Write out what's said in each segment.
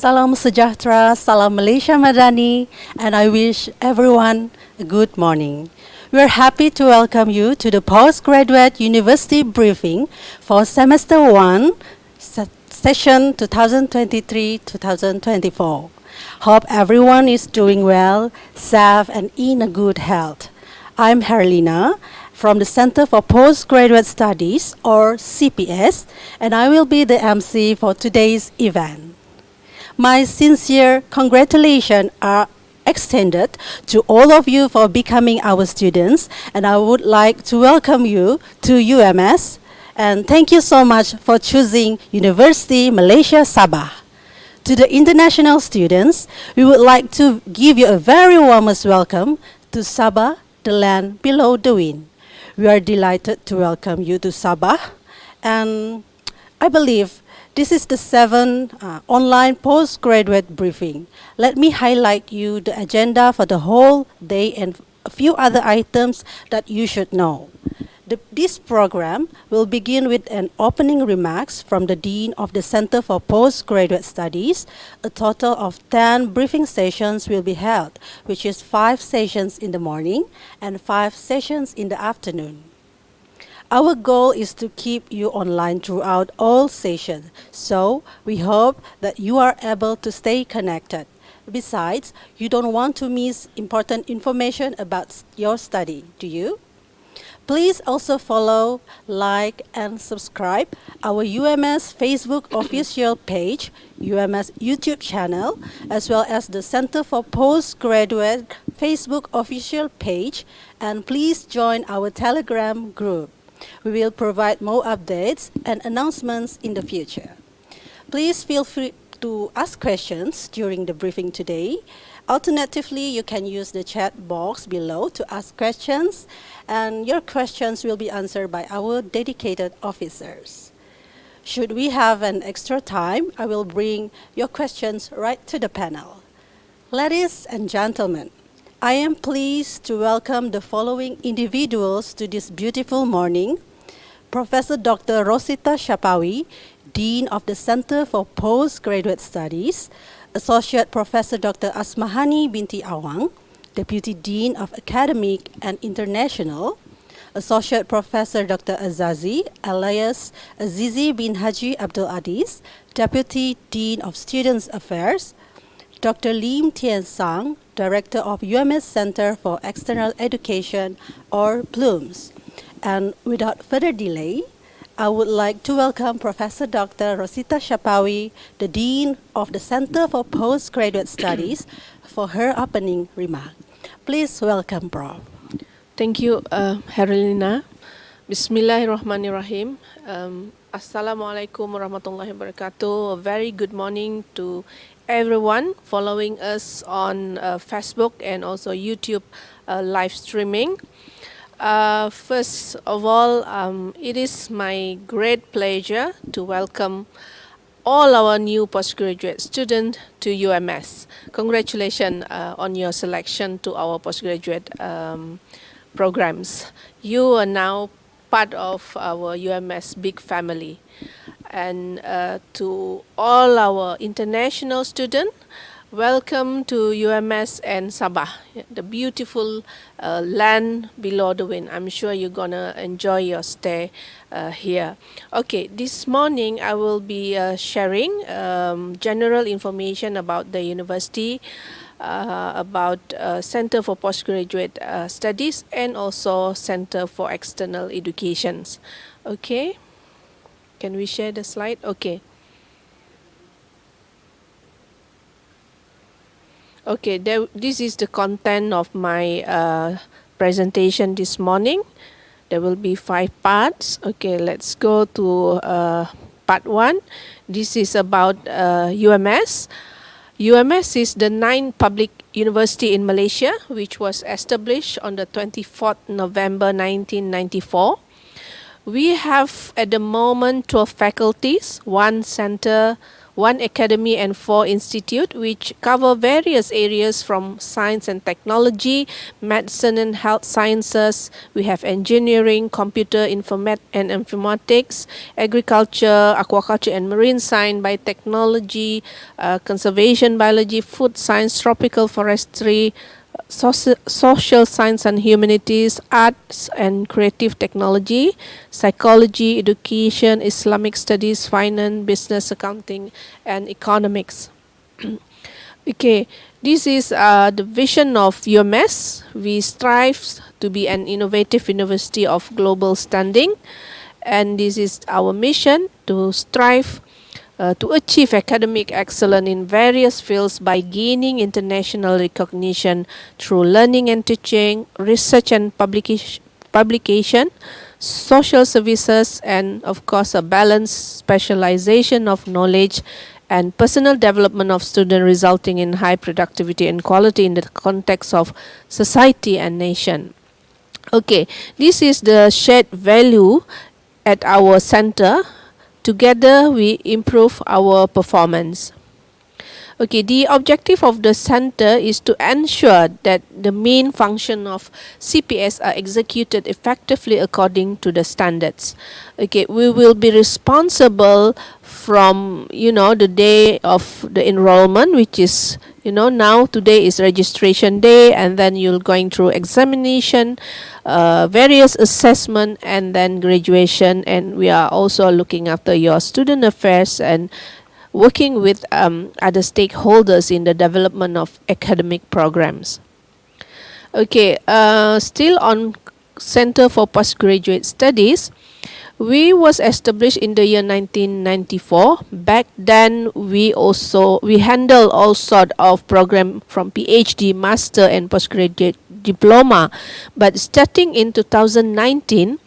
Salam sejahtera, salam Malaysia Madani, and I wish everyone a good morning. We are happy to welcome you to the Postgraduate University Briefing for Semester 1, Session 2023-2024. Hope everyone is doing well, safe, and in a good health. I'm Herlina from the Center for Postgraduate Studies, or CPS, and I will be the MC for today's event. My sincere congratulations are extended to all of you for becoming our students, and I would like to welcome you to UMS, and thank you so much for choosing University Malaysia Sabah. To the international students, we would like to give you a very warmest welcome to Sabah, the land below the wind. We are delighted to welcome you to Sabah, and I believe this is the 7th online postgraduate briefing. Let me highlight you the agenda for the whole day and a few other items that you should know. This program will begin with an opening remarks from the Dean of the Center for Postgraduate Studies. A total of 10 briefing sessions will be held, which is 5 sessions in the morning and 5 sessions in the afternoon. Our goal is to keep you online throughout all sessions, so we hope that you are able to stay connected. Besides, you don't want to miss important information about your study, do you? Please also follow, like, and subscribe our UMS Facebook official page, UMS YouTube channel, as well as the Center for Postgraduate Facebook official page, and please join our Telegram group. We will provide more updates and announcements in the future. Please feel free to ask questions during the briefing today. Alternatively, you can use the chat box below to ask questions, and your questions will be answered by our dedicated officers. Should we have an extra time, I will bring your questions right to the panel. Ladies and gentlemen, I am pleased to welcome the following individuals to this beautiful morning. Professor Dr. Rosita Shapawi, Dean of the Center for Postgraduate Studies, Associate Professor Dr. Asmahani Binti Awang, Deputy Dean of Academic and International, Associate Professor Dr. Azazi alias Azizi bin Haji Abdul Aziz, Deputy Dean of Students Affairs, Dr. Lim Tien Sang, Director of UMS Center for External Education, or PLUMS. And without further delay, I would like to welcome Professor Dr. Rosita Shapawi, the Dean of the Center for Postgraduate Studies, for her opening remark. Please welcome, Prof. Thank you, Herlina. Bismillahirrahmanirrahim. Assalamualaikum warahmatullahi wabarakatuh. A very good morning to everyone following us on Facebook and also YouTube live streaming. First of all, it is my great pleasure to welcome all our new postgraduate students to UMS. Congratulations on your selection to our postgraduate programs. You are now part of our UMS big family. And to all our international students, welcome to UMS and Sabah, the beautiful land below the wind. I'm sure you're gonna enjoy your stay here. Okay, this morning I will be sharing general information about the university, about Center for Postgraduate Studies, and also Center for External Education. Okay, can we share the slide? Okay. Okay, this is the content of my presentation this morning. There will be 5 parts. Okay, let's go to part 1. This is about UMS. UMS is the 9th public university in Malaysia, which was established on the 24th November 1994. We have at the moment 12 faculties, 1 center, 1 academy and 4 institute, which cover various areas from science and technology, medicine and health sciences. We have engineering, computer and informatics, agriculture, aquaculture and marine science, biotechnology, conservation biology, food science, tropical forestry, social science and humanities, arts and creative technology, psychology, education, Islamic studies, finance, business, accounting, and economics. Okay, this is the vision of UMS. We strive to be an innovative university of global standing, and this is our mission to strive to achieve academic excellence in various fields by gaining international recognition through learning and teaching, research and publication, social services, and of course a balanced specialization of knowledge and personal development of students, resulting in high productivity and quality in the context of society and nation. Okay, this is the shared value at our center. Together, we improve our performance. Okay, the objective of the center is to ensure that the main function of CPS are executed effectively according to the standards. Okay, we will be responsible from, the day of the enrollment, which is, now today is registration day, and then you're going through examination, various assessment, and then graduation. And we are also looking after your student affairs and working with other stakeholders in the development of academic programs. Okay, still on Center for Postgraduate Studies, we was established in the year 1994. Back then, we handle all sort of program from PhD, master, and postgraduate diploma. But starting in 2019,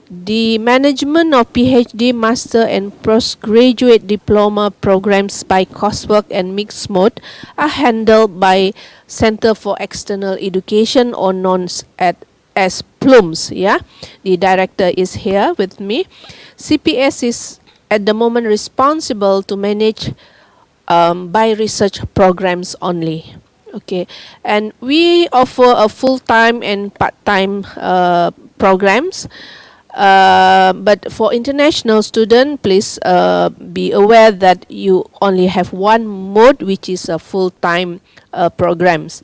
the management of PhD, master, and postgraduate diploma programs by coursework and mixed mode are handled by Center for External Education, or known as PLUMS. Yeah, the director is here with me. CPS is at the moment responsible to manage by research programs only. Okay, and we offer a full-time and part-time programs. But for international students, please be aware that you only have one mode, which is a full-time programs.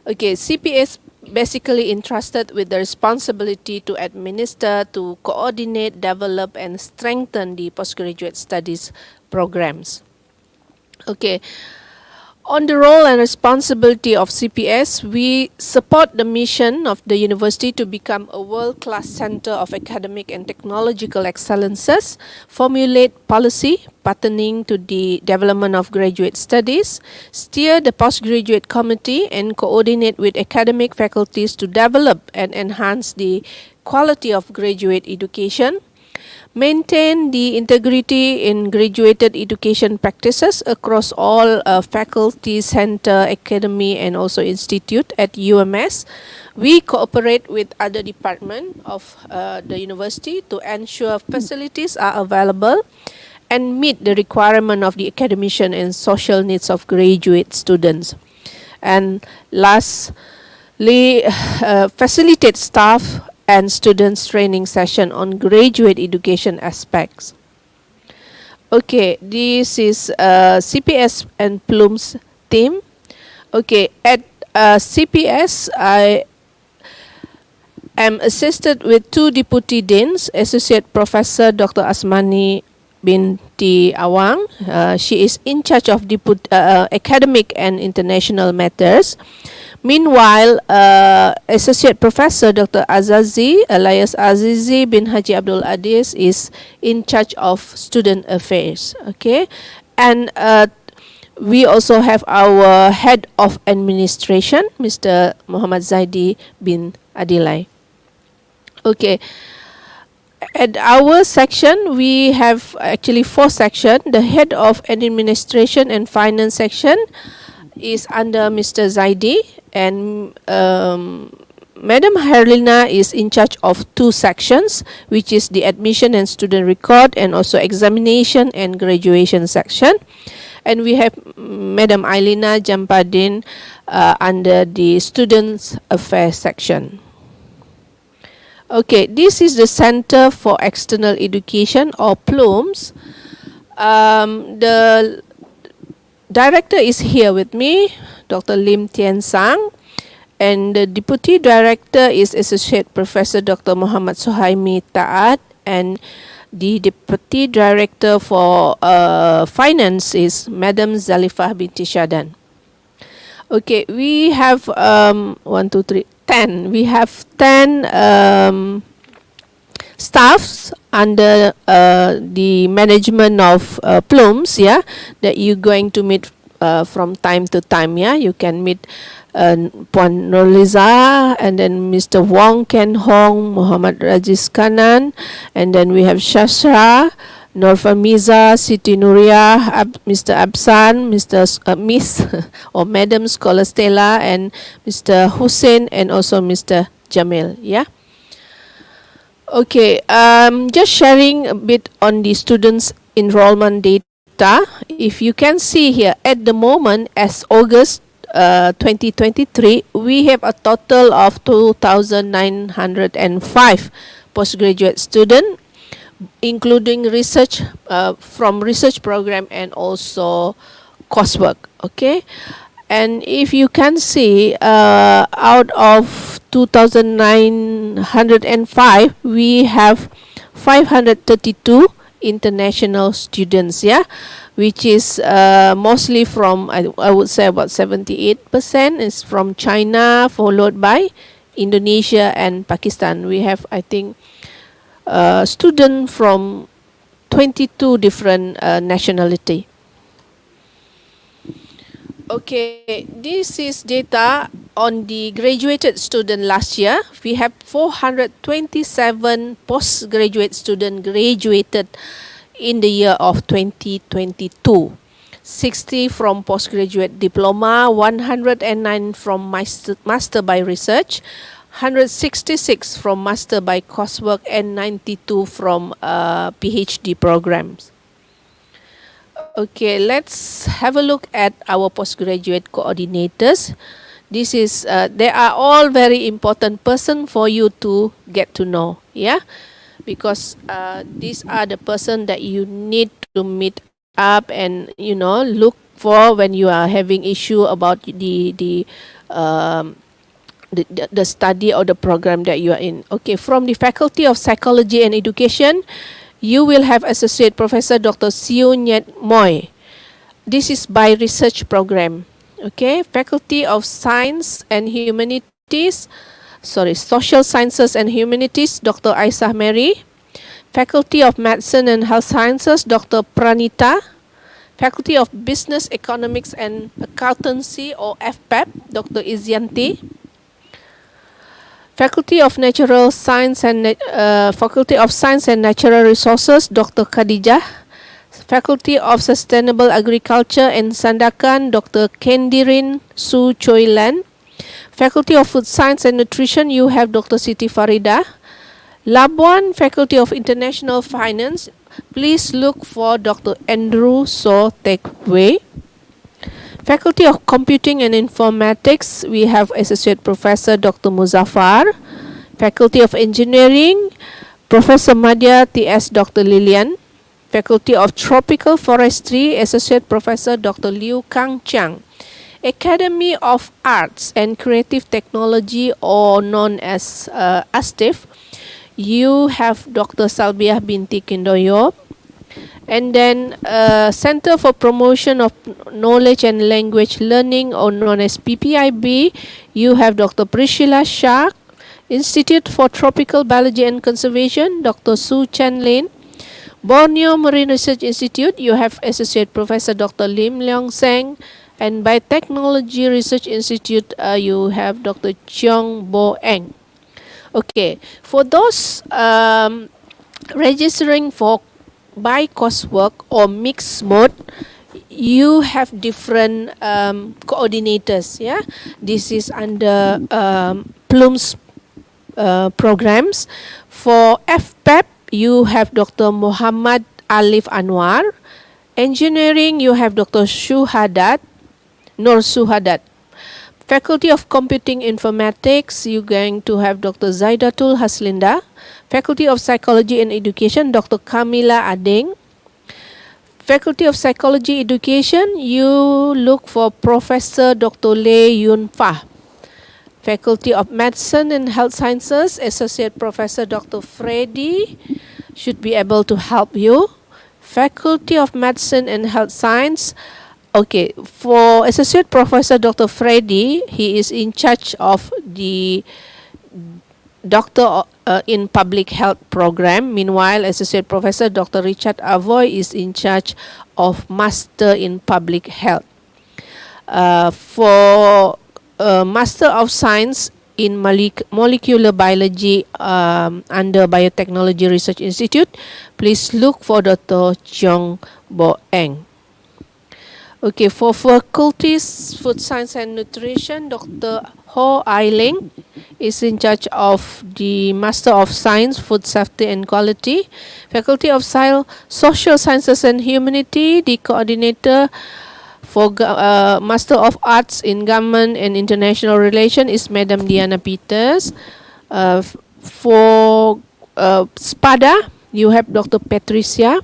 Okay, CPS basically entrusted with the responsibility to administer, to coordinate, develop, and strengthen the postgraduate studies programs. Okay. On the role and responsibility of CPS, we support the mission of the university to become a world-class center of academic and technological excellences, formulate policy pertaining to the development of graduate studies, steer the postgraduate committee, and coordinate with academic faculties to develop and enhance the quality of graduate education, maintain the integrity in graduate education practices across all faculty, center, academy, and also institute at UMS. We cooperate with other departments of the university to ensure facilities are available and meet the requirement of the academician and social needs of graduate students. And lastly, facilitate staff and students training session on graduate education aspects. Okay, this is CPS and PLUMS team. Okay, at CPS, I am assisted with 2 deputy deans, Associate Professor Dr. Asmani binti Awang. She is in charge of academic and international matters. Meanwhile, Associate Professor Dr. Azazi, alias Azizi bin Haji Abdul Aziz, is in charge of student affairs. Okay, and we also have our head of administration, Mr. Muhammad Zaidi bin Adilai. Okay. At our section, we have actually 4 sections. The head of administration and finance section is under Mr. Zaidi, and Madam Herlina is in charge of two sections, which is the admission and student record, and also examination and graduation section. And we have Madam Ailina Jampadin under the students affairs section. Okay, this is the Center for External Education, or PLUMS. The director is here with me, Dr. Lim Tian Sang, and the deputy director is Associate Professor Dr. Muhammad Suhaimi Taat, and the deputy director for finance is Madam Zalifah binti Shadan. Okay, we have 10. We have 10 staffs under the management of PLUMS, yeah, that you're going to meet from time to time, yeah. You can meet Puan Nurliza, and then Mr. Wong Ken Hong, Muhammad Rajiz Kanan, and then we have Shashra, Norfamiza, Siti Nuria, Mr. Absan, Miss or Madam Scholar Stella, and Mr. Hussein, and also Mr. Jamil, yeah. Okay, just sharing a bit on the students' enrollment data. If you can see here, at the moment, as August 2023, we have a total of 2,905 postgraduate students, including research from research program and also coursework. Okay, and if you can see, out of 2,905, we have 532 international students, yeah, which is mostly from, I would say about 78% is from China, followed by Indonesia and Pakistan. We have, I think, students from 22 different nationality. Okay, this is data on the graduated student last year. We have 427 postgraduate students graduated in the year of 2022. 60 from postgraduate diploma, 109 from master by research, 166 from master by coursework, and 92 from PhD programs. Okay, let's have a look at our postgraduate coordinators. This is they are all very important person for you to get to know, yeah, because these are the person that you need to meet up and look for when you are having issue about the study or the program that you are in. Okay, from the Faculty of Psychology and Education, you will have Associate Professor Dr. Siu Nyet Moy. This is by research program. Okay, Faculty of Science and Humanities, Social Sciences and Humanities, Dr. Aisah Mary. Faculty of Medicine and Health Sciences, Dr. Pranita. Faculty of Business, Economics and Accountancy, or FPEP, Dr. Izyanti. Faculty of Natural Science and Faculty of Science and Natural Resources, Dr. Khadijah. Faculty of Sustainable Agriculture and Sandakan, Dr. Kendirin Su Choi Lan. Faculty of Food Science and Nutrition, you have Dr. Siti Farida. Labuan, Faculty of International Finance, please look for Dr. Andrew So Tek Wei. Faculty of Computing and Informatics, we have Associate Professor Dr. Muzaffar. Faculty of Engineering, Professor Madhya T.S. Dr. Lilian. Faculty of Tropical Forestry, Associate Professor Dr. Liu Kang Chiang. Academy of Arts and Creative Technology, or known as ASTIF, you have Dr. Salbiah binti Kindoyo. And then Center for Promotion of Knowledge and Language Learning, or known as PPIB, you have Dr. Priscilla Shah. Institute for Tropical Biology and Conservation, Dr. Su Chen Lin. Borneo Marine Research Institute, you have Associate Professor Dr. Lim Leong Seng. And Biotechnology Research Institute, you have Dr. Cheong Bo Eng. Okay, for those registering for by coursework or mixed mode, you have different coordinators, yeah. This is under PLUMS programs. For FPEP, you have Dr. Muhammad Alif Anwar. Engineering, you have Dr. Nur Suhadat. Faculty of Computing Informatics, you're going to have Dr. Zaidatul Haslinda. Faculty of Psychology and Education, Dr. Kamila Adeng. Faculty of Psychology Education, you look for Professor Dr. Lei Yun Fah. Faculty of Medicine and Health Sciences, Associate Professor Dr. Freddy should be able to help you. Faculty of Medicine and Health Science, okay, for Associate Professor Dr. Freddy, he is in charge of the Doctor in Public Health program. Meanwhile, Associate Professor Dr. Richard Avoy is in charge of Master in Public Health. For Master of Science in Molecular Biology under Biotechnology Research Institute, please look for Dr. Cheong Bo Eng. Okay, for faculties, Food Science and Nutrition, Dr. Ho Ai Ling is in charge of the Master of Science, Food Safety and Quality. Faculty of Social Sciences and Humanity, the coordinator for Master of Arts in Government and International Relations is Madam Diana Peters. For SPADA, you have Dr. Patricia.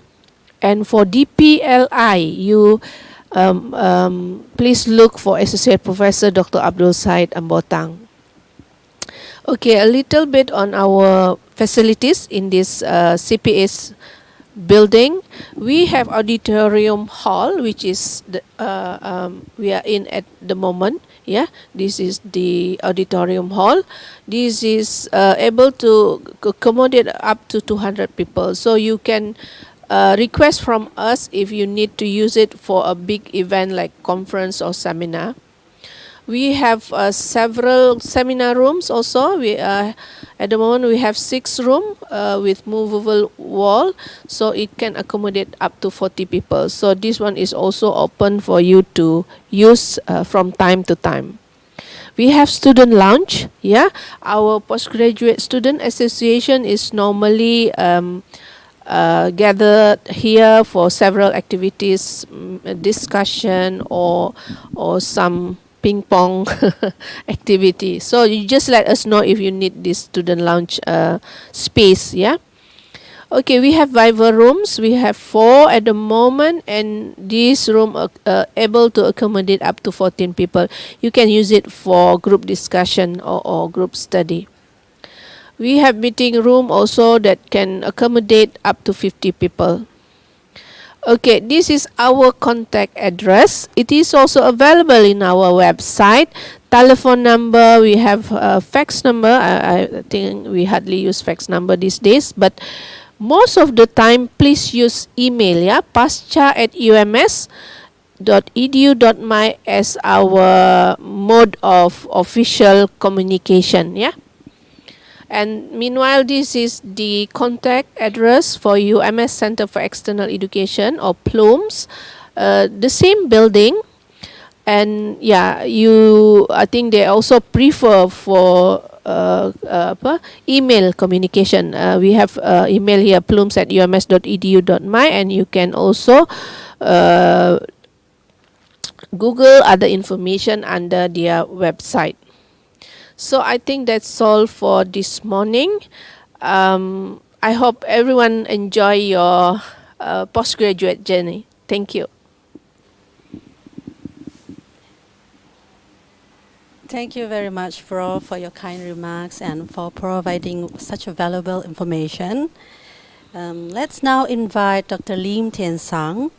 And for DPLI, you please look for Associate Professor Dr. Abdul Said Ambotang. Okay, a little bit on our facilities in this CPS building. We have auditorium hall, which is the, we are in at the moment. Yeah, this is the auditorium hall. This is able to accommodate up to 200 people. So you can request from us if you need to use it for a big event like conference or seminar. We have several seminar rooms also. We at the moment we have 6 rooms with movable wall, so it can accommodate up to 40 people. So this one is also open for you to use from time to time. We have student lounge. Yeah, our postgraduate student association is normally gathered here for several activities, discussion or some ping pong activity. So you just let us know if you need this student lounge space. Yeah. Okay, we have Viva rooms. We have 4 at the moment, and this room able to accommodate up to 14 people. You can use it for group discussion or group study. We have meeting room also that can accommodate up to 50 people. Okay, this is our contact address. It is also available in our website. Telephone number, we have a fax number. I think we hardly use fax number these days, but most of the time, please use email, yeah, pascha@ums.edu.my as our mode of official communication, yeah. And meanwhile, this is the contact address for UMS Center for External Education or PLUMS, the same building. And yeah, I think they also prefer for email communication. We have email here, plums@ums.edu.my, and you can also Google other information under their website. So I think that's all for this morning. I hope everyone enjoy your postgraduate journey. Thank you. Thank you very much, Fro, for your kind remarks and for providing such a valuable information. Let's now invite Dr. Lim Tien Sang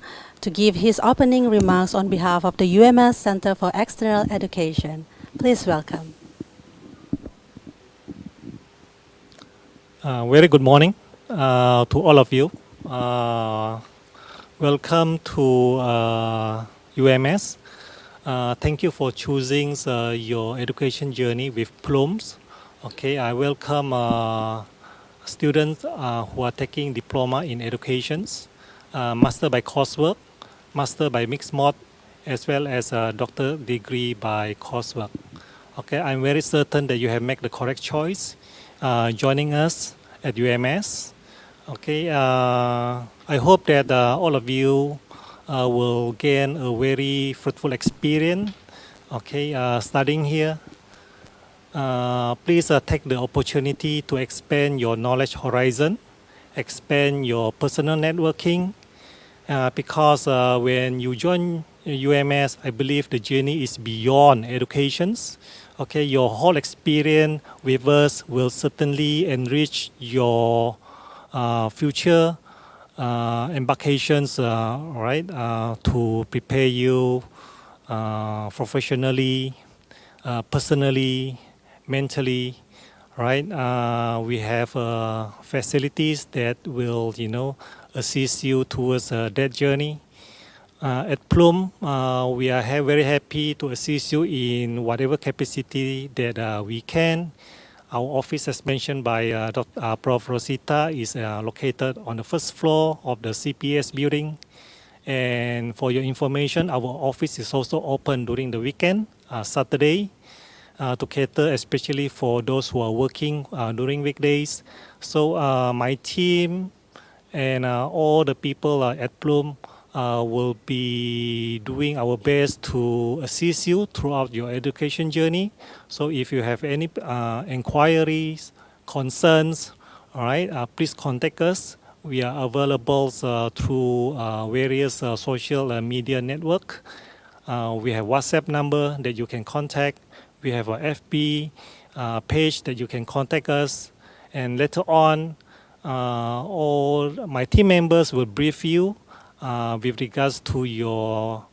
to give his opening remarks on behalf of the UMS Center for External Education. Please welcome. Very good morning to all of you. Welcome to UMS. Thank you for choosing your education journey with PLUMS. Okay, I welcome students who are taking diploma in educations, master by coursework, master by mixed mod, as well as a doctor degree by coursework. Okay, I'm very certain that you have made the correct choice joining us at UMS. Okay, I hope that all of you will gain a very fruitful experience. Okay, studying here. Please take the opportunity to expand your knowledge horizon, expand your personal networking, because when you join UMS, I believe the journey is beyond educations. Okay, your whole experience with us will certainly enrich your future embarkations, right, to prepare you professionally, personally, mentally, right? We have facilities that will, assist you towards that journey. At Plum, we are very happy to assist you in whatever capacity that we can. Our office, as mentioned by Prof. Rosita, is located on the first floor of the CPS building. And for your information, our office is also open during the weekend, Saturday, to cater especially for those who are working during weekdays. So my team and all the people at Plum will be doing our best to assist you throughout your education journey. So if you have any inquiries, concerns, all right, please contact us. We are available through various social media network. We have WhatsApp number that you can contact. We have a FB page that you can contact us. And later on, all my team members will brief you with regards to your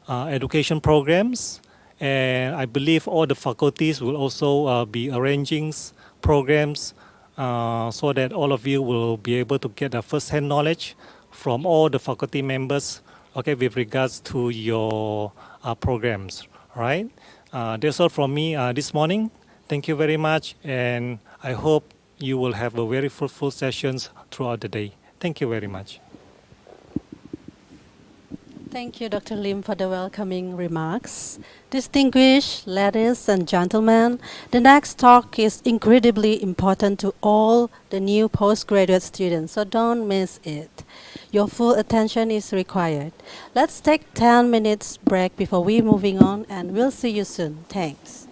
education programs. And I believe all the faculties will also be arranging programs so that all of you will be able to get a first-hand knowledge from all the faculty members, okay, with regards to your programs, right? That's all from me this morning. Thank you very much, and I hope you will have a very fruitful sessions throughout the day. Thank you very much. Thank you, Dr. Lim, for the welcoming remarks. Distinguished ladies and gentlemen, the next talk is incredibly important to all the new postgraduate students, so don't miss it. Your full attention is required. Let's take 10 minutes break before we moving on, and we'll see you soon. Thanks.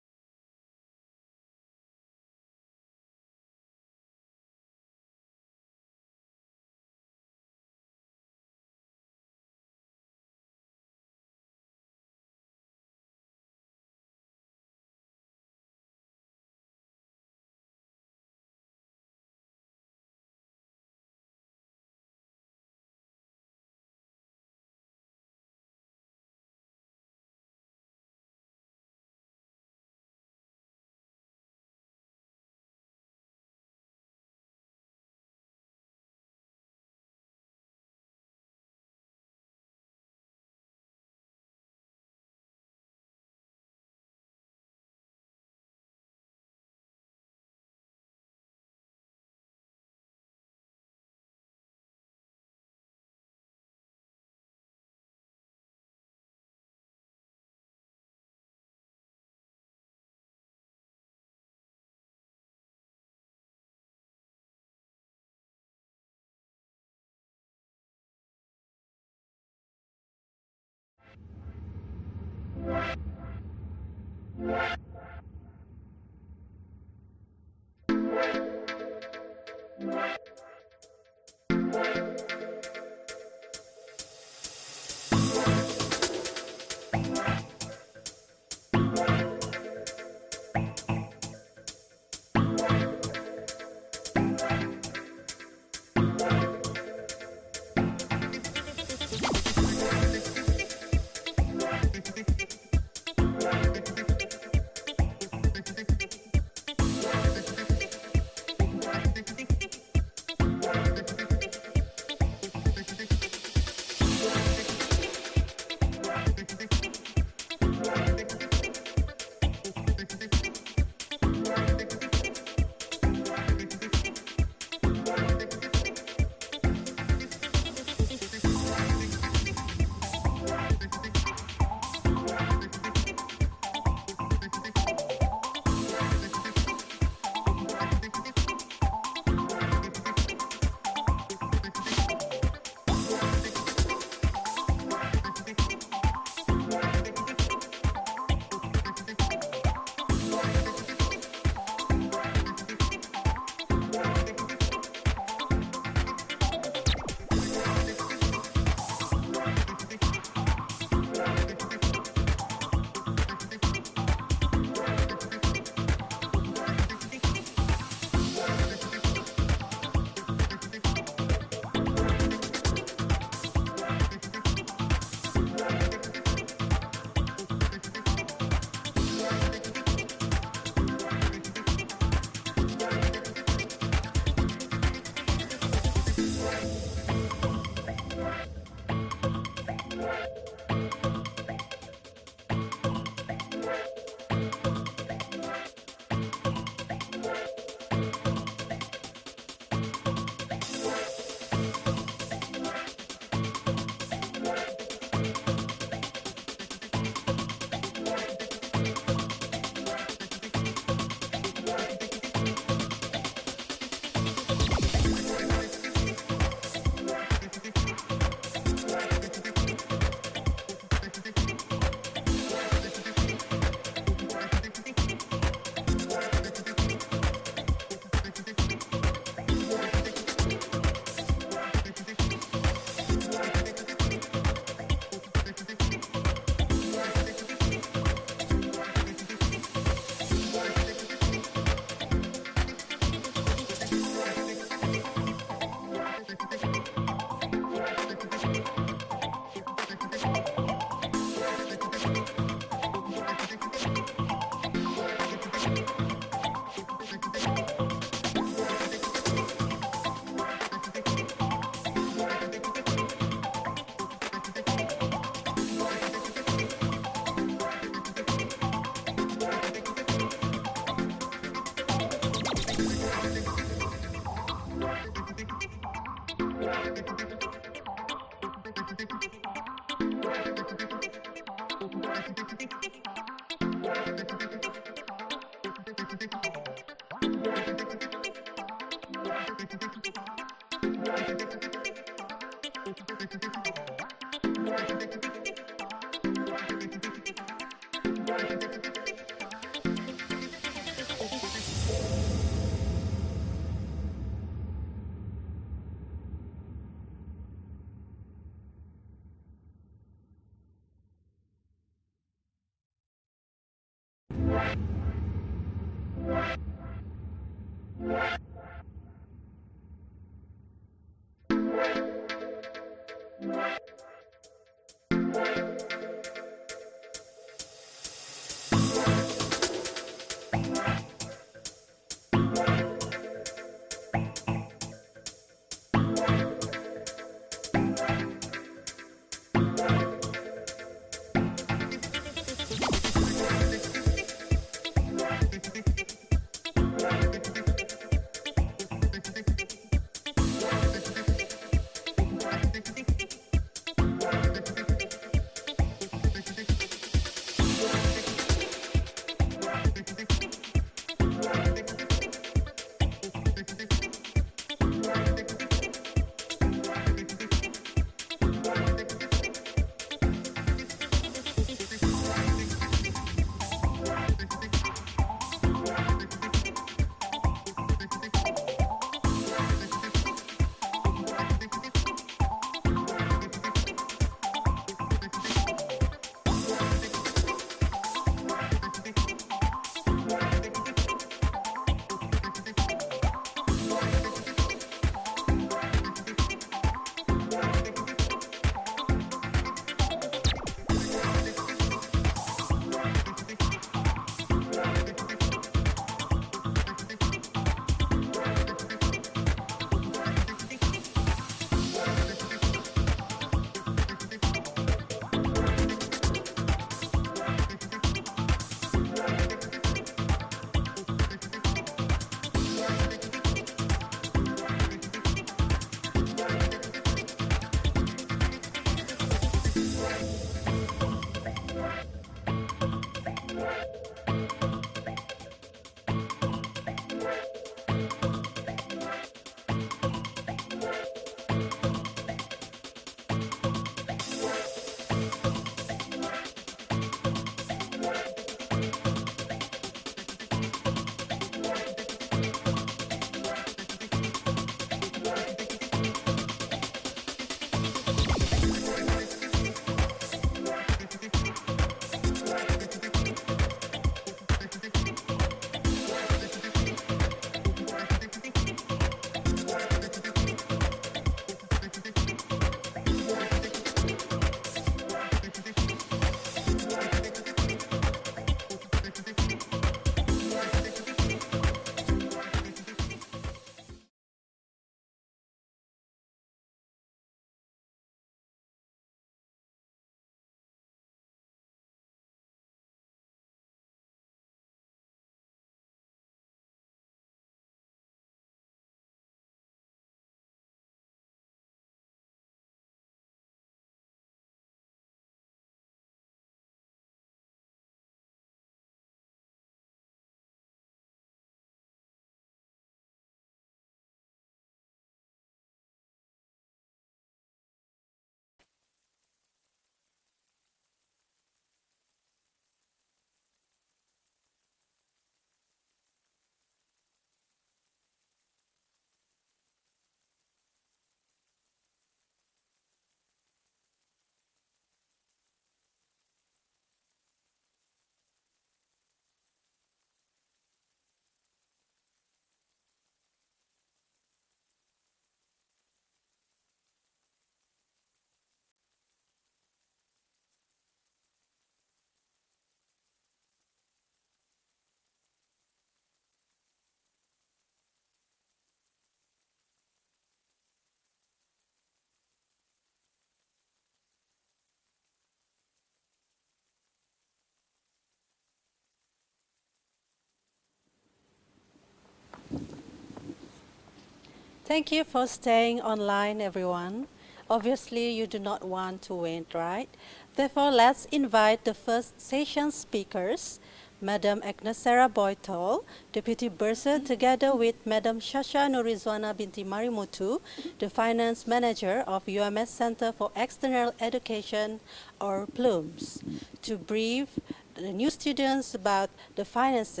Thank you for staying online, everyone. Obviously, you do not want to wait, right? Therefore, let's invite the first session speakers, Madam Agnes Sarah Boytol, Deputy Bursar, together with Madam Shasha Nurizwana Binti Marimutu, the Finance Manager of UMS Center for External Education, or PLUMS, to brief the new students about the finance.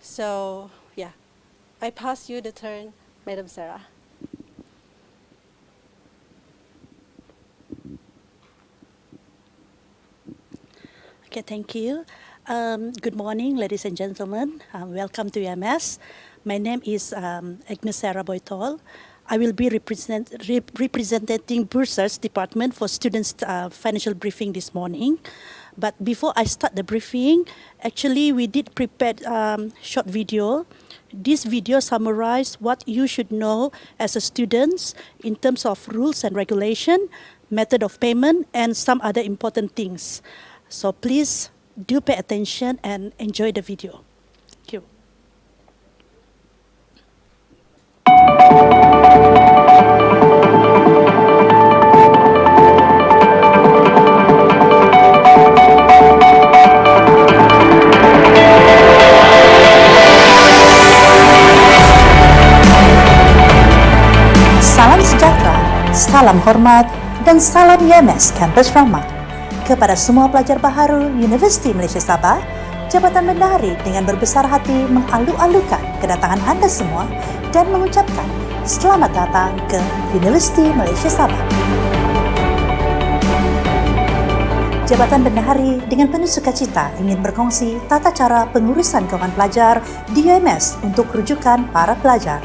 So, I pass you the turn, Madam Sarah. Okay, thank you. Good morning, ladies and gentlemen. Welcome to UMS. My name is Agnes Sarah Boytol. I will be representing Bursar's Department for Students' Financial Briefing this morning. But before I start the briefing, actually we did prepare short video. This video summarizes what you should know as a student in terms of rules and regulation, method of payment, and some other important things. So please do pay attention and enjoy the video. Thank you. Salam sejahtera, salam hormat, dan salam UMS Campus Ramah. Kepada semua pelajar baharu Universiti Malaysia Sabah, Jabatan Bendahari dengan berbesar hati mengalu-alukan kedatangan anda semua dan mengucapkan selamat datang ke Universiti Malaysia Sabah. Jabatan Bendahari dengan penuh sukacita ingin berkongsi tata cara pengurusan kewangan pelajar di UMS untuk rujukan para pelajar.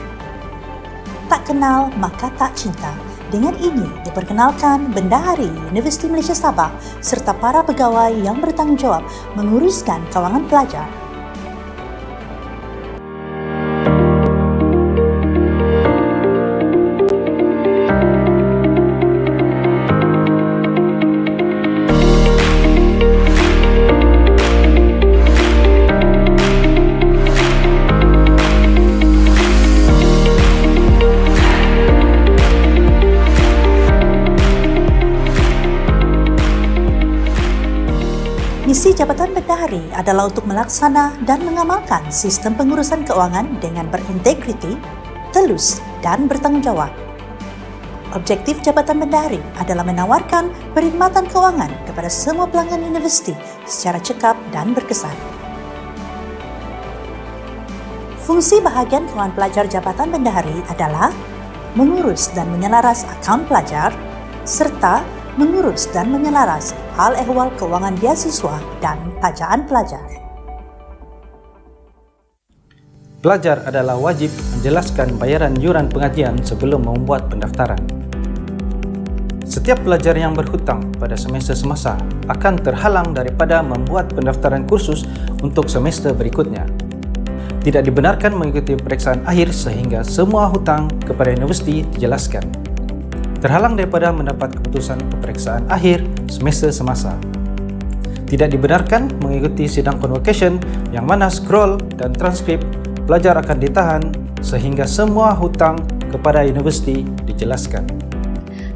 Tak kenal maka tak cinta. Dengan ini diperkenalkan Bendahari Universiti Malaysia Sabah serta para pegawai yang bertanggungjawab menguruskan kewangan pelajar. Misi Jabatan Bendahari adalah untuk melaksana dan mengamalkan sistem pengurusan keuangan dengan berintegriti, telus dan bertanggungjawab. Objektif Jabatan Bendahari adalah menawarkan perkhidmatan keuangan kepada semua pelanggan universiti secara cekap dan berkesan. Fungsi bahagian kewangan pelajar Jabatan Bendahari adalah mengurus dan menyelaras akaun pelajar serta mengurus dan menyelaras hal ehwal kewangan beasiswa dan tajaan pelajar. Pelajar adalah wajib menjelaskan bayaran yuran pengajian sebelum membuat pendaftaran. Setiap pelajar yang berhutang pada semester semasa akan terhalang daripada membuat pendaftaran kursus untuk semester berikutnya. Tidak dibenarkan mengikuti peperiksaan akhir sehingga semua hutang kepada universiti dijelaskan. Terhalang daripada mendapat keputusan peperiksaan akhir semester semasa. Tidak dibenarkan mengikuti sidang convocation yang mana scroll dan transkrip pelajar akan ditahan sehingga semua hutang kepada universiti dijelaskan.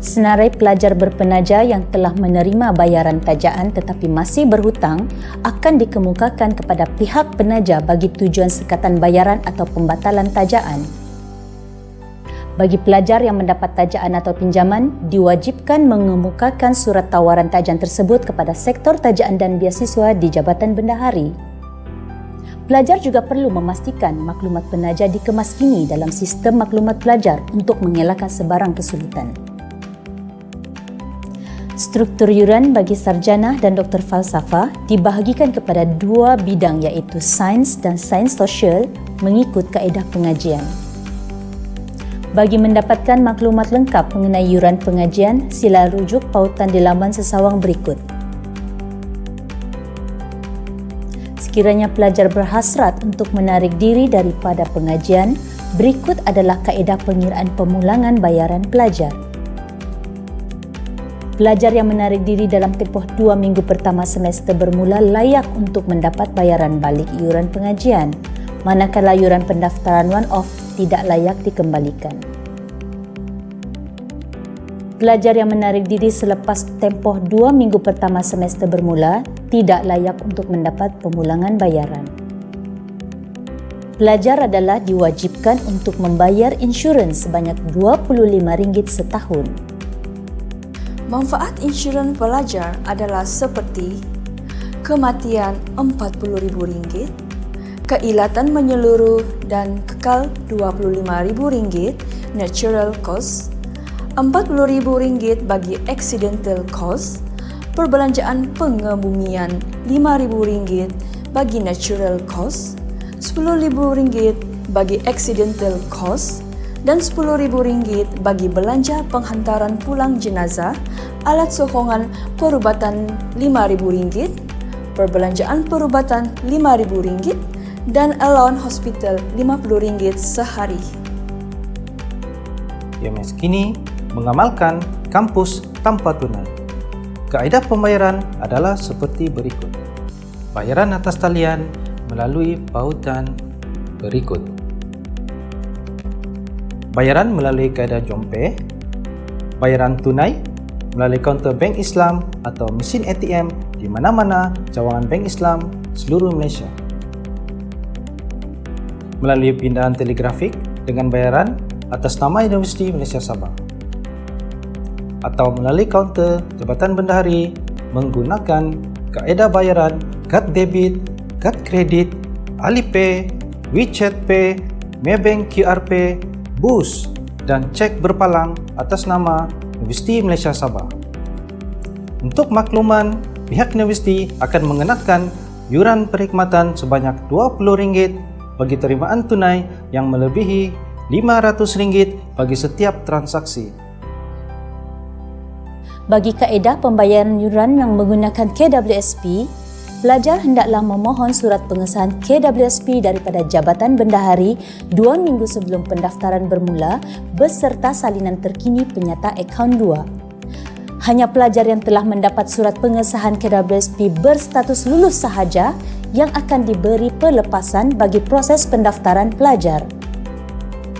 Senarai pelajar berpenaja yang telah menerima bayaran tajaan tetapi masih berhutang akan dikemukakan kepada pihak penaja bagi tujuan sekatan bayaran atau pembatalan tajaan. Bagi pelajar yang mendapat tajaan atau pinjaman, diwajibkan mengemukakan surat tawaran tajaan tersebut kepada sektor tajaan dan beasiswa di Jabatan Bendahari. Pelajar juga perlu memastikan maklumat penaja dikemaskini dalam sistem maklumat pelajar untuk mengelakkan sebarang kesulitan. Struktur yuran bagi sarjana dan doktor falsafah dibahagikan kepada dua bidang iaitu sains dan sains sosial mengikut kaedah pengajian. Bagi mendapatkan maklumat lengkap mengenai yuran pengajian, sila rujuk pautan di laman sesawang berikut. Sekiranya pelajar berhasrat untuk menarik diri daripada pengajian, berikut adalah kaedah pengiraan pemulangan bayaran pelajar. Pelajar yang menarik diri dalam tempoh 2 minggu pertama semester bermula layak untuk mendapat bayaran balik yuran pengajian, manakala yuran pendaftaran one-off tidak layak dikembalikan. Pelajar yang menarik diri selepas tempoh 2 minggu pertama semester bermula tidak layak untuk mendapat pemulangan bayaran. Pelajar adalah diwajibkan untuk membayar insurans sebanyak RM25 setahun. Manfaat insurans pelajar adalah seperti kematian RM40,000, keilatan menyeluruh dan kekal RM25,000 natural cost, RM40,000 bagi accidental cost, perbelanjaan pengebumian RM5,000 bagi natural cost, RM10,000 bagi accidental cost dan RM10,000 bagi belanja penghantaran pulang jenazah, alat sokongan perubatan RM5,000, perbelanjaan perubatan RM5,000 dan allowance hospital RM50 sehari. UMS kini mengamalkan kampus tanpa tunai. Kaedah pembayaran adalah seperti berikut. Bayaran atas talian melalui pautan berikut. Bayaran melalui kaedah Jompe, bayaran tunai melalui kaunter bank Islam atau mesin ATM di mana-mana cawangan bank Islam seluruh Malaysia. Melalui pindahan telegrafik dengan bayaran atas nama Universiti Malaysia Sabah. Atau melalui kaunter Jabatan Bendahari menggunakan kaedah bayaran kad debit, kad kredit, Alipay, WeChat Pay, Maybank QR Pay, BUS dan cek berpalang atas nama Universiti Malaysia Sabah. Untuk makluman, pihak universiti akan mengenakan yuran perkhidmatan sebanyak RM20 bagi terimaan tunai yang melebihi RM500 bagi setiap transaksi. Bagi kaedah pembayaran yuran yang menggunakan KWSP, pelajar hendaklah memohon surat pengesahan KWSP daripada Jabatan Bendahari 2 minggu sebelum pendaftaran bermula beserta salinan terkini penyata akaun 2. Hanya pelajar yang telah mendapat surat pengesahan KWSP berstatus lulus sahaja yang akan diberi pelepasan bagi proses pendaftaran pelajar.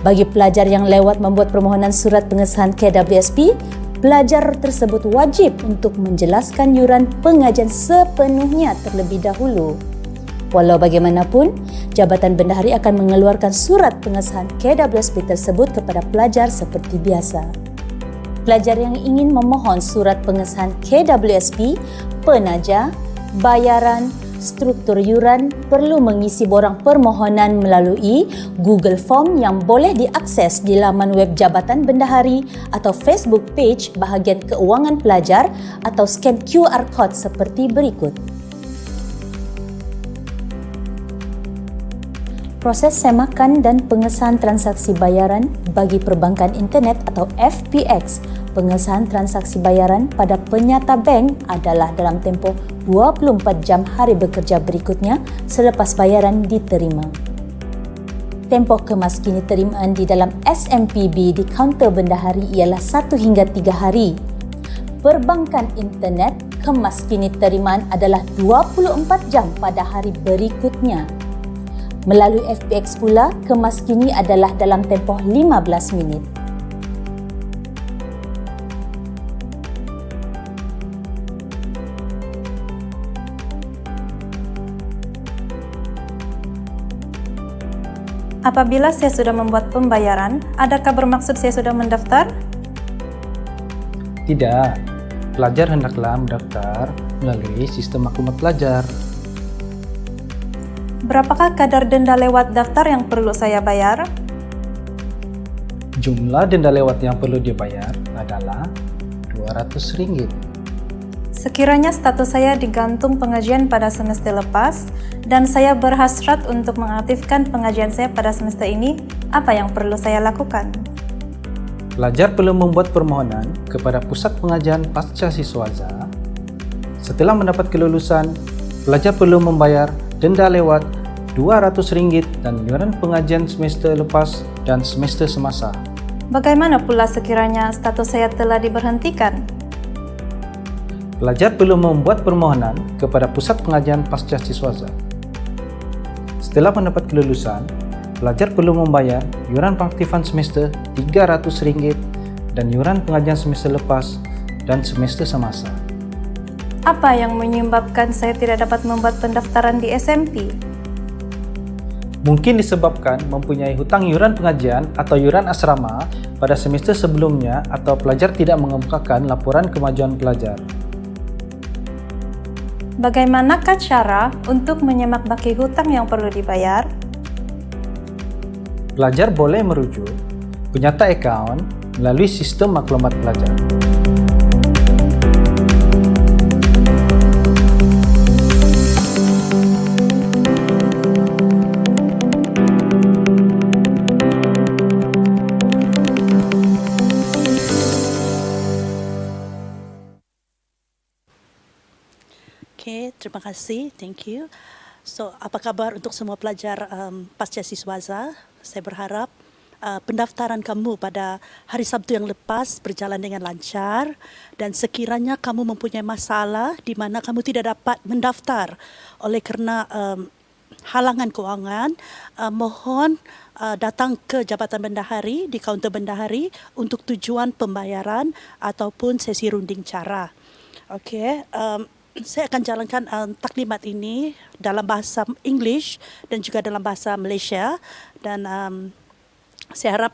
Bagi pelajar yang lewat membuat permohonan surat pengesahan KWSP, pelajar tersebut wajib untuk menjelaskan yuran pengajian sepenuhnya terlebih dahulu. Walau bagaimanapun, Jabatan Bendahari akan mengeluarkan surat pengesahan KWSP tersebut kepada pelajar seperti biasa. Pelajar yang ingin memohon surat pengesahan KWSP, penaja, bayaran, struktur yuran perlu mengisi borang permohonan melalui Google Form yang boleh diakses di laman web Jabatan Bendahari atau Facebook page bahagian keuangan pelajar atau scan QR code seperti berikut. Proses semakan dan pengesahan transaksi bayaran bagi perbankan internet atau FPX, pengesahan transaksi bayaran pada penyata bank adalah dalam tempoh 24 jam hari bekerja berikutnya selepas bayaran diterima. Tempoh kemaskini terimaan di dalam SMPB di kaunter bendahari ialah 1 hingga 3 hari. Perbankan internet, kemaskini terimaan adalah 24 jam pada hari berikutnya. Melalui FPX pula, kemaskini adalah dalam tempoh 15 minit. Apabila saya sudah membuat pembayaran, adakah bermaksud saya sudah mendaftar? Tidak, pelajar hendaklah mendaftar melalui sistem maklumat pelajar. Berapakah kadar denda lewat daftar yang perlu saya bayar? Jumlah denda lewat yang perlu dibayar adalah RM200. Sekiranya status saya digantung pengajian pada semester lepas dan saya berhasrat untuk mengaktifkan pengajian saya pada semester ini, apa yang perlu saya lakukan? Pelajar perlu membuat permohonan kepada Pusat Pengajian Pasca Siswaza. Setelah mendapat kelulusan, pelajar perlu membayar denda lewat RM200 dan yuran pengajian semester lepas dan semester semasa. Bagaimana pula sekiranya status saya telah diberhentikan? Pelajar perlu membuat permohonan kepada Pusat Pengajian Pasca Siswaza. Setelah mendapat kelulusan, pelajar perlu membayar yuran pengaktifan semester RM300 dan yuran pengajian semester lepas dan semester semasa. Apa yang menyebabkan saya tidak dapat membuat pendaftaran di SMP? Mungkin disebabkan mempunyai hutang yuran pengajian atau yuran asrama pada semester sebelumnya atau pelajar tidak mengemukakan laporan kemajuan pelajar. Bagaimanakah cara untuk menyemak-baki hutang yang perlu dibayar? Pelajar boleh merujuk penyata akaun melalui sistem maklumat pelajar. Okay, terima kasih. Thank you. So, apa kabar untuk semua pelajar pasca siswaza? Saya berharap pendaftaran kamu pada hari Sabtu yang lepas berjalan dengan lancar dan sekiranya kamu mempunyai masalah di mana kamu tidak dapat mendaftar oleh kerana halangan kewangan, mohon datang ke Jabatan Bendahari di kaunter bendahari untuk tujuan pembayaran ataupun sesi runding cara. Okey, saya akan jalankan taklimat ini dalam bahasa English dan juga dalam bahasa Malaysia dan saya harap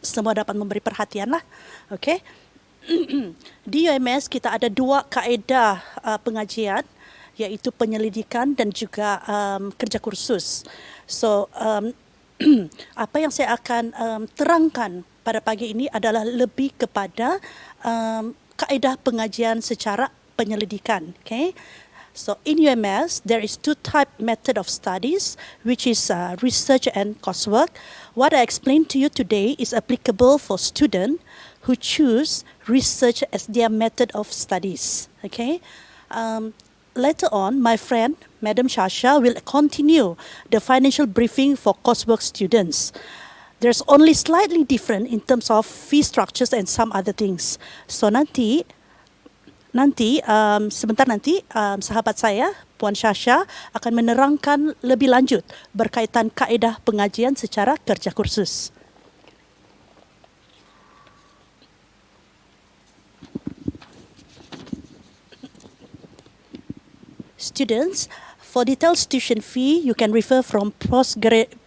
semua dapat memberi perhatian lah. Okey. Di UMS kita ada dua kaedah pengajian iaitu penyelidikan dan juga kerja kursus. So apa yang saya akan terangkan pada pagi ini adalah lebih kepada kaedah pengajian secara penyelidikan. Okay. So in UMS, there is two type method of studies, which is research and coursework. What I explained to you today is applicable for students who choose research as their method of studies. Okay. Later on, my friend, Madam Shasha, will continue the financial briefing for coursework students. There's only slightly different in terms of fee structures and some other things. So sebentar nanti sahabat saya Puan Shasha akan menerangkan lebih lanjut berkaitan kaedah pengajian secara kerja kursus. Students, for details tuition fee, you can refer from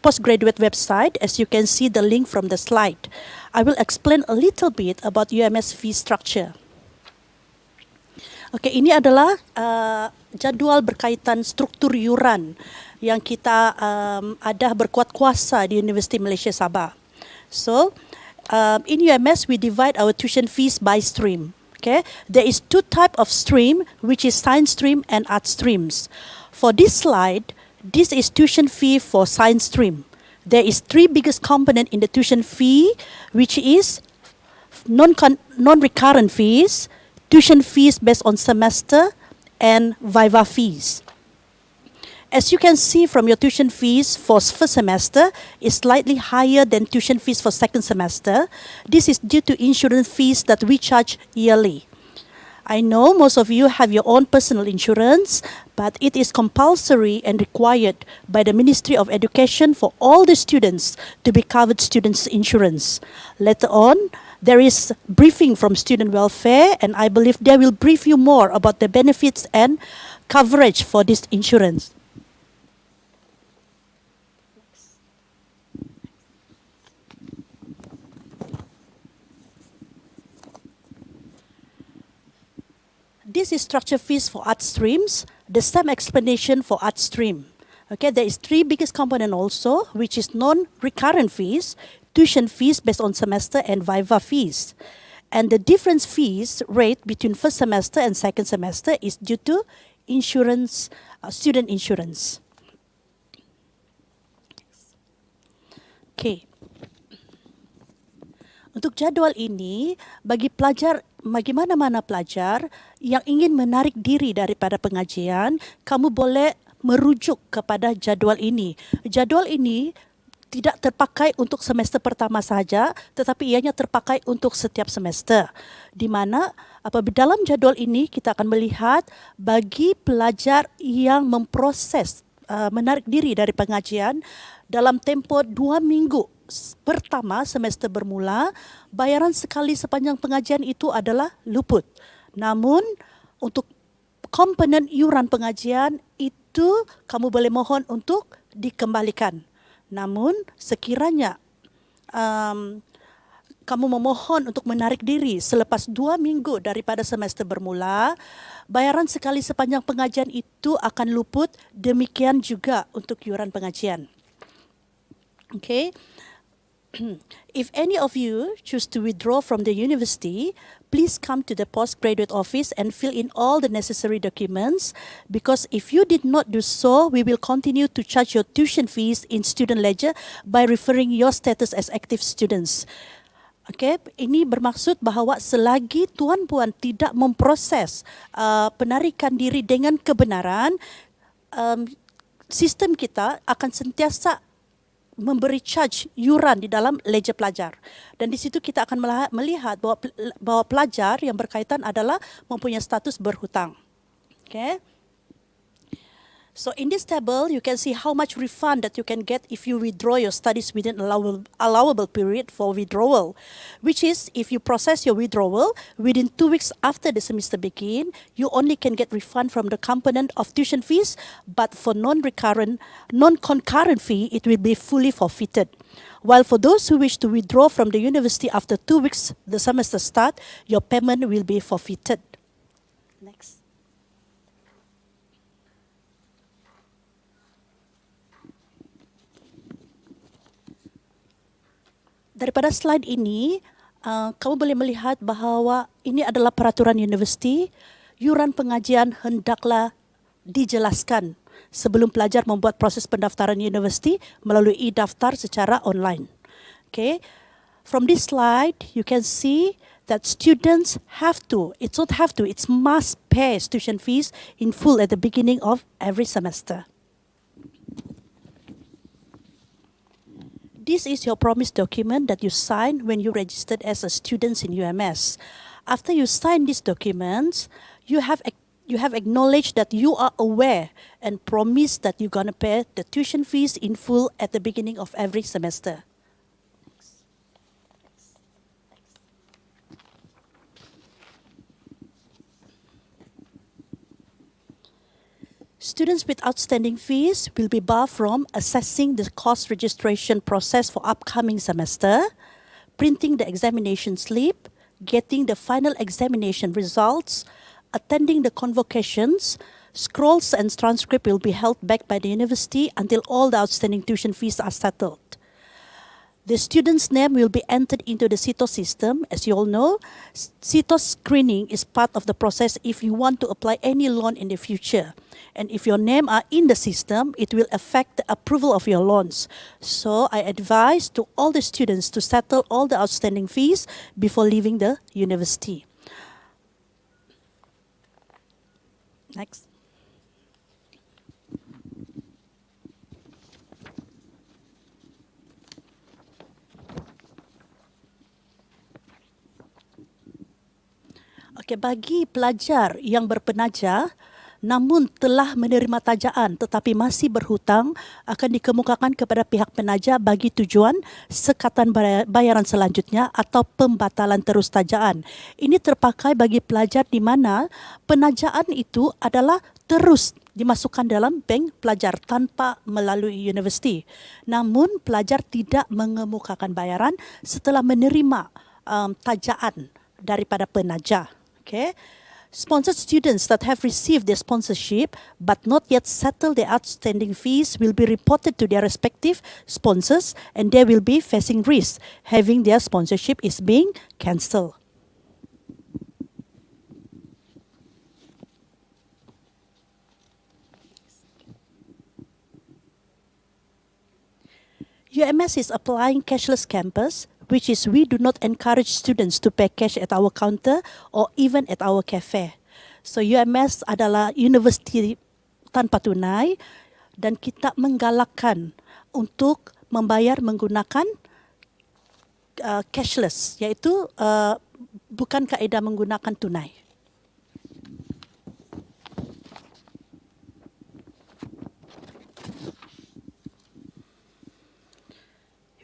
Postgraduate website as you can see the link from the slide. I will explain a little bit about UMS fee structure. Okey, ini adalah jadual berkaitan struktur yuran yang kita ada berkuat kuasa di Universiti Malaysia Sabah. So, in UMS we divide our tuition fees by stream. Okay, there is two type of stream, which is science stream and art streams. For this slide, this is tuition fee for science stream. There is three biggest component in the tuition fee, which is non-recurrent fees, tuition fees based on semester, and viva fees. As you can see from your tuition fees for first semester is slightly higher than tuition fees for second semester. This is due to insurance fees that we charge yearly. I know most of you have your own personal insurance, but it is compulsory and required by the Ministry of Education for all the students to be covered students' insurance. Later on, there is briefing from student welfare, and I believe they will brief you more about the benefits and coverage for this insurance. This is structure fees for art streams, the same explanation for art stream. Okay, there is three biggest component also, which is non-recurrent fees, tuition fees based on semester, and viva fees. And the difference fees rate between first semester and second semester is due to insurance, student insurance. Okay. Untuk jadual ini, bagi mana-mana pelajar yang ingin menarik diri daripada pengajian, kamu boleh merujuk kepada jadual ini. Jadual ini tidak terpakai untuk semester pertama sahaja, tetapi ianya terpakai untuk setiap semester. Di mana apabila dalam jadual ini kita akan melihat bagi pelajar yang memproses menarik diri dari pengajian dalam tempoh 2 minggu pertama semester bermula, bayaran sekali sepanjang pengajian itu adalah luput. Namun untuk komponen iuran pengajian itu kamu boleh mohon untuk dikembalikan. Namun sekiranya kamu memohon untuk menarik diri selepas 2 minggu daripada semester bermula, bayaran sekali sepanjang pengajian itu akan luput, demikian juga untuk iuran pengajian. Okay. If any of you choose to withdraw from the university, please come to the postgraduate office and fill in all the necessary documents, because if you did not do so, we will continue to charge your tuition fees in student ledger by referring your status as active students. Okay, ini bermaksud bahawa selagi tuan-puan tidak memproses penarikan diri dengan kebenaran, sistem kita akan sentiasa memberi charge yuran di dalam ledger pelajar. Dan di situ kita akan melihat bahawa pelajar yang berkaitan adalah mempunyai status berhutang. Okay. So in this table, you can see how much refund that you can get if you withdraw your studies within allowable period for withdrawal, which is if you process your withdrawal within 2 weeks after the semester begin, you only can get refund from the component of tuition fees, but for non-concurrent fee, it will be fully forfeited. While for those who wish to withdraw from the university after 2 weeks the semester start, your payment will be forfeited. Next. Daripada slide ini, kamu boleh melihat bahawa ini adalah peraturan universiti. Yuran pengajian hendaklah dijelaskan sebelum pelajar membuat proses pendaftaran universiti melalui e-daftar secara online. Okay. From this slide, you can see that students it's must pay tuition fees in full at the beginning of every semester. This is your promise document that you signed when you registered as a student in UMS. After you sign these documents, you have acknowledged that you are aware and promised that you're going to pay the tuition fees in full at the beginning of every semester. Students with outstanding fees will be barred from assessing the course registration process for upcoming semester, printing the examination slip, getting the final examination results, attending the convocations. Scrolls and transcript will be held back by the university until all the outstanding tuition fees are settled. The student's name will be entered into the CITOS system. As you all know, CITOS screening is part of the process if you want to apply any loan in the future. And if your name are in the system, it will affect the approval of your loans. So I advise to all the students to settle all the outstanding fees before leaving the university. Next. Okay, bagi pelajar yang berpenaja namun telah menerima tajaan tetapi masih berhutang, akan dikemukakan kepada pihak penaja bagi tujuan sekatan bayaran selanjutnya atau pembatalan terus tajaan. Ini terpakai bagi pelajar di mana penajaan itu adalah terus dimasukkan dalam bank pelajar tanpa melalui universiti. Namun pelajar tidak mengemukakan bayaran setelah menerima tajaan daripada penaja. Okay. Sponsored students that have received their sponsorship but not yet settled their outstanding fees will be reported to their respective sponsors, and they will be facing risk having their sponsorship is being cancelled. UMS is applying cashless campus, which is we do not encourage students to pay cash at our counter or even at our cafe. So UMS adalah universiti tanpa tunai dan kita menggalakkan untuk membayar menggunakan cashless, iaitu bukan kaedah menggunakan tunai.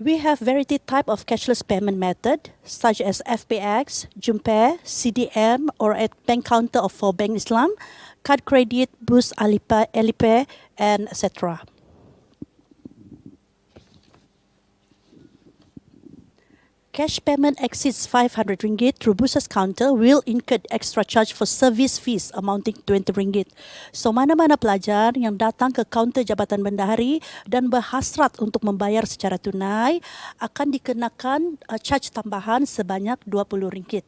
We have variety type of cashless payment method such as FPX, Jumpe, CDM or at bank counter of for Bank Islam, card credit, Bus Alipay and etc. Cash payment exceeds RM500 through Bursar's counter will incur extra charge for service fees amounting RM20. So mana-mana pelajar yang datang ke kaunter Jabatan Bendahari dan berhasrat untuk membayar secara tunai akan dikenakan charge tambahan sebanyak RM20.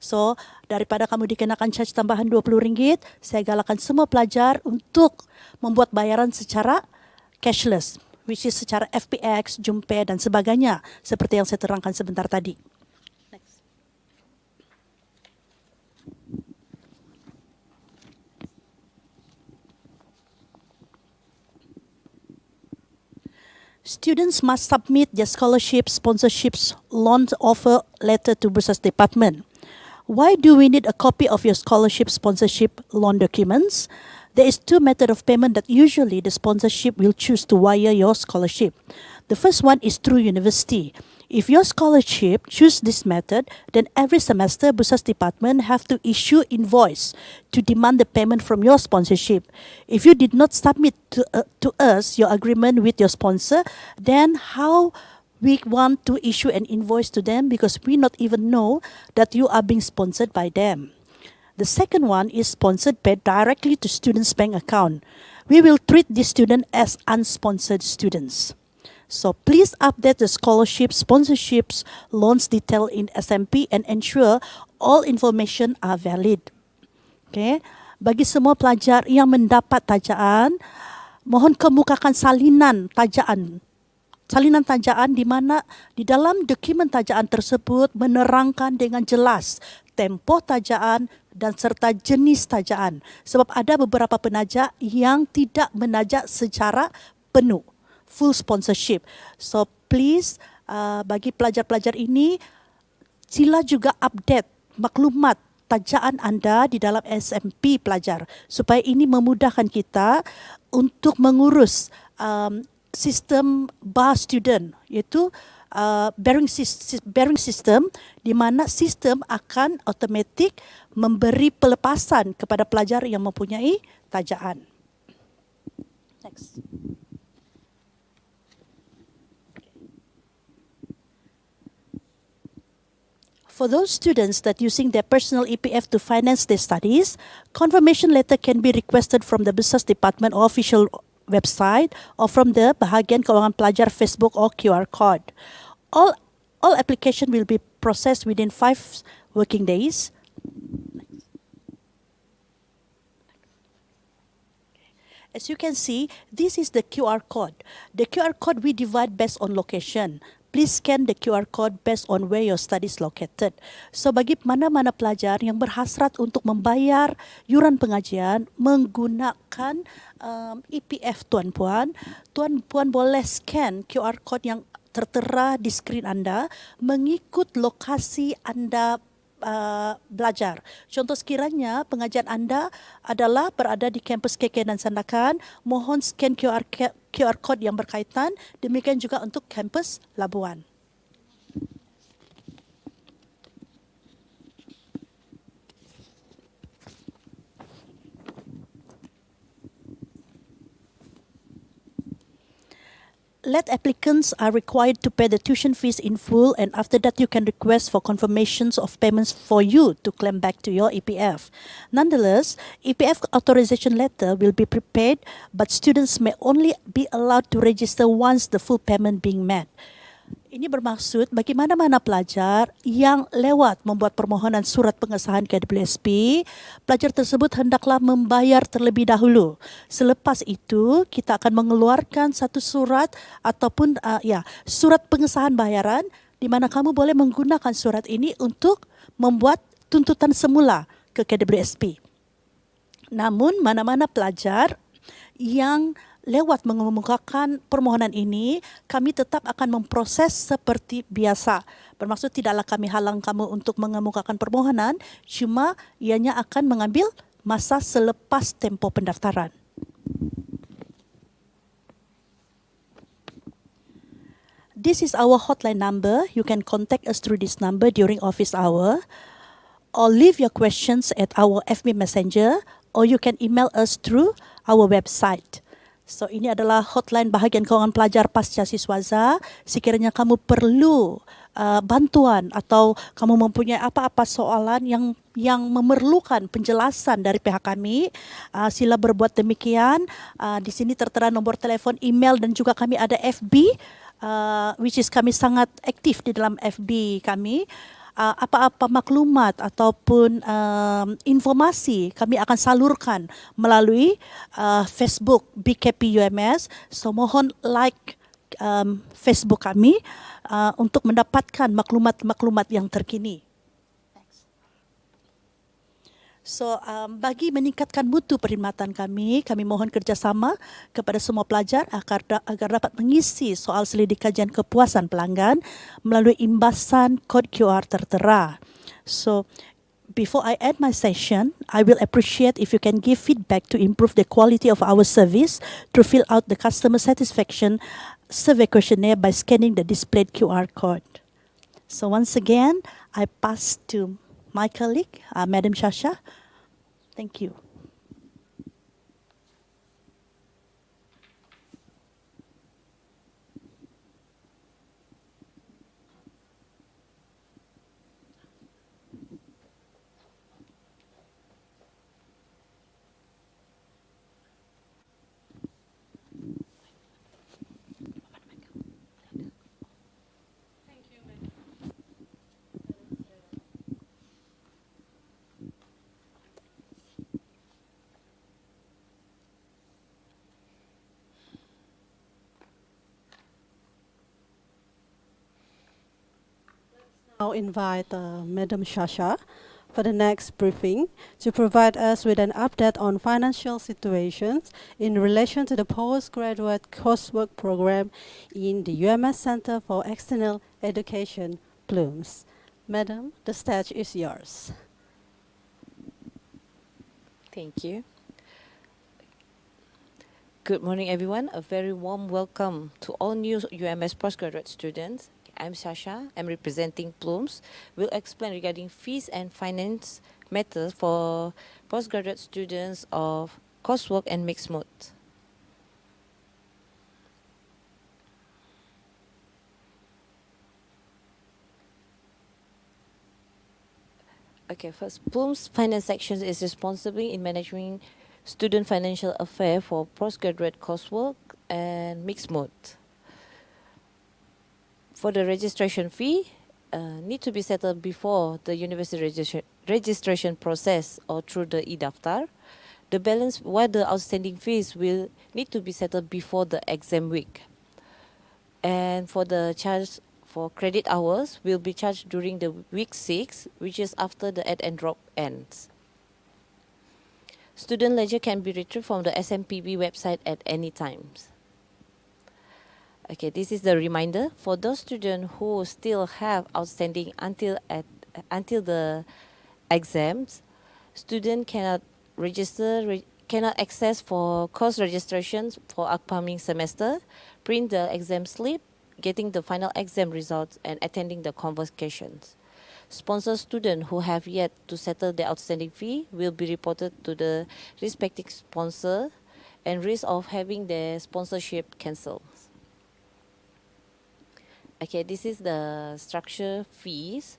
So daripada kamu dikenakan charge tambahan RM20, saya galakkan semua pelajar untuk membuat bayaran secara cashless, which is secara FPX, Jumpe dan sebagainya seperti yang saya terangkan sebentar tadi. Next. Students must submit their scholarships, sponsorships, loans offer letter to Bursar's department. Why do we need a copy of your scholarship, sponsorship, loan documents? There is two methods of payment that usually the sponsorship will choose to wire your scholarship. The first one is through university. If your scholarship choose this method, then every semester Bursar's department have to issue invoice to demand the payment from your sponsorship. If you did not submit to us your agreement with your sponsor, then how we want to issue an invoice to them because we not even know that you are being sponsored by them. The second one is sponsored paid directly to students' bank account. We will treat these students as unsponsored students. So please update the scholarships, sponsorships, loans detail in SMP and ensure all information are valid. Okay. Bagi semua pelajar yang mendapat tajaan, mohon kemukakan salinan tajaan di mana di dalam dokumen tajaan tersebut menerangkan dengan jelas tempoh tajaan dan serta jenis tajaan. Sebab ada beberapa penajak yang tidak menajak secara penuh, full sponsorship. So please bagi pelajar-pelajar ini sila juga update maklumat tajaan anda di dalam SMP pelajar supaya ini memudahkan kita untuk mengurus sistem bar student, iaitu bearing system di mana sistem akan automatik memberi pelepasan kepada pelajar yang mempunyai tajaan. Next. For those students that using their personal EPF to finance their studies, confirmation letter can be requested from the Bursar's department or official website or from the Bahagian Kewangan Pelajar Facebook or QR code. All application will be processed within 5 working days. As you can see, this is the QR code. The QR code we divide based on location. Please scan the QR code based on where your study is located. So bagi mana-mana pelajar yang berhasrat untuk membayar yuran pengajian menggunakan EPF tuan-puan boleh scan QR code yang tertera di skrin anda mengikut lokasi anda belajar. Contoh sekiranya pengajian anda adalah berada di kampus KK dan Sandakan, mohon scan QR code yang berkaitan, demikian juga untuk kampus Labuan. Let applicants are required to pay the tuition fees in full, and after that you can request for confirmations of payments for you to claim back to your EPF. Nonetheless, EPF authorization letter will be prepared, but students may only be allowed to register once the full payment being made. Ini bermaksud bagi mana-mana pelajar yang lewat membuat permohonan surat pengesahan KWSP, pelajar tersebut hendaklah membayar terlebih dahulu. Selepas itu, kita akan mengeluarkan satu surat ataupun surat pengesahan bayaran di mana kamu boleh menggunakan surat ini untuk membuat tuntutan semula ke KWSP. Namun, mana-mana pelajar yang lewat mengemukakan permohonan ini, kami tetap akan memproses seperti biasa. Bermaksud tidaklah kami halang kamu untuk mengemukakan permohonan, cuma ianya akan mengambil masa selepas tempoh pendaftaran. This is our hotline number. You can contact us through this number during office hour, or leave your questions at our FB Messenger, or you can email us through our website. So ini adalah hotline bahagian kewangan pelajar pasca siswaza. Sekiranya kamu perlu bantuan atau kamu mempunyai apa-apa soalan yang memerlukan penjelasan dari pihak kami, sila berbuat demikian. Di sini tertera nomor telefon, email, dan juga kami ada FB, which is kami sangat aktif di dalam FB kami. Apa-apa maklumat ataupun informasi kami akan salurkan melalui Facebook BKP UMS. So mohon like Facebook kami untuk mendapatkan maklumat-maklumat yang terkini. So bagi meningkatkan mutu perkhidmatan kami mohon kerjasama kepada semua pelajar agar dapat mengisi soal selidik kajian kepuasan pelanggan melalui imbasan kod QR tertera. So before I end my session, I will appreciate if you can give feedback to improve the quality of our service to fill out the customer satisfaction survey questionnaire by scanning the displayed QR code. So once again, I pass to my colleague, Madam Shasha. Thank you. Now invite Madam Shasha for the next briefing to provide us with an update on financial situations in relation to the postgraduate coursework program in the UMS Center for External Education, PLUMS. Madam, the stage is yours. Thank you. Good morning, everyone. A very warm welcome to all new UMS postgraduate students. I'm Sasha. I'm representing PLUMS. We'll explain regarding fees and finance matters for postgraduate students of coursework and mixed mode. Okay, first, PLUMS finance section is responsible in managing student financial affairs for postgraduate coursework and mixed mode. For the registration fee, need to be settled before the university registration process or through the e-daftar. The balance, while the outstanding fees will need to be settled before the exam week. And for the charge for credit hours will be charged during the week 6, which is after the add and drop ends. Student ledger can be retrieved from the SMPB website at any time. Okay, this is the reminder for those students who still have outstanding until the exams. Student cannot cannot access for course registrations for upcoming semester, print the exam slip, getting the final exam results, and attending the convocations. Sponsor students who have yet to settle the outstanding fee will be reported to the respective sponsor and risk of having their sponsorship cancelled. Okay, this is the structure fees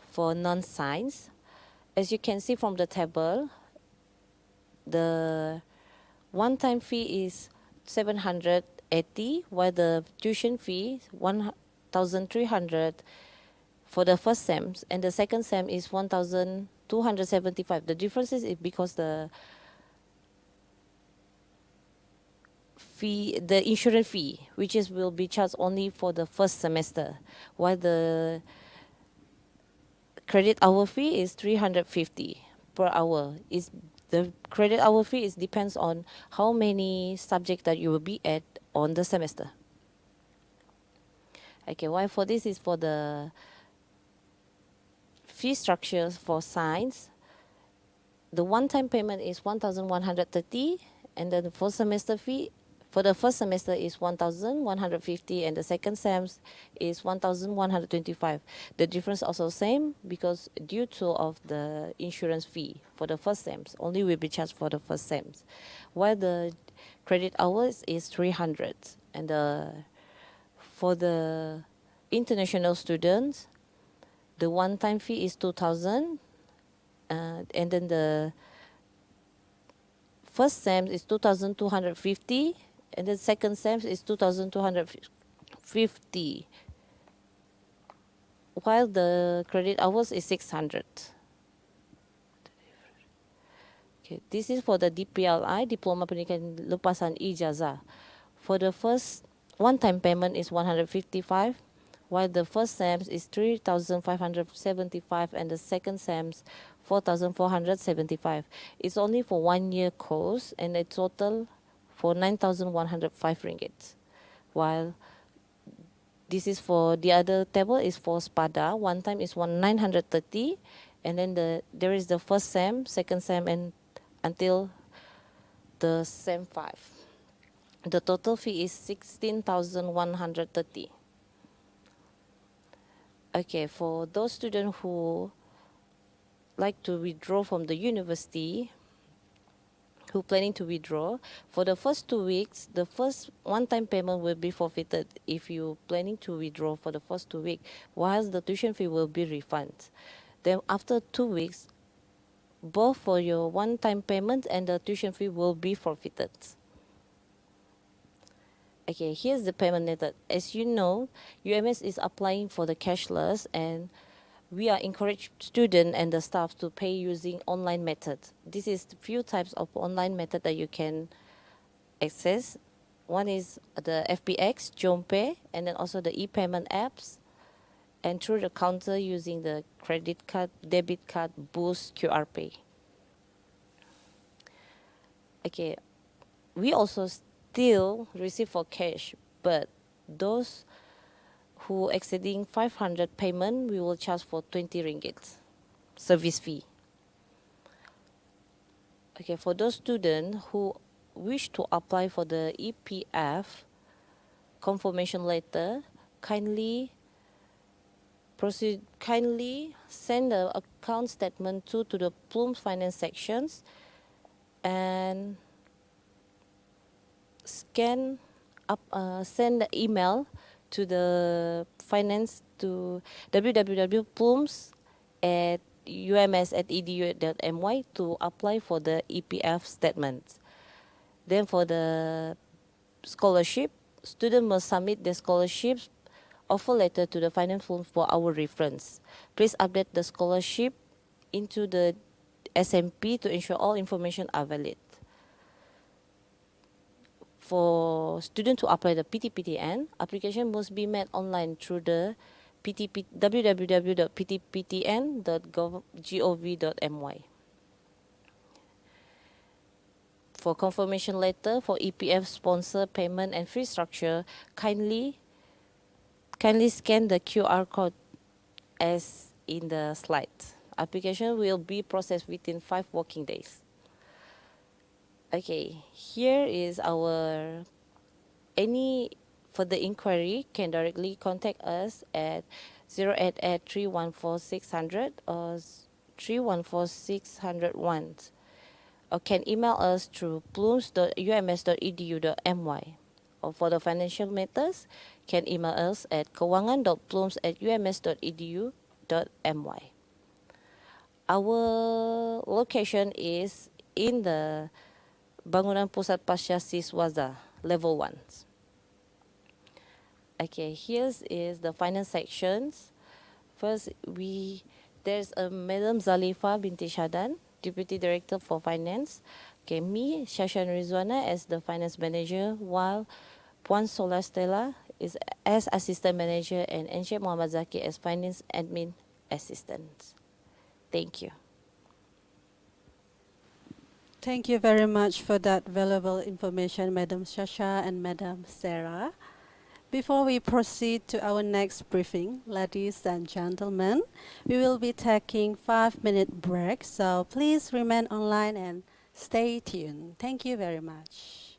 for non-science. As you can see from the table, the one-time fee is 780, while the tuition fee 1,300 for the first sem, and the second sem is 1,275. The difference is because the fee, the insurance fee, which is will be charged only for the first semester, while the credit hour fee is 350 per hour. Is the credit hour fee is depends on how many subjects that you will be at on the semester. Okay, why for this is for the fee structures for science. The one-time payment is 1,130, and then the full semester fee For the first semester is 1,150 and the second sem is 1,125. The difference also same because due to of the insurance fee for the first sems only will be charged for the first sems, while the credit hours is 300 and for the international students the one-time fee is 2,000 and then the first sem is 2,250 and the second sem is 2,250 while the credit hours is 600. Okay, this is for the DPLI, Diploma Pendidikan Lepasan Ijazah. For the first one-time payment is 155 while the first sem is 3,575 and the second sem 4,475. It's only for 1 year course and a total for 9,105 ringgit. While this is for the other table is for SPADA, one time is 930 and then there is the first sem, second sem and until the sem 5. The total fee is 16,130. Okay, for those students who like to withdraw from the university, who planning to withdraw, for the first 2 weeks, the first one-time payment will be forfeited if you planning to withdraw for the first 2 weeks, whilst the tuition fee will be refunded. Then after 2 weeks, both for your one-time payment and the tuition fee will be forfeited. Okay, here's the payment method. As you know, UMS is applying for the cashless and we are encourage student and the staff to pay using online method. This is the few types of online method that you can access. One is the FPX, JomPay, and then also the e-payment apps, and through the counter using the credit card, debit card, Boost, QR Pay. Okay, we also still receive for cash, but those who exceeding 500 payment, we will charge for 20 ringgit service fee. Okay, for those students who wish to apply for the EPF confirmation letter, kindly send the account statement to the PLUMS finance sections and send the email to the finance to www.plums@ums.edu.my to apply for the EPF statements. Then for the scholarship, student must submit the scholarship offer letter to the finance firm for our reference. Please update the scholarship into the SMP to ensure all information are valid. For students to apply the PTPTN, application must be made online through the www.ptptn.gov.my. For confirmation letter for EPF sponsor payment and fee structure, kindly scan the QR code as in the slide. Application will be processed within 5 working days. Okay, here is our, any further inquiry can directly contact us at 088-314-600 or 314-601 or can email us through plums.ums.edu.my or for the financial matters can email us at kewangan.plums@ums.edu.my. Our location is in the Bangunan Pusat Pasca Siswaza, level 1. Okay, here is the finance sections. First, there's a Madam Zalifa binti Shadan, Deputy Director for Finance. Okay, me, Shashan Rizwana, as the Finance Manager, while Puan Solastella is as Assistant Manager and Encik Muhammad Zaki as Finance Admin Assistant. Thank you. Thank you very much for that valuable information, Madam Shasha and Madam Sarah. Before we proceed to our next briefing, ladies and gentlemen, we will be taking 5-minute break, so please remain online and stay tuned. Thank you very much.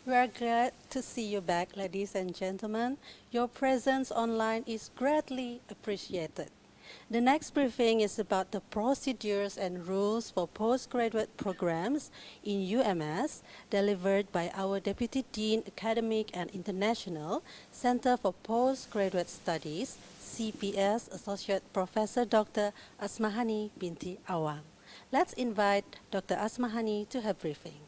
We are glad to see you back, ladies and gentlemen. Your presence online is greatly appreciated. The next briefing is about the procedures and rules for postgraduate programs in UMS, delivered by our Deputy Dean Academic and International, Center for Postgraduate Studies, CPS, Associate Professor Dr. Asmahani Binti Awang. Let's invite Dr. Asmahani to her briefing.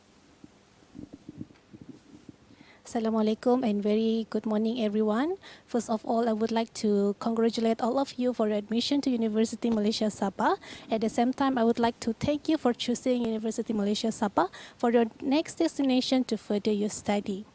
Assalamualaikum and very good morning everyone. First of all, I would like to congratulate all of you for your admission to University Malaysia Sabah. At the same time, I would like to thank you for choosing University Malaysia Sabah for your next destination to further your study.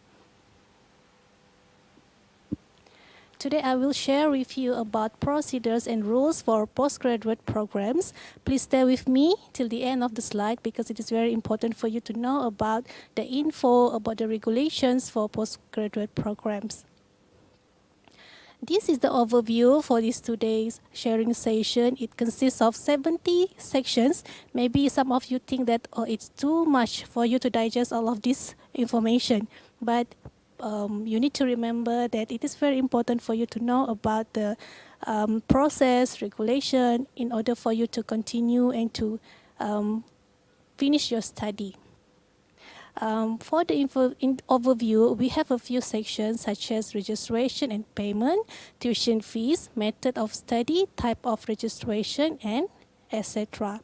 Today I will share with you about procedures and rules for postgraduate programs. Please stay with me till the end of the slide because it is very important for you to know about the info about the regulations for postgraduate programs. This is the overview for this today's sharing session. It consists of 70 sections. Maybe some of you think that it's too much for you to digest all of this information, but you need to remember that it is very important for you to know about the process, regulation, in order for you to continue and to finish your study. For the overview, we have a few sections such as registration and payment, tuition fees, method of study, type of registration, and etc.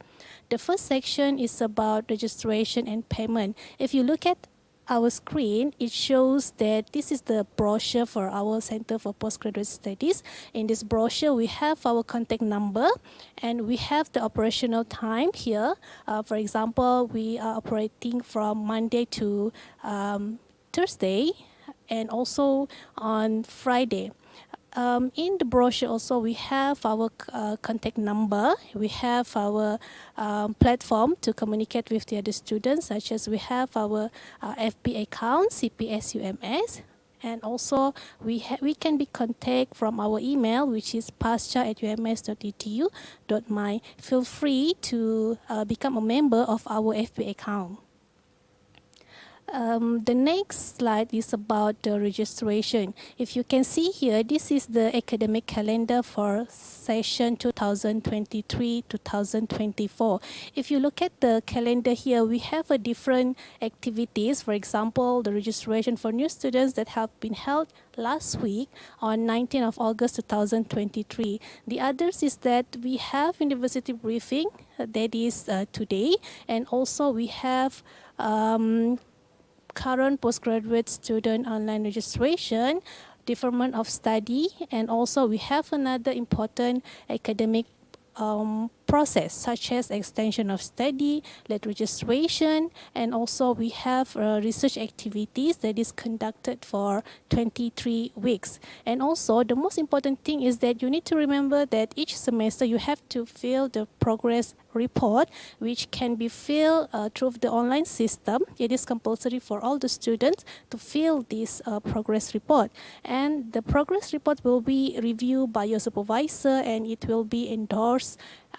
The first section is about registration and payment. If you look at our screen, it shows that this is the brochure for our Center for Postgraduate Studies. In this brochure, we have our contact number and we have the operational time here. For example, we are operating from Monday to Thursday and also on Friday. In the brochure also we have our contact number, we have our platform to communicate with the other students, such as we have our FB account, CPS UMS, and also we can be contacted from our email, which is pascha@ums.edu.my. Feel free to become a member of our FB account. The next slide is about the registration. If you can see here, this is the academic calendar for session 2023-2024. If you look at the calendar here, we have a different activities. For example, the registration for new students that have been held last week on 19th of August 2023. The others is that we have university briefing, that is today, and also we have current postgraduate student online registration, deferment of study, and also we have another important academic process such as extension of study, late registration, and also we have research activities that is conducted for 23 weeks. And also the most important thing is that you need to remember that each semester you have to fill the progress report, which can be filled through the online system. It is compulsory for all the students to fill this progress report, and the progress report will be reviewed by your supervisor and it will be endorsed,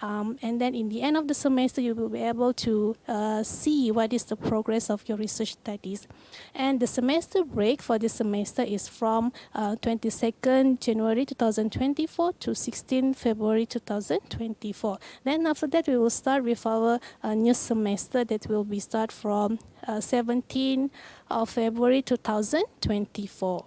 and then in the end of the semester you will be able to see what is the progress of your research studies. And the semester break for this semester is from 22nd January 2024 to 16 February 2024. Then after that we will start with our new semester that will be start from 17 of February 2024.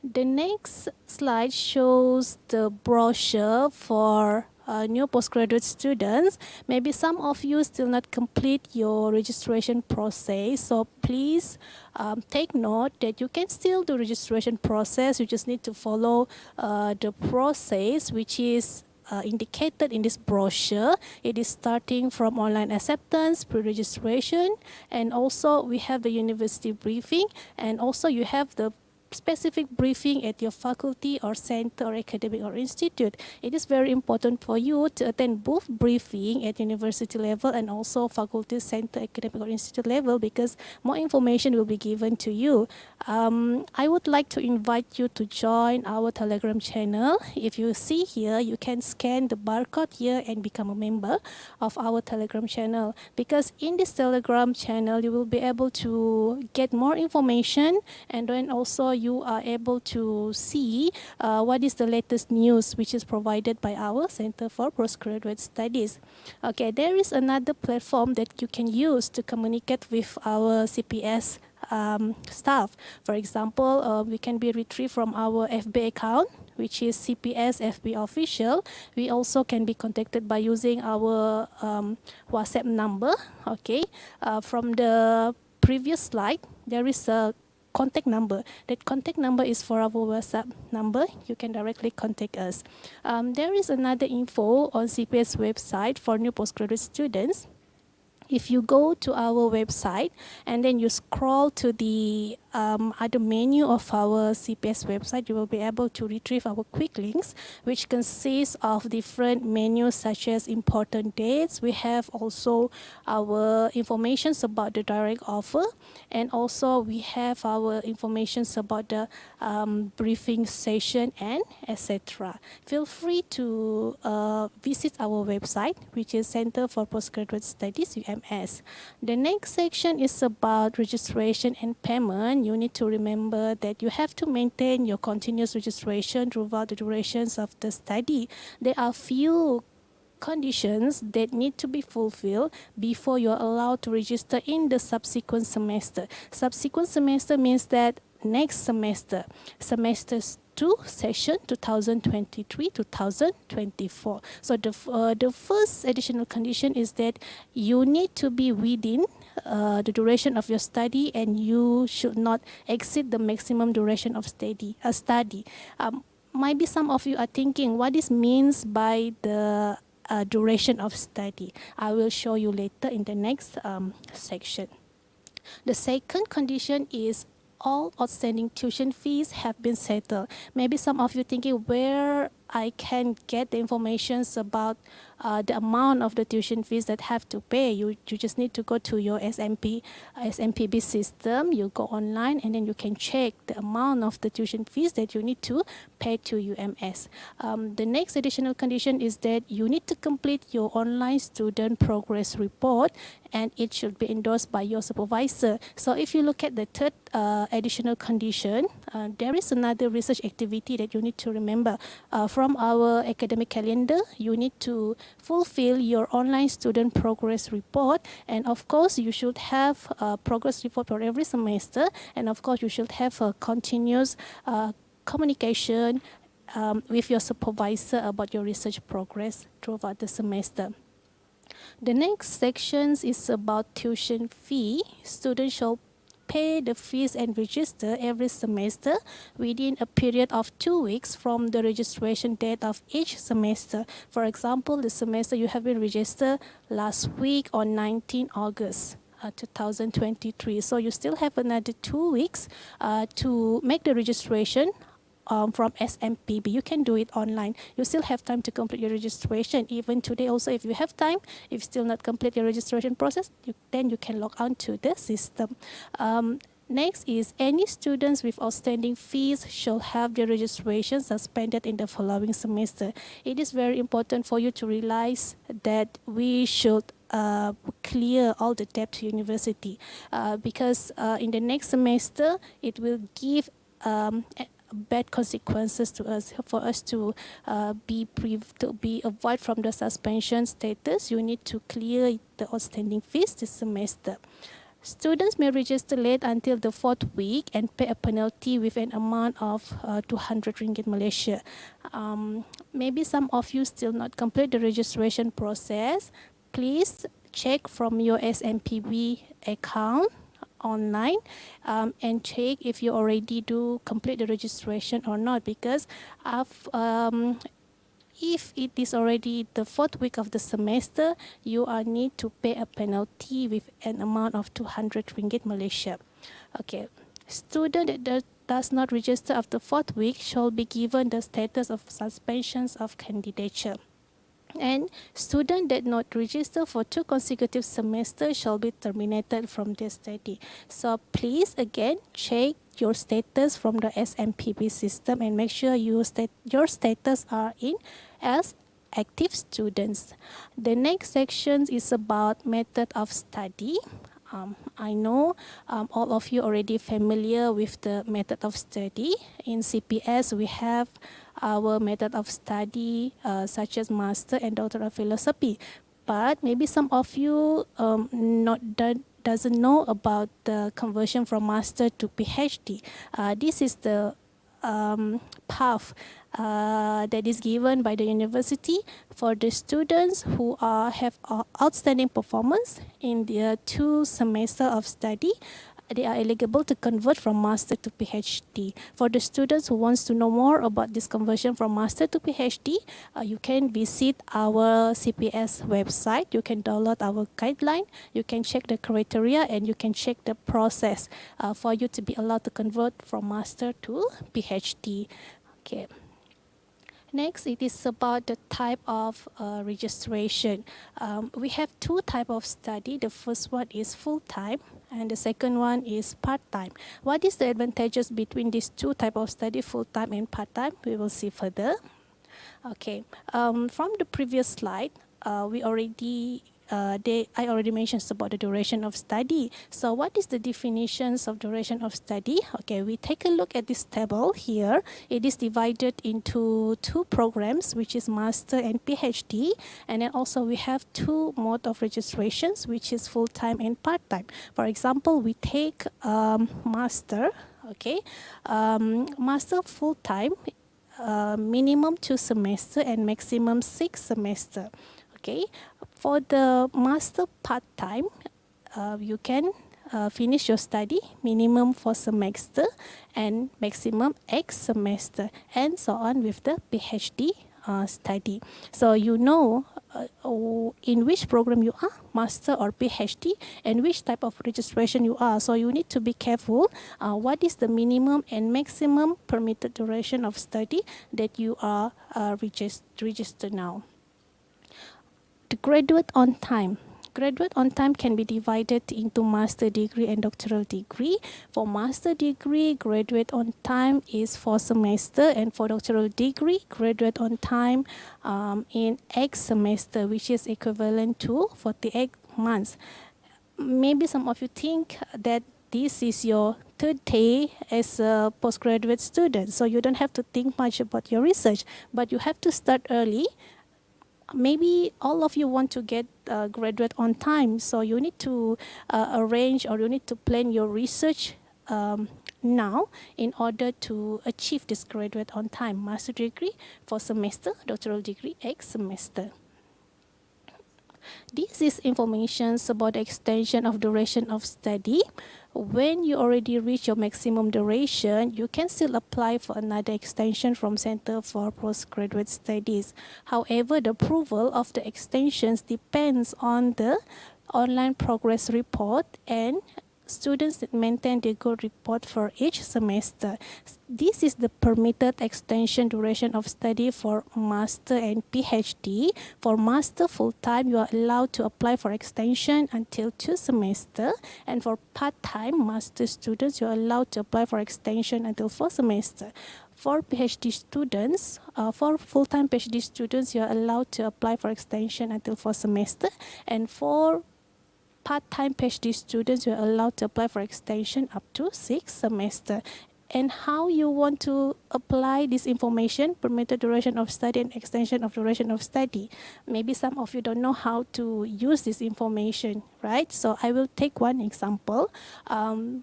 The next slide shows the brochure for new postgraduate students. Maybe some of you still not complete your registration process, so please take note that you can still do registration process. You just need to follow the process which is indicated in this brochure. It is starting from online acceptance, pre-registration, and also we have the university briefing, and also you have the specific briefing at your faculty or center or academic or institute, it is very important for you to attend both briefing at university level and also faculty, center, academic or institute level, because more information will be given to you. I would like to invite you to join our Telegram channel. If you see here, you can scan the barcode here and become a member of our Telegram channel, because in this Telegram channel you will be able to get more information, and then also you are able to see what is the latest news which is provided by our Center for Postgraduate Studies. Okay, there is another platform that you can use to communicate with our CPS staff. For example, we can be retrieved from our FB account, which is CPS FB official. We also can be contacted by using our WhatsApp number. Okay, from the previous slide, there is a contact number. That contact number is for our WhatsApp number. You can directly contact us. There is another info on CPS website for new postgraduate students. If you go to our website and then you scroll to the other menu of our CPS website, you will be able to retrieve our quick links, which consists of different menus such as important dates. We have also our informations about the direct offer, and also we have our informations about the briefing session and etc. Feel free to visit our website, which is Center for Postgraduate Studies, UMS. The next section is about registration and payment. You need to remember that you have to maintain your continuous registration throughout the durations of the study. There are few conditions that need to be fulfilled before you're allowed to register in the subsequent semester. Subsequent semester means that next semester, semesters 2 session 2023-2024. So the first additional condition is that you need to be within the duration of your study, and you should not exceed the maximum duration of study. Maybe some of you are thinking what this means by the duration of study. I will show you later in the next section. The second condition is all outstanding tuition fees have been settled. Maybe some of you thinking where I can get the information about the amount of the tuition fees that have to pay. You just need to go to your SMPB system. You go online and then you can check the amount of the tuition fees that you need to pay to UMS. The next additional condition is that you need to complete your online student progress report, and it should be endorsed by your supervisor. So if you look at the third additional condition, there is another research activity that you need to remember. From our academic calendar, you need to fulfill your online student progress report, and of course you should have a progress report for every semester, and of course you should have a continuous communication with your supervisor about your research progress throughout the semester. The next section is about tuition fee. Students shall pay the fees and register every semester within a period of 2 weeks from the registration date of each semester. For example, the semester you have been registered last week on 19 August 2023. So you still have another 2 weeks to make the registration from SMPB. You can do it online. You still have time to complete your registration. Even today also, if you have time, if you still not complete your registration process, then you can log on to the system. Next is any students with outstanding fees shall have their registration suspended in the following semester. It is very important for you to realize that we should clear all the debt to university because in the next semester it will give bad consequences to us. For us to be avoid from the suspension status, you need to clear the outstanding fees this semester. Students may register late until the 4th week and pay a penalty with an amount of 200 ringgit Malaysia. Maybe some of you still not complete the registration process. Please check from your SMPB account online and check if you already do complete the registration or not, because if it is already the 4th week of the semester, you need to pay a penalty with an amount of 200 ringgit Malaysia. Okay, student that does not register after 4th week shall be given the status of suspensions of candidature. And students that not register for 2 consecutive semesters shall be terminated from their study. So please again check your status from the SMPB system and make sure your status are in as active students. The next section is about method of study. I know all of you already familiar with the method of study. In CPS, we have our method of study such as Master and Doctor of Philosophy. But maybe some of you doesn't know about the conversion from Master to PhD. This is the path that is given by the university for the students who have outstanding performance in their 2 semester of study. They are eligible to convert from master to PhD. For the students who wants to know more about this conversion from master to PhD, you can visit our CPS website. You can download our guideline. You can check the criteria and you can check the process for you to be allowed to convert from master to PhD. Okay. Next, it is about the type of registration. We have 2 types of study. The first one is full-time and the second one is part-time. What is the advantages between these 2 types of study, full-time and part-time? We will see further. Okay, from the previous slide, I already mentioned about the duration of study. So what is the definitions of duration of study? Okay, we take a look at this table here. It is divided into 2 programs, which is master and PhD. And then also we have 2 mode of registrations, which is full-time and part-time. For example, we take master, okay. Master full-time, minimum 2 semester and maximum 6 semester. Okay, for the master part-time, you can finish your study minimum 4 semester and maximum 8 semester, and so on with the PhD study. So you know in which program you are, master or PhD, and which type of registration you are. So you need to be careful what is the minimum and maximum permitted duration of study that you are registered now. The graduate on time. Graduate on time can be divided into master degree and doctoral degree. For master degree, graduate on time is 4 semester, and for doctoral degree, graduate on time in 8 semester, which is equivalent to 48 months. Maybe some of you think that this is your 3rd day as a postgraduate student, so you don't have to think much about your research, but you have to start early. Maybe all of you want to get graduate on time, so you need to arrange or you need to plan your research now in order to achieve this graduate on time. Master degree 4 semester, doctoral degree 8 semester. This is information about the extension of duration of study. When you already reach your maximum duration, you can still apply for another extension from Center for Postgraduate Studies. However, the approval of the extensions depends on the online progress report and students that maintain the good report for each semester. This is the permitted extension duration of study for master and PhD. For master full-time, you are allowed to apply for extension until 2 semesters. And for part-time master students, you are allowed to apply for extension until 4 semesters. For PhD students, for full-time PhD students, you are allowed to apply for extension until 4 semesters. And for part-time PhD students, you are allowed to apply for extension up to 6 semesters. And how you want to apply this information, permitted duration of study and extension of duration of study. Maybe some of you don't know how to use this information, right? So I will take one example to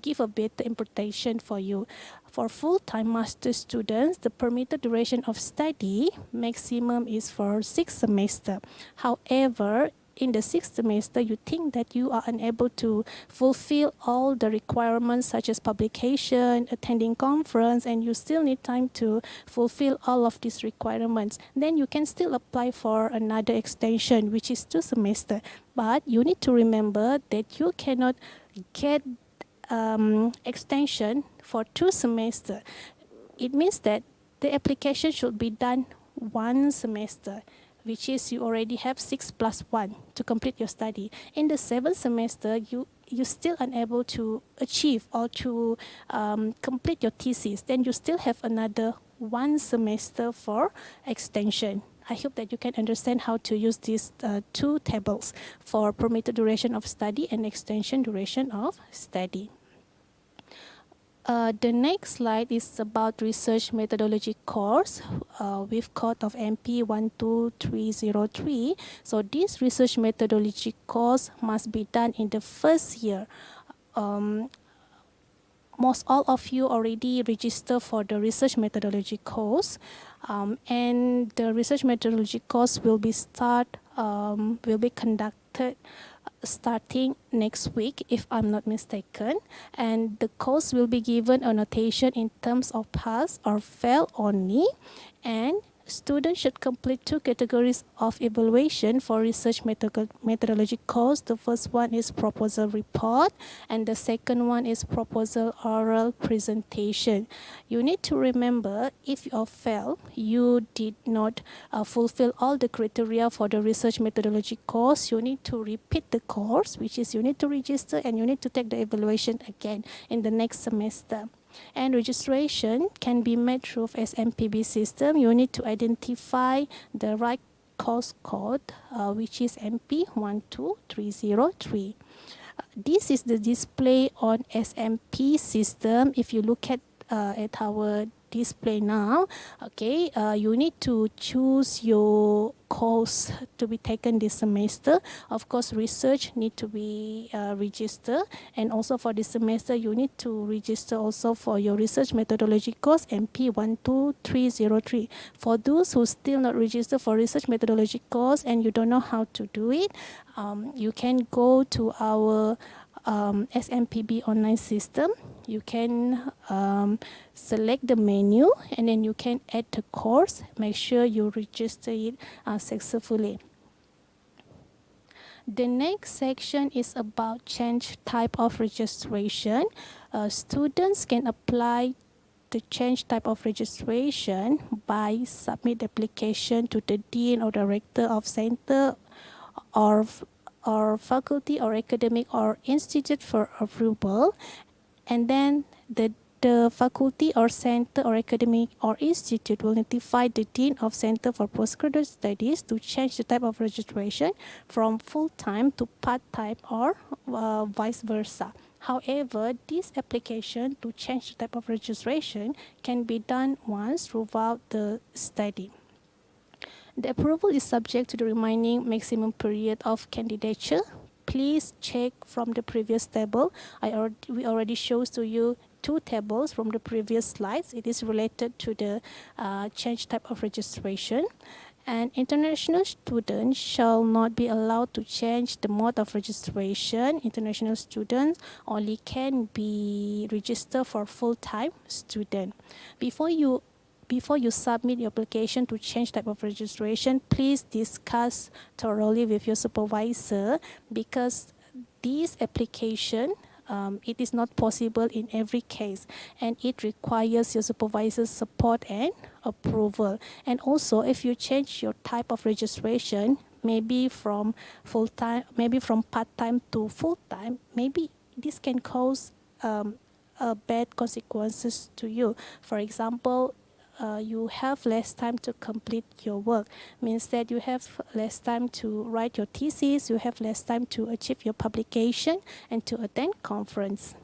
give a better interpretation for you. For full-time master students, the permitted duration of study maximum is for 6 semesters. However, in the 6th semester, you think that you are unable to fulfill all the requirements such as publication, attending conference, and you still need time to fulfill all of these requirements, then you can still apply for another extension, which is 2 semesters. But you need to remember that you cannot get extension for 2 semesters. It means that the application should be done 1 semester, which is you already have 6 plus 1 to complete your study. In the 7th semester, you still unable to achieve or to complete your thesis, then you still have another 1 semester for extension. I hope that you can understand how to use these 2 tables for permitted duration of study and extension duration of study. The next slide is about research methodology course with code of MP 12303. So this research methodology course must be done in the first year. Most all of you already registered for the research methodology course, and the research methodology course will be conducted starting next week, if I'm not mistaken, and the course will be given a notation in terms of pass or fail only, and students should complete 2 categories of evaluation for research methodology course. The first one is proposal report, and the second one is proposal oral presentation. You need to remember, if you fail, you did not fulfill all the criteria for the research methodology course, you need to repeat the course, which is you need to register and you need to take the evaluation again in the next semester. And registration can be made through SMPB system. You need to identify the right course code, which is MP 12303. This is the display on SMP system. If you look at our display now, okay, you need to choose your course to be taken this semester. Of course, research need to be registered, and also for this semester you need to register also for your research methodology course MP 12303. For those who still not registered for research methodology course and you don't know how to do it, you can go to our SMPB online system. You can select the menu and then you can add the course. Make sure you register it successfully. The next section is about change type of registration. Students can apply the change type of registration by submit the application to the dean or director of center or faculty or academic or institute for approval, and then the faculty or center or academic or institute will notify the dean of center for postgraduate studies to change the type of registration from full-time to part-time or vice versa. However, this application to change the type of registration can be done once throughout the study. The approval is subject to the remaining maximum period of candidature. Please check from the previous table. We already showed to you 2 tables from the previous slides. It is related to the change type of registration. And international students shall not be allowed to change the mode of registration. International students only can be registered for full-time student. Before you submit your application to change type of registration, please discuss thoroughly with your supervisor, because this application, it is not possible in every case, and it requires your supervisor's support and approval. And also, if you change your type of registration, maybe from full-time, maybe from part-time to full-time, maybe this can cause bad consequences to you. For example, you have less time to complete your work, means that you have less time to write your thesis, you have less time to achieve your publication and to attend conference.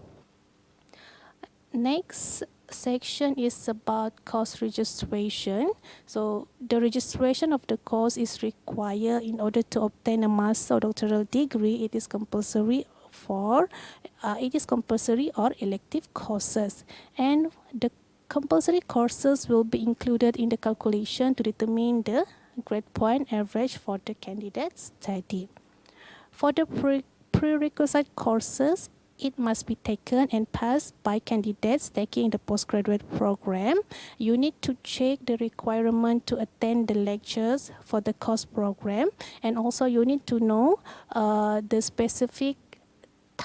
Next section is about course registration. So the registration of the course is required in order to obtain a master or doctoral degree. It is compulsory or elective courses, and the compulsory courses will be included in the calculation to determine the grade point average for the candidate study. For the prerequisite courses, it must be taken and passed by candidates taking the postgraduate program. You need to check the requirement to attend the lectures for the course program, and also you need to know the specific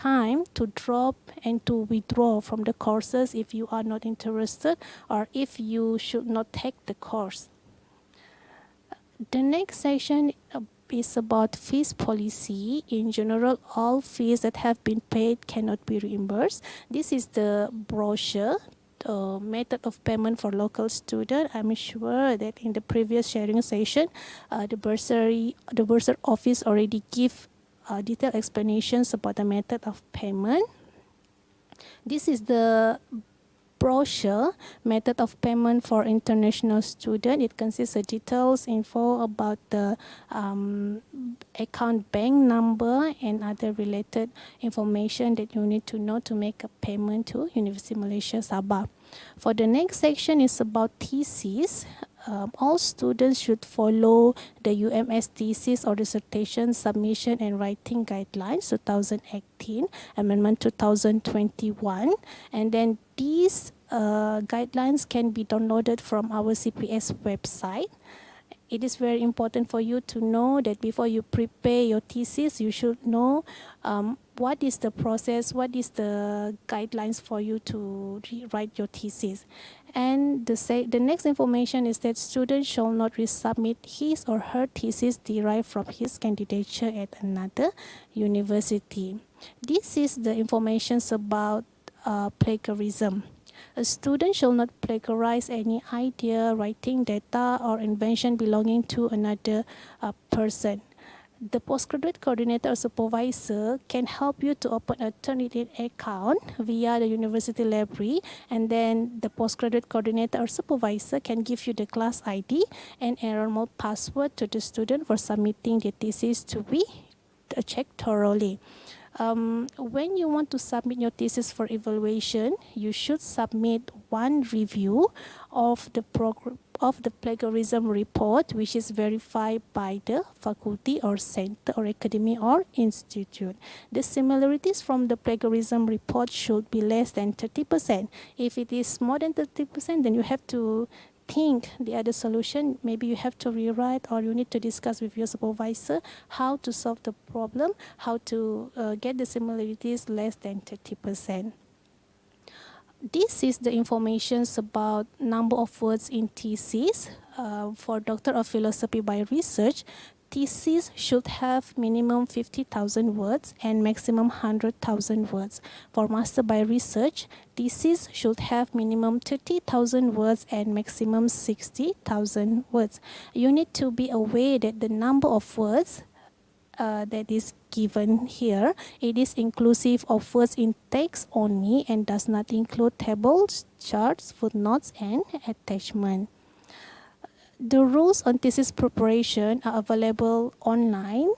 time to drop and to withdraw from the courses if you are not interested or if you should not take the course. The next section is about fees policy. In general, all fees that have been paid cannot be reimbursed. This is the brochure, method of payment for local student. I'm sure that in the previous sharing session, the bursar office already give detailed explanations about the method of payment. This is the brochure, method of payment for international student. It consists of details, info about the account bank number and other related information that you need to know to make a payment to University Malaysia Sabah. For the next section is about thesis. All students should follow the UMS thesis or dissertation submission and writing guidelines 2018, Amendment 2021, and then these guidelines can be downloaded from our CPS website. It is very important for you to know that before you prepare your thesis, you should know what is the process, what is the guidelines for you to write your thesis. And the next information is that students shall not resubmit his or her thesis derived from his candidature at another university. This is the information about plagiarism. A student shall not plagiarize any idea, writing, data, or invention belonging to another person. The postgraduate coordinator or supervisor can help you to open a Turnitin account via the university library, and then the postgraduate coordinator or supervisor can give you the class ID and enrollment password to the student for submitting the thesis to be checked thoroughly. When you want to submit your thesis for evaluation, you should submit one review of the plagiarism report, which is verified by the faculty or center or academy or institute. The similarities from the plagiarism report should be less than 30%. If it is more than 30%, then you have to think the other solution. Maybe you have to rewrite, or you need to discuss with your supervisor how to solve the problem, how to get the similarities less than 30%. This is the information about number of words in thesis. For Doctor of Philosophy by Research, thesis should have minimum 50,000 words and maximum 100,000 words. For Master by Research, thesis should have minimum 30,000 words and maximum 60,000 words. You need to be aware that the number of words that is given here, it is inclusive of words in text only and does not include tables, charts, footnotes, and attachment. The rules on thesis preparation are available online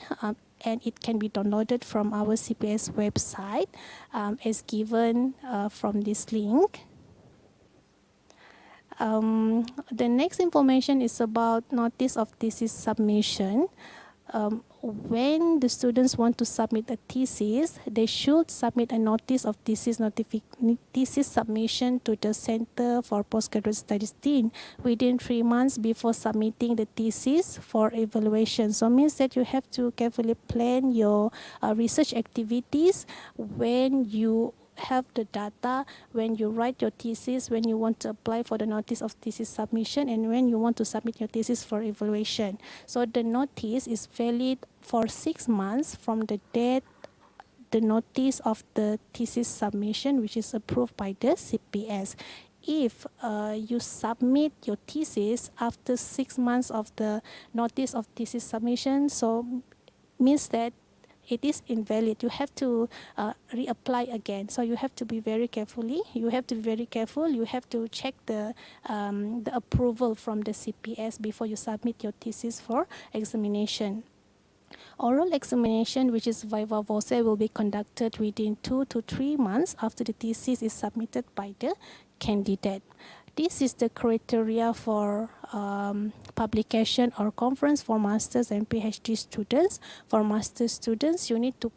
and it can be downloaded from our CPS website as given from this link. The next information is about notice of thesis submission. When the students want to submit a thesis, they should submit a notice of thesis submission to the Center for Postgraduate Studies Dean within 3 months before submitting the thesis for evaluation. So it means that you have to carefully plan your research activities when you have the data, when you write your thesis, when you want to apply for the notice of thesis submission, and when you want to submit your thesis for evaluation. So the notice is valid for 6 months from the date the notice of the thesis submission, which is approved by the CPS. If you submit your thesis after 6 months of the notice of thesis submission, so means that it is invalid. You have to reapply again. So you have to be very carefully. You have to be very careful. You have to check the approval from the CPS before you submit your thesis for examination. Oral examination, which is viva voce, will be conducted within 2 to 3 months after the thesis is submitted by the candidate. This is the criteria for publication or conference for masters and PhD students. For master students, you need to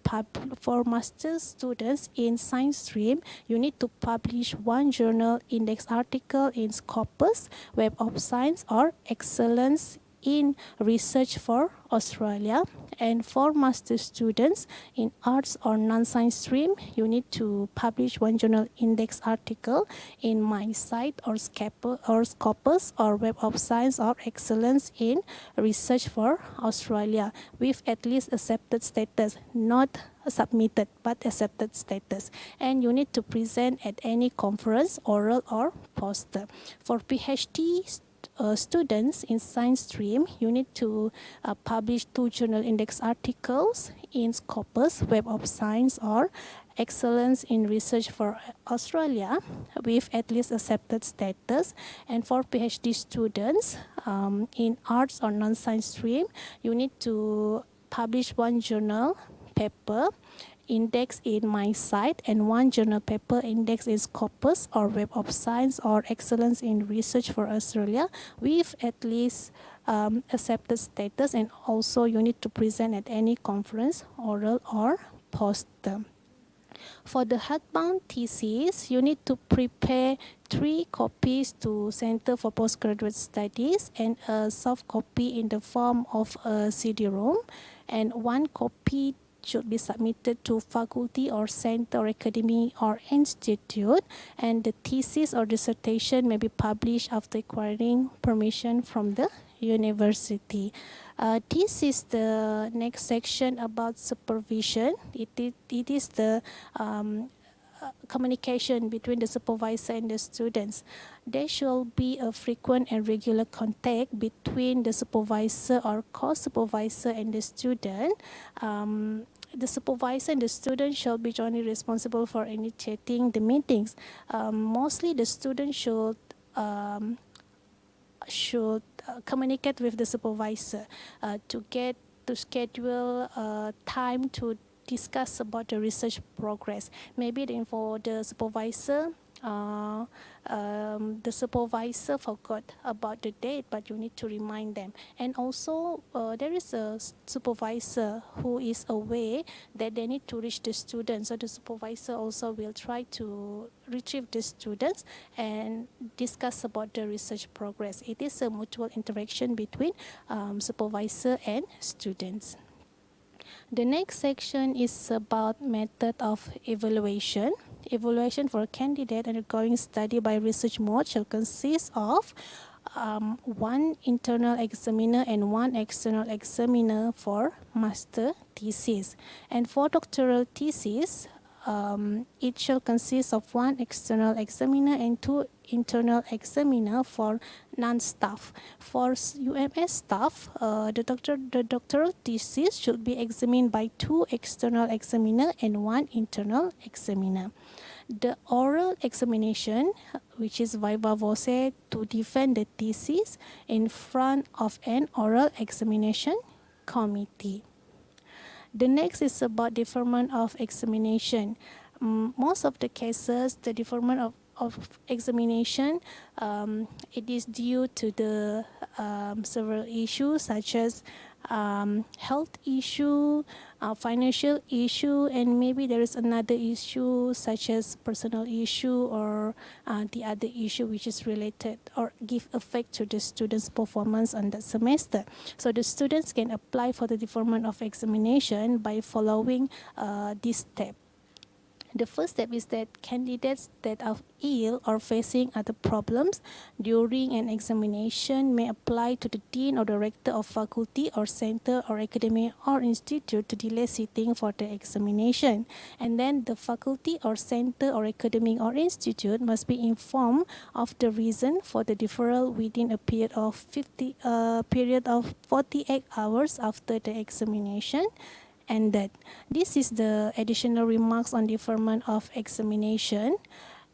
for master students in science stream, you need to publish 1 journal index article in Scopus, Web of Science, or Excellence in research for Australia. And for master students in arts or non-science stream, you need to publish one journal index article in My Site or Scopus or Web of Science or Excellence in Research for Australia with at least accepted status, not submitted but accepted status. And you need to present at any conference, oral or poster. For PhD students in science stream, you need to publish 2 journal index articles in Scopus, Web of Science or Excellence in Research for Australia with at least accepted status. And for PhD students in arts or non-science stream, you need to publish 1 journal paper index in My Site and 1 journal paper index in Scopus or Web of Science or Excellence in Research for Australia with at least accepted status. And also you need to present at any conference, oral or poster. For the hardbound thesis, you need to prepare 3 copies to Center for Postgraduate Studies and a soft copy in the form of a CD-ROM, and 1 copy should be submitted to faculty or center or academy or institute, and the thesis or dissertation may be published after acquiring permission from the university. This is the next section about supervision. It is the communication between the supervisor and the students. There should be a frequent and regular contact between the supervisor or co-supervisor and the student. The supervisor and the student shall be jointly responsible for initiating the meetings. Mostly the student should communicate with the supervisor to schedule time to discuss about the research progress. Maybe for the supervisor, forgot about the date, but you need to remind them. And also there is a supervisor who is aware that they need to reach the students, so the supervisor also will try to retrieve the students and discuss about the research progress. It is a mutual interaction between supervisor and students. The next section is about method of evaluation. Evaluation for a candidate undergoing study by research mode shall consist of 1 internal examiner and 1 external examiner for master thesis. And for doctoral thesis, it shall consist of 1 external examiner and 2 internal examiner for non-staff. For UMS staff, the doctoral thesis should be examined by 2 external examiner and 1 internal examiner. The oral examination, which is viva voce, to defend the thesis in front of an oral examination committee. The next is about deferment of examination. Most of the cases, the deferment of examination, it is due to the several issues such as health issue, financial issue, and maybe there is another issue such as personal issue or the other issue which is related or give effect to the students' performance on that semester. So the students can apply for the deferment of examination by following this step. The first step is that candidates that are ill or facing other problems during an examination may apply to the dean or director of faculty or center or academy or institute to delay sitting for the examination. And then the faculty or center or academy or institute must be informed of the reason for the deferral within a period of 48 hours after the examination. And that this is the additional remarks on deferment of examination.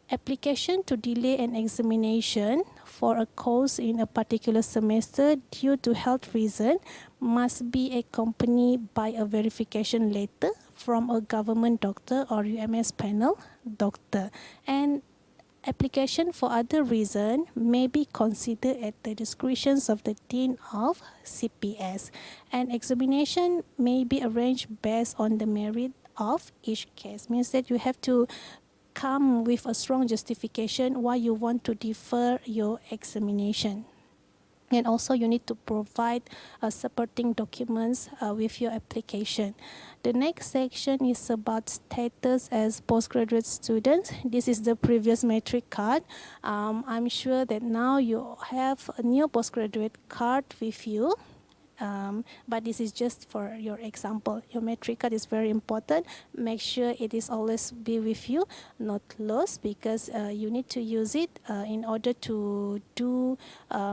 Application to delay an examination for a course in a particular semester due to health reason must be accompanied by a verification letter from a government doctor or UMS panel doctor. And application for other reason may be considered at the discretion of the Dean of CPS, and examination may be arranged based on the merit of each case. Means that you have to come with a strong justification why you want to defer your examination. And also you need to provide supporting documents with your application. The next section is about status as postgraduate students. This is the previous metric card. I'm sure that now you have a new postgraduate card with you. But this is just for your example. Your metric card is very important. Make sure it is always be with you, not lost, because you need to use it in order to do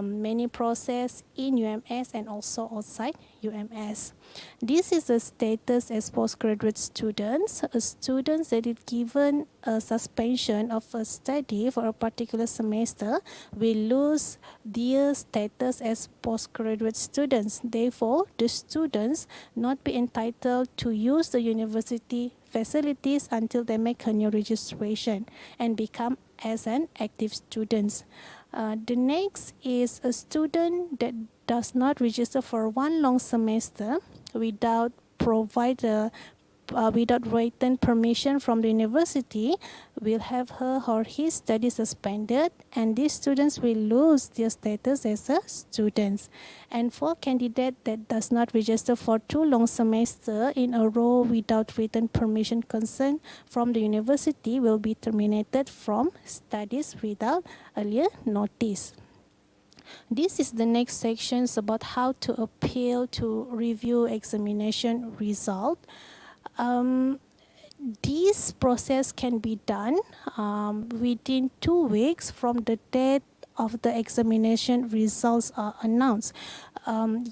many process in UMS and also outside UMS. This is the status as postgraduate students. Students that is given a suspension of a study for a particular semester will lose their status as postgraduate students. Therefore, the students not be entitled to use the university facilities until they make a new registration and become as an active student. The next is a student that does not register for one long semester without without written permission from the university will have her or his studies suspended, and these students will lose their status as a students. And for candidate that does not register for 2 long semester in a row without written permission consent from the university will be terminated from studies without earlier notice. This is the next sections about how to appeal to review examination result. This process can be done within 2 weeks from the date of the examination results are announced.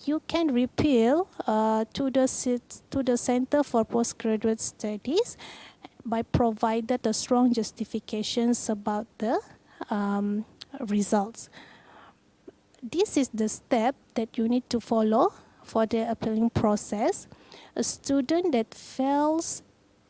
You can appeal to the Center for Postgraduate Studies by provided the strong justifications about the results. This is the step that you need to follow for the appealing process. A student that fails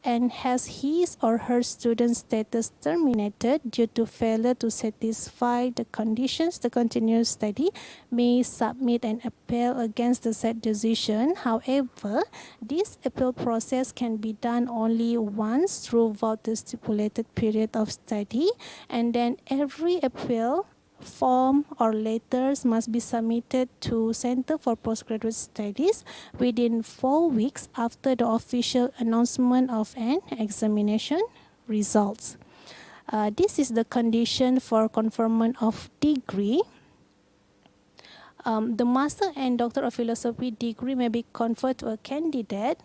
and has his or her student status terminated due to failure to satisfy the conditions to continue study may submit an appeal against the said decision. However, this appeal process can be done only once throughout the stipulated period of study, and then every appeal form or letters must be submitted to Center for Postgraduate Studies within 4 weeks after the official announcement of an examination results. This is the condition for conferment of degree. The Master and Doctor of Philosophy degree may be conferred to a candidate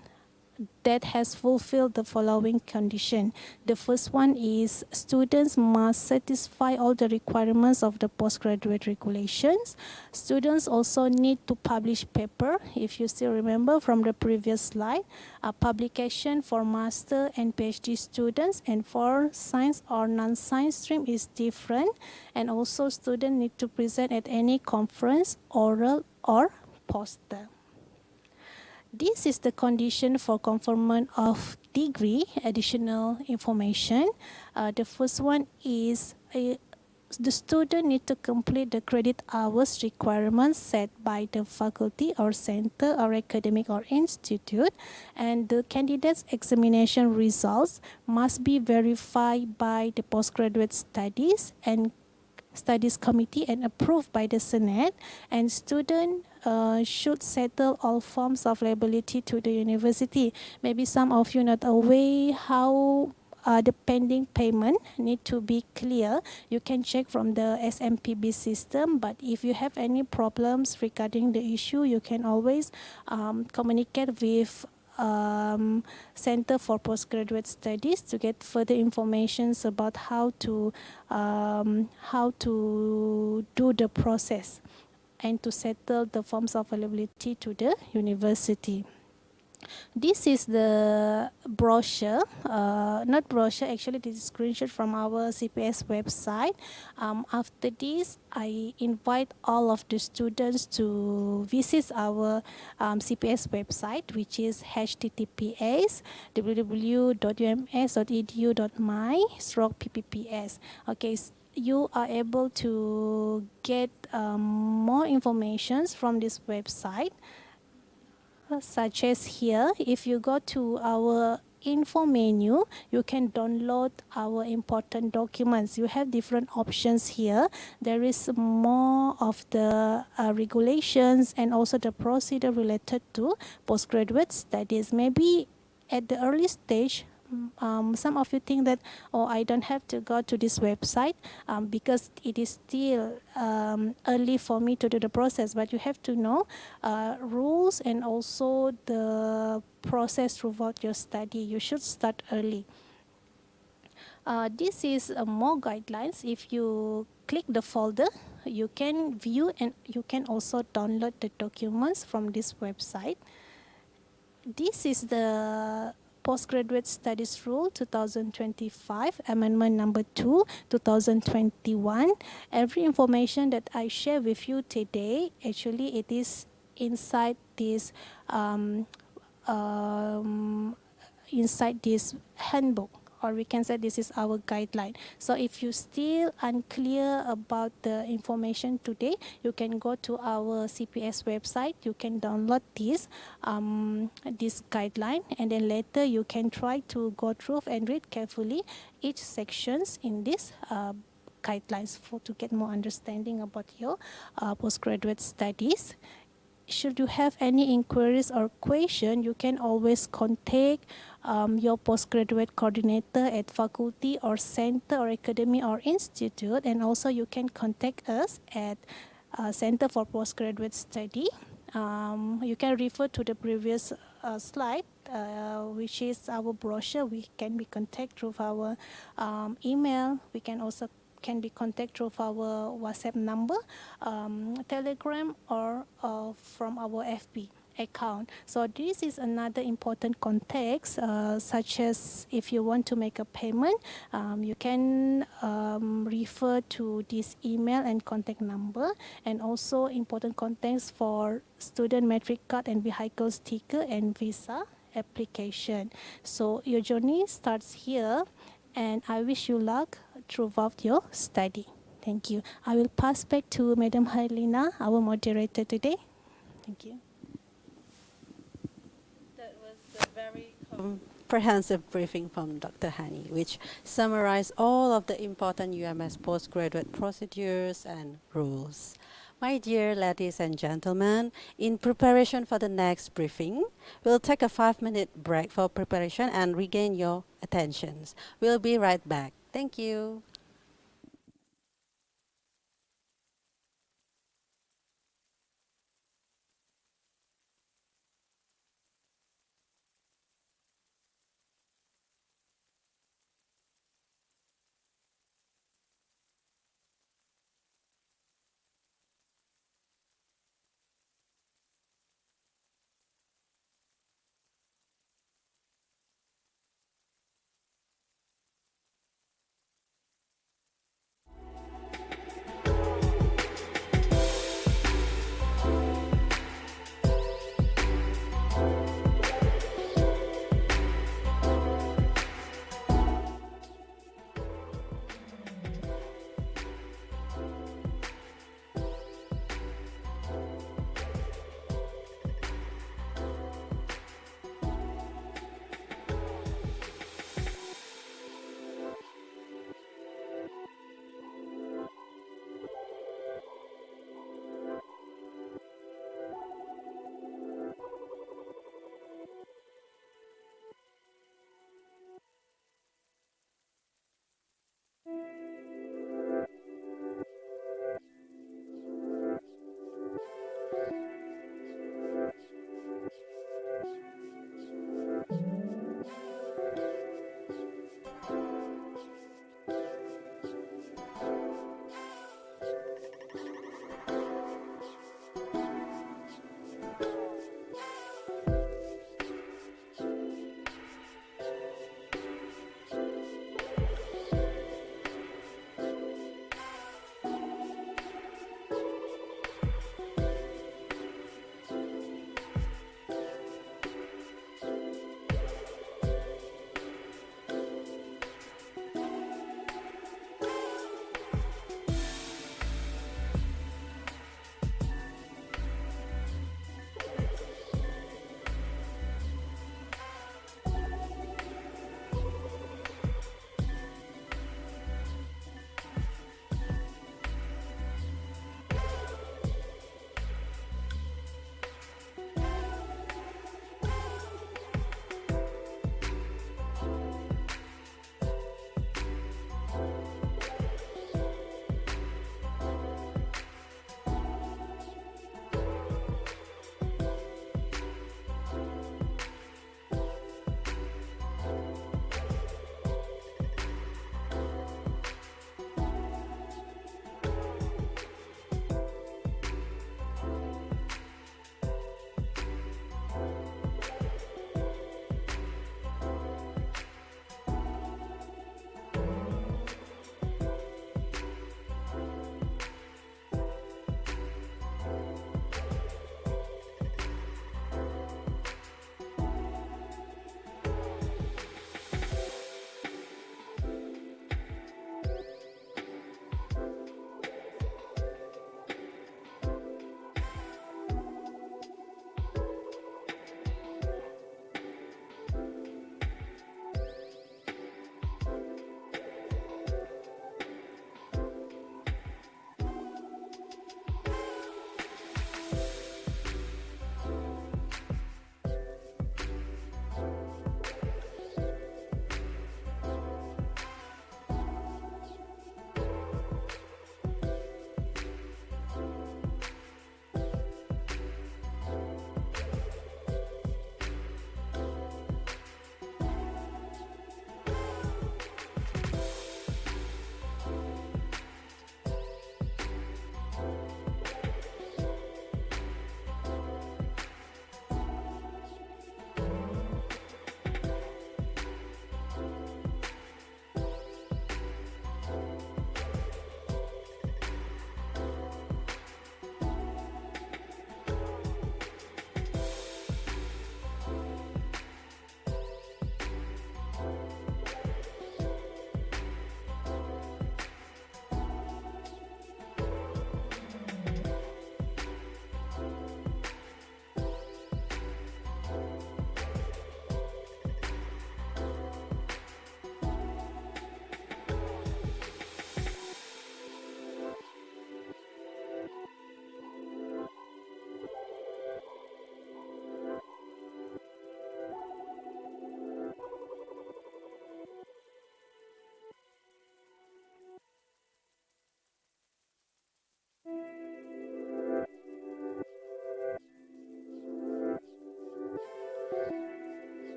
that has fulfilled the following condition. The first one is students must satisfy all the requirements of the postgraduate regulations. Students also need to publish paper, if you still remember from the previous slide, a publication for master and PhD students, and for science or non-science stream is different. And also students need to present at any conference, oral or poster. This is the condition for conferment of degree. Additional information. The first one is the student need to complete the credit hours requirements set by the faculty or center or academic or institute, and the candidate's examination results must be verified by the postgraduate studies and Studies Committee and approved by the Senate, and student should settle all forms of liability to the university. Maybe some of you not aware how the pending payment need to be clear. You can check from the SMPB system, but if you have any problems regarding the issue, you can always communicate with Center for Postgraduate Studies to get further information about how to do the process and to settle the forms of liability to the university. This is the brochure, not brochure, actually this is screenshot from our CPS website. After this, I invite all of the students to visit our CPS website, which is https://www.ums.edu.my/PPPS. Okay, you are able to get more information from this website, such as here. If you go to our info menu, you can download our important documents. You have different options here. There is more of the regulations and also the procedure related to postgraduate studies. Maybe at the early stage, some of you think that, oh, I don't have to go to this website because it is still early for me to do the process. But you have to know rules and also the process throughout your study. You should start early. This is more guidelines. If you click the folder, you can view and you can also download the documents from this website. This is the Postgraduate Studies Rule 2025, Amendment number 2, 2021. Every information that I share with you today, actually it is inside this handbook, or we can say this is our guideline. So if you still unclear about the information today, you can go to our CPS website. You can download this guideline, and then later you can try to go through and read carefully each sections in this guidelines to get more understanding about your postgraduate studies. Should you have any inquiries or question, you can always contact your postgraduate coordinator at faculty or center or academy or institute, and also you can contact us at Center for Postgraduate Study. You can refer to the previous slide, which is our brochure. We can be contacted through our email. We can also can be contacted through our WhatsApp number, Telegram, or from our FB account. So this is another important context, such as if you want to make a payment, you can refer to this email and contact number, and also important context for student metric card and vehicle sticker and visa application. So your journey starts here, and I wish you luck throughout your study. Thank you. I will pass back to Madam Helena, our moderator today. Thank you. That was a very comprehensive briefing from Dr. Hani, which summarized all of the important UMS postgraduate procedures and rules. My dear ladies and gentlemen, in preparation for the next briefing, we'll take a 5-minute break for preparation and regain your attentions. We'll be right back. Thank you.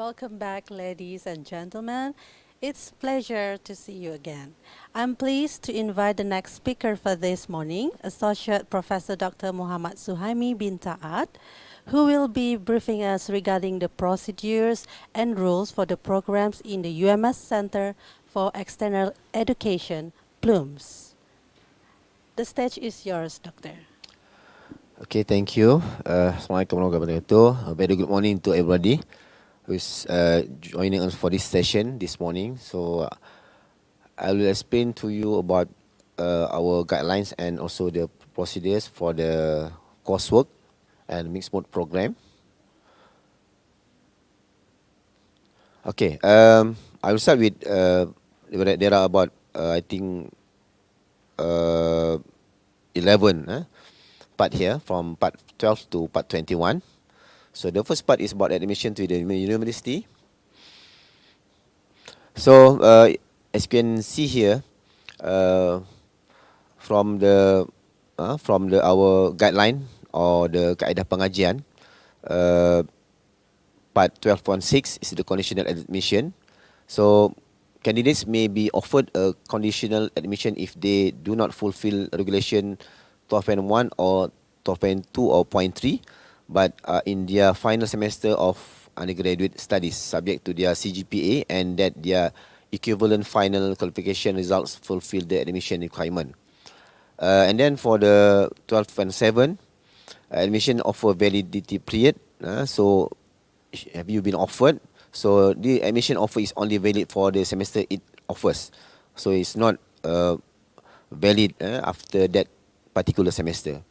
Welcome back, ladies and gentlemen. It's a pleasure to see you again. I'm pleased to invite the next speaker for this morning, Associate Professor Dr. Muhammad Suhaimi bin Taat, who will be briefing us regarding the procedures and rules for the programs in the UMS Center for External Education, PLUMS. The stage is yours, Doctor. Okay, thank you. Assalamualaikum warahmatullahi wabarakatuh. A very good morning to everybody who is joining us for this session this morning. So I will explain to you about our guidelines and also the procedures for the coursework and mixed mode program. Okay, I will start with there are about I think 11 part here from part 12 to part 21. So the first part is about admission to the university. So as you can see here, from our guideline or the kaedah pengajian, part 12.6 is the conditional admission. So candidates may be offered a conditional admission if they do not fulfill regulation 12.1 or 12.2 or 0.3, but in their final semester of undergraduate studies, subject to their CGPA and that their equivalent final qualification results fulfill the admission requirement. And then for the 12.7, admission offer validity period. So have you been offered? So the admission offer is only valid for the semester it offers. So it's not valid after that particular semester.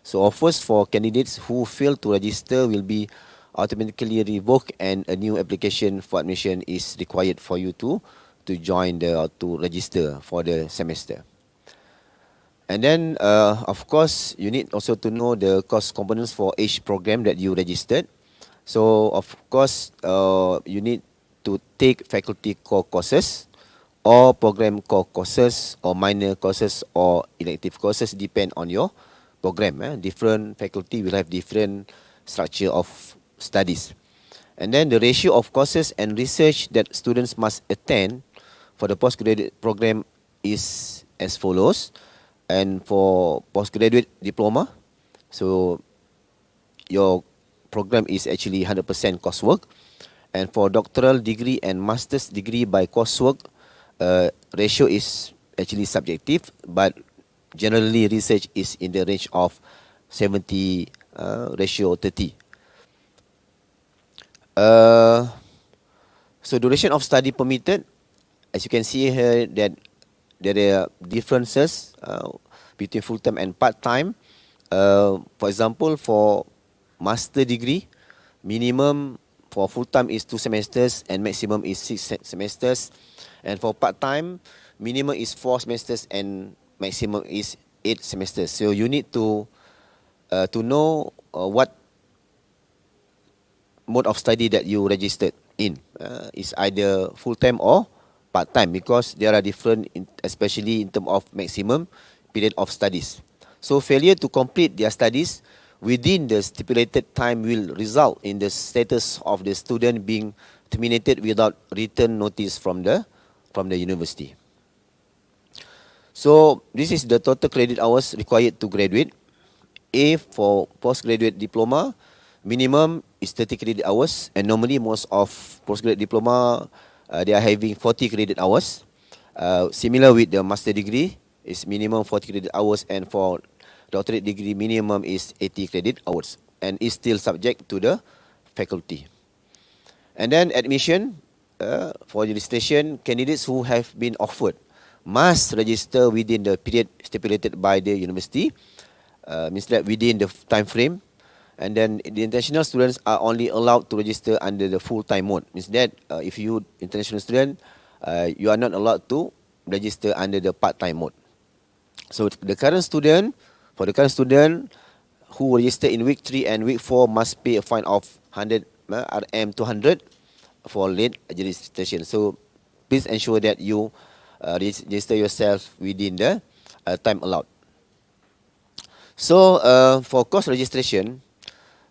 So offers for candidates who fail to register will be automatically revoked and a new application for admission is required for you to join to register for the semester. And then of course you need also to know the course components for each program that you registered. So of course you need to take faculty core courses or program core courses or minor courses or elective courses, depend on your program. Different faculty will have different structure of studies. And then the ratio of courses and research that students must attend for the postgraduate program is as follows. And for postgraduate diploma, so your program is actually 100% coursework. And for doctoral degree and master's degree by coursework, ratio is actually subjective, but generally research is in the range of 70 ratio 30. So duration of study permitted, as you can see here that there are differences between full-time and part-time. For example, for master degree, minimum for full-time is 2 semesters and maximum is 6 semesters. And for part-time, minimum is 4 semesters and maximum is 8 semesters. So you need to know what mode of study that you registered in. Is either full-time or part-time, because there are different, especially in terms of maximum period of studies. So failure to complete their studies within the stipulated time will result in the status of the student being terminated without written notice from the university. So this is the total credit hours required to graduate. A, for postgraduate diploma, minimum is 30 credit hours, and normally most of postgraduate diploma they are having 40 credit hours. Similar with the master degree, is minimum 40 credit hours, and for doctorate degree minimum is 80 credit hours, and is still subject to the faculty. And then admission for registration, candidates who have been offered must register within the period stipulated by the university, means that within the time frame. And then the international students are only allowed to register under the full-time mode. Means that if you international student, you are not allowed to register under the part-time mode. So the current student, for the current student who register in week 3 and week 4 must pay a fine of 100 Rm 200 for late registration. So please ensure that you register yourself within the time allowed. So for course registration,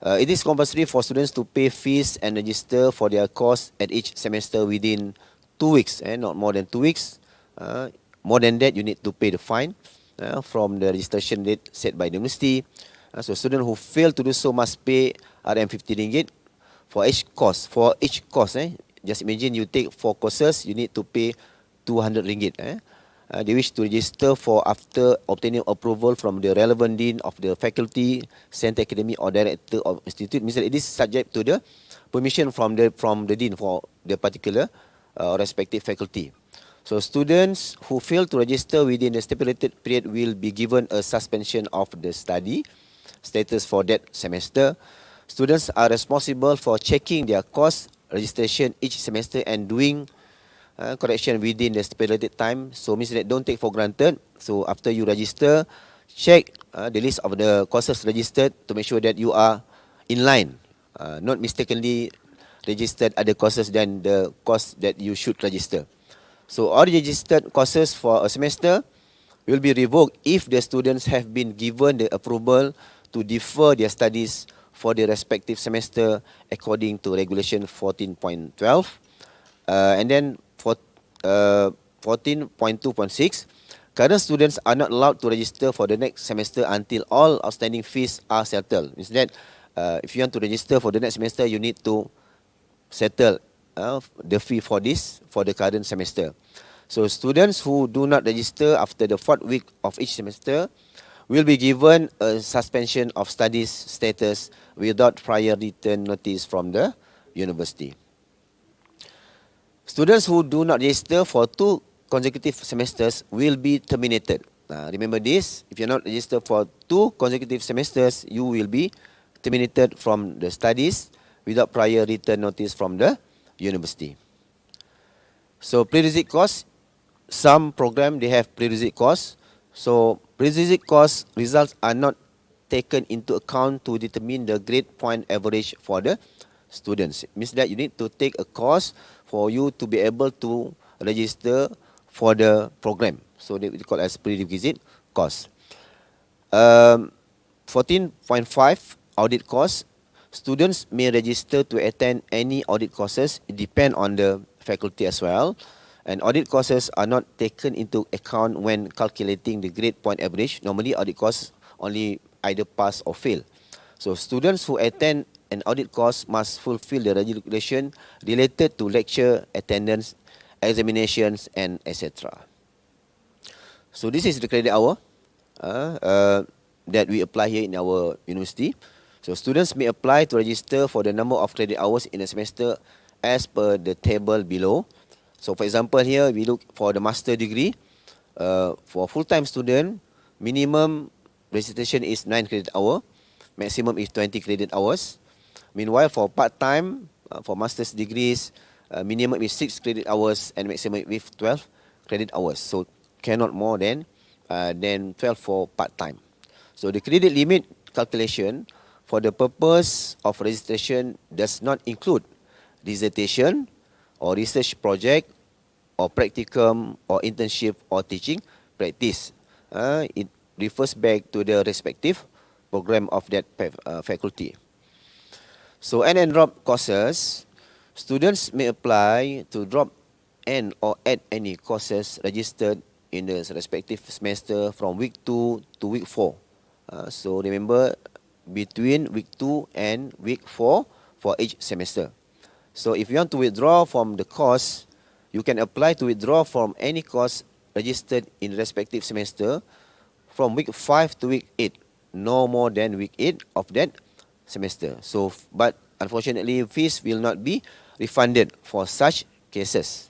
It is compulsory for students to pay fees and register for their course at each semester within 2 weeks, not more than 2 weeks. More than that, you need to pay the fine from the registration date set by the university. So students who fail to do so must pay RM50 for each course. Just imagine you take 4 courses, you need to pay 200 ringgit. They wish to register for after obtaining approval from the relevant dean of the faculty, center academy or director of institute. Means that it is subject to the permission from the dean for the particular respective faculty. So students who fail to register within the stipulated period will be given a suspension of the study status for that semester. Students are responsible for checking their course registration each semester and doing correction within the stipulated time. So means that don't take for granted. So after you register, check the list of the courses registered to make sure that you are in line, not mistakenly registered other courses than the course that you should register. So all registered courses for a semester will be revoked if the students have been given the approval to defer their studies for the respective semester according to regulation 14.12. And then for 14.2.6, current students are not allowed to register for the next semester until all outstanding fees are settled. Means that if you want to register for the next semester, you need to settle the fee for the current semester. So students who do not register after the 4th week of each semester will be given a suspension of studies status without prior written notice from the university. Students who do not register for 2 consecutive semesters will be terminated. Remember this, if you're not registered for 2 consecutive semesters, you will be terminated from the studies without prior written notice from the university. So prerequisite course, some program they have prerequisite course. So prerequisite course results are not taken into account to determine the grade point average for the students. It means that you need to take a course for you to be able to register for the program. So they call as prerequisite course. 14.5 audit course. Students may register to attend any audit courses. It depends on the faculty as well. And audit courses are not taken into account when calculating the grade point average. Normally audit course only either pass or fail. So students who attend an audit course must fulfill the regulation related to lecture attendance, examinations, and etc. So this is the credit hour that we apply here in our university. So students may apply to register for the number of credit hours in a semester as per the table below. So for example here, we look for the master degree. For full-time student, minimum registration is 9 credit hour, maximum is 20 credit hours. Meanwhile, for part-time, for master's degrees, minimum is 6 credit hours and maximum is 12 credit hours. So cannot more than 12 for part-time. So the credit limit calculation for the purpose of registration does not include dissertation or research project or practicum or internship or teaching practice. It refers back to the respective program of that faculty. So add and drop courses, students may apply to drop and or add any courses registered in the respective semester from week 2 to week 4. So remember, between week 2 and week 4 for each semester. So if you want to withdraw from the course, you can apply to withdraw from any course registered in respective semester from week 5 to week 8, no more than week 8 of that semester. So, but unfortunately, fees will not be refunded for such cases.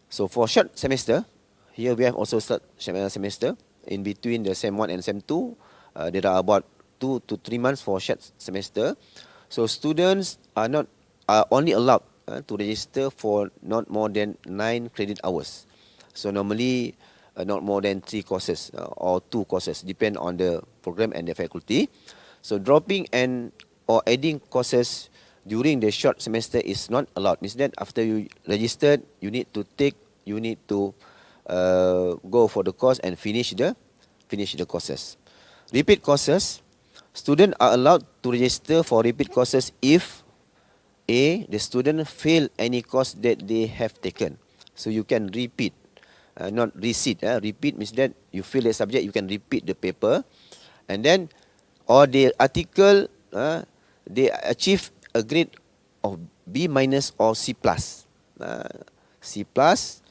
So for short semester, here we have also short semester in between the SEM 1 and SEM 2. There are about 2 to 3 months for short semester. So students are only allowed to register for not more than 9 credit hours. So normally not more than 3 courses or 2 courses, depend on the program and the faculty. So dropping and or adding courses during the short semester is not allowed. Means that after you registered, you need to go for the course and finish the courses. Repeat courses, Students are allowed to register for repeat courses if A. The student fail any course that they have taken. So you can repeat, not resit. Repeat means that you fail a subject, you can repeat the paper. And then, or the article, they achieve a grade of B minus or C plus. C plus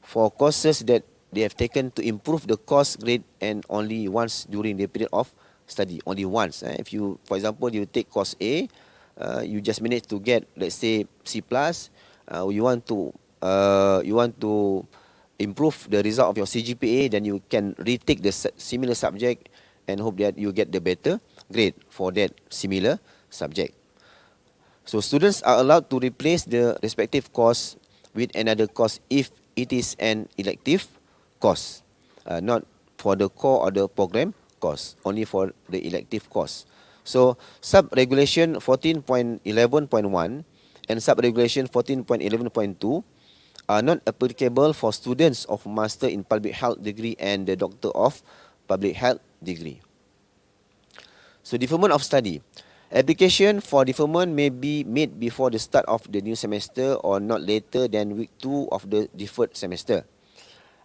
for courses that they have taken to improve the course grade and only once during the period of study, only once. If you, for example, you take course A, you just managed to get, let's say, C plus. You want to improve the result of your CGPA, then you can retake the similar subject and hope that you get the better grade for that similar subject. So students are allowed to replace the respective course with another course if it is an elective course, not for the core or the program course, only for the elective course. So sub-regulation 14.11.1 and sub-regulation 14.11.2 are not applicable for students of Master in Public Health degree and the Doctor of Public Health degree. So deferment of study. Application for deferment may be made before the start of the new semester or not later than week 2 of the deferred semester.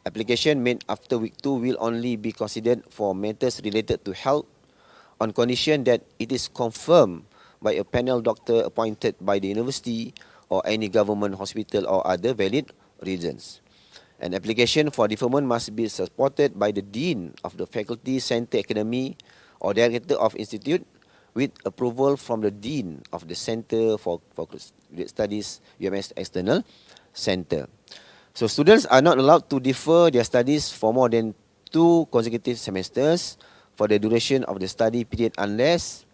Application made after week 2 will only be considered for matters related to health on condition that it is confirmed by a panel doctor appointed by the university or any government hospital or other valid reasons. An application for deferment must be supported by the Dean of the Faculty, Centre, Academy or Director of Institute with approval from the Dean of the Centre for Graduate Studies, UMS External Centre. So students are not allowed to defer their studies for more than 2 consecutive semesters for the duration of the study period unless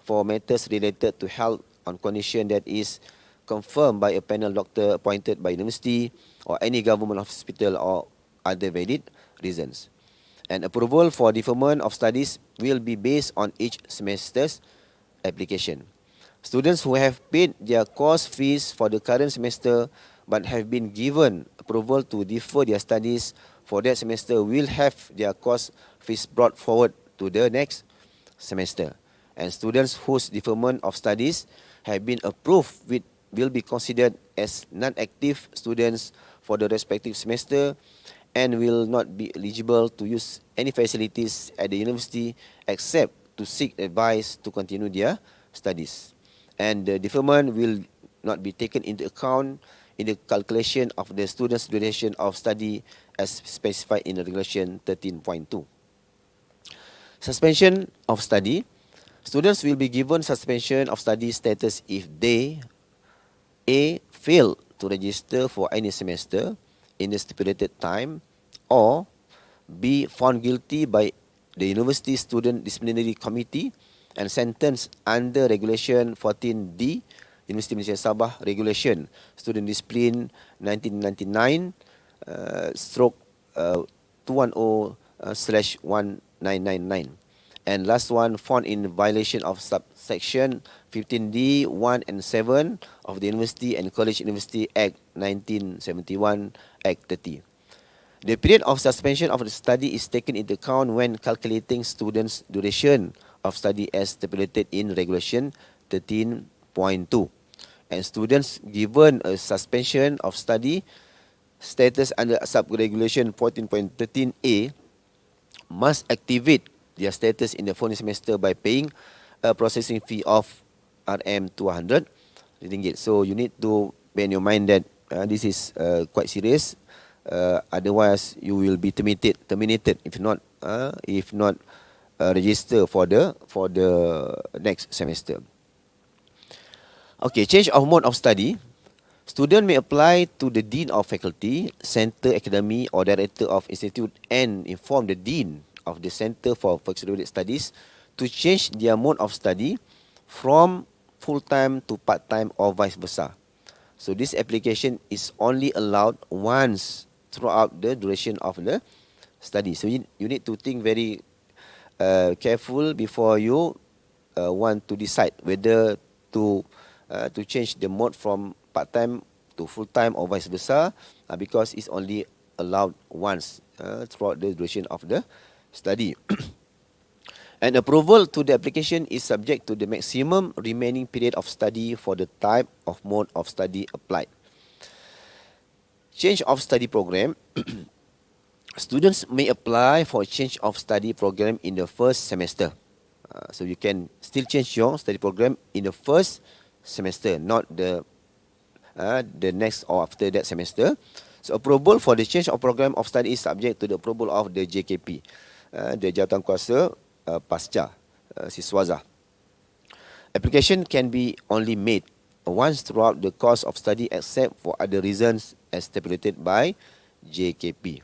for matters related to health on condition that is confirmed by a panel doctor appointed by university or any government hospital or other valid reasons. And approval for deferment of studies will be based on each semester's application. Students who have paid their course fees for the current semester but have been given approval to defer their studies for that semester will have their course fees brought forward to the next semester. And students whose deferment of studies have been approved will be considered as non-active students for the respective semester and will not be eligible to use any facilities at the university except to seek advice to continue their studies. And the deferment will not be taken into account in the calculation of the student's duration of study as specified in Regulation 13.2. Suspension of study. Students will be given suspension of study status if they A. Fail to register for any semester in the stipulated time, or B. Found guilty by the University Student Disciplinary Committee and sentenced under Regulation 14D, Universiti Malaysia Sabah Regulation Student Discipline 1999 stroke 210/1999. And last one, found in violation of subsection 15D 1 and 7 of the University and College University Act 1971, Act 30. The period of suspension of the study is taken into account when calculating students' duration of study as stipulated in Regulation 13.2. And students given a suspension of study status under sub-regulation 14.13A must activate their status in the following semester by paying a processing fee of RM200. So you need to bear in your mind that this is quite serious. Otherwise, you will be terminated if not register for the next semester. Okay, change of mode of study. Student may apply to the Dean of Faculty, Centre, Academy or Director of Institute and inform the Dean of the Centre for Postgraduate Studies to change their mode of study from full-time to part-time or vice versa. So this application is only allowed once throughout the duration of the study. So you need to think very careful before you want to decide whether to change the mode from part-time to full-time or vice versa, because it's only allowed once throughout the duration of the study. And approval to the application is subject to the maximum remaining period of study for the type of mode of study applied. Change of study program. Students may apply for a change of study program in the first semester. So you can still change your study program in the first semester, not the next or after that semester. So approval for the change of program of study is subject to the approval of the JKP, the Jawatankuasa Pasca Siswaza. Application can be only made once throughout the course of study except for other reasons as stipulated by JKP.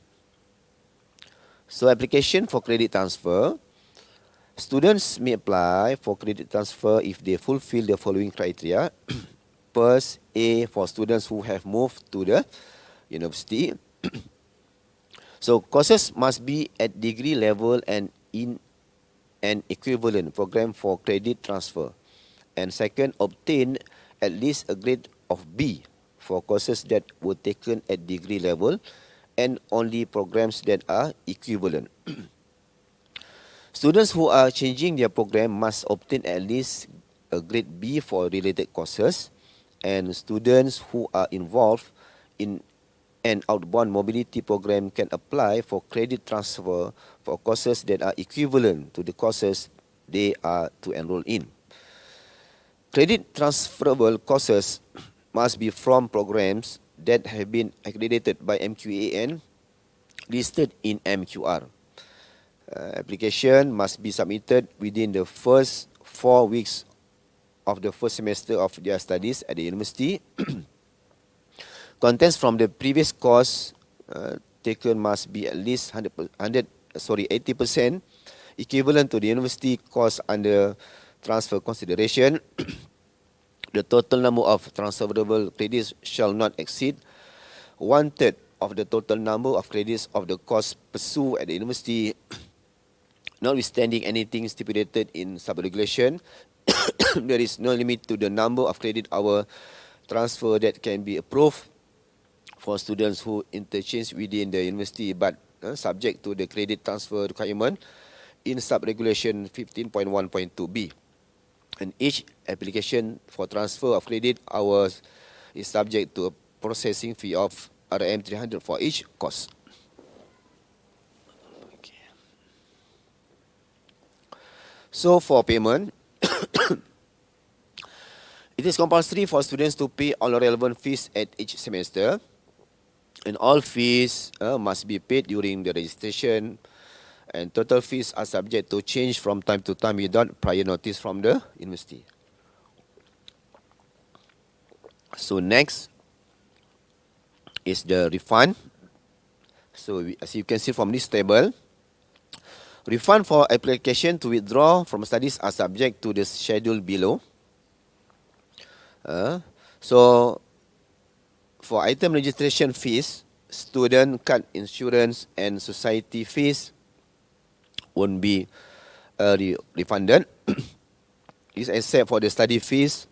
So application for credit transfer. Students may apply for credit transfer if they fulfill the following criteria. First, A, for students who have moved to the university. So courses must be at degree level and in an equivalent program for credit transfer. And second, obtain at least a grade of B for courses that were taken at degree level and only programs that are equivalent. Students who are changing their program must obtain at least a grade B for related courses, and students who are involved in an outbound mobility program can apply for credit transfer for courses that are equivalent to the courses they are to enroll in. Credit transferable courses must be from programs that have been accredited by MQAN listed in MQR. Application must be submitted within the first 4 weeks of the first semester of their studies at the university. Contents from the previous course taken must be at least 80% equivalent to the university course under transfer consideration. The total number of transferable credits shall not exceed 1/3 of the total number of credits of the course pursued at the university, notwithstanding anything stipulated in sub-regulation. There is no limit to the number of credit hour transfer that can be approved for students who interchange within the university, but subject to the credit transfer requirement in sub-regulation 15.1.2b. And each application for transfer of credit hours is subject to a processing fee of RM 300 for each course. Okay. So for payment, it is compulsory for students to pay all relevant fees at each semester, and all fees must be paid during the registration, and total fees are subject to change from time to time without prior notice from the university. So next is the refund. So as you can see from this table, refund for application to withdraw from studies are subject to the schedule below. So for item registration fees, student card insurance and society fees won't be refunded. This except for the study fees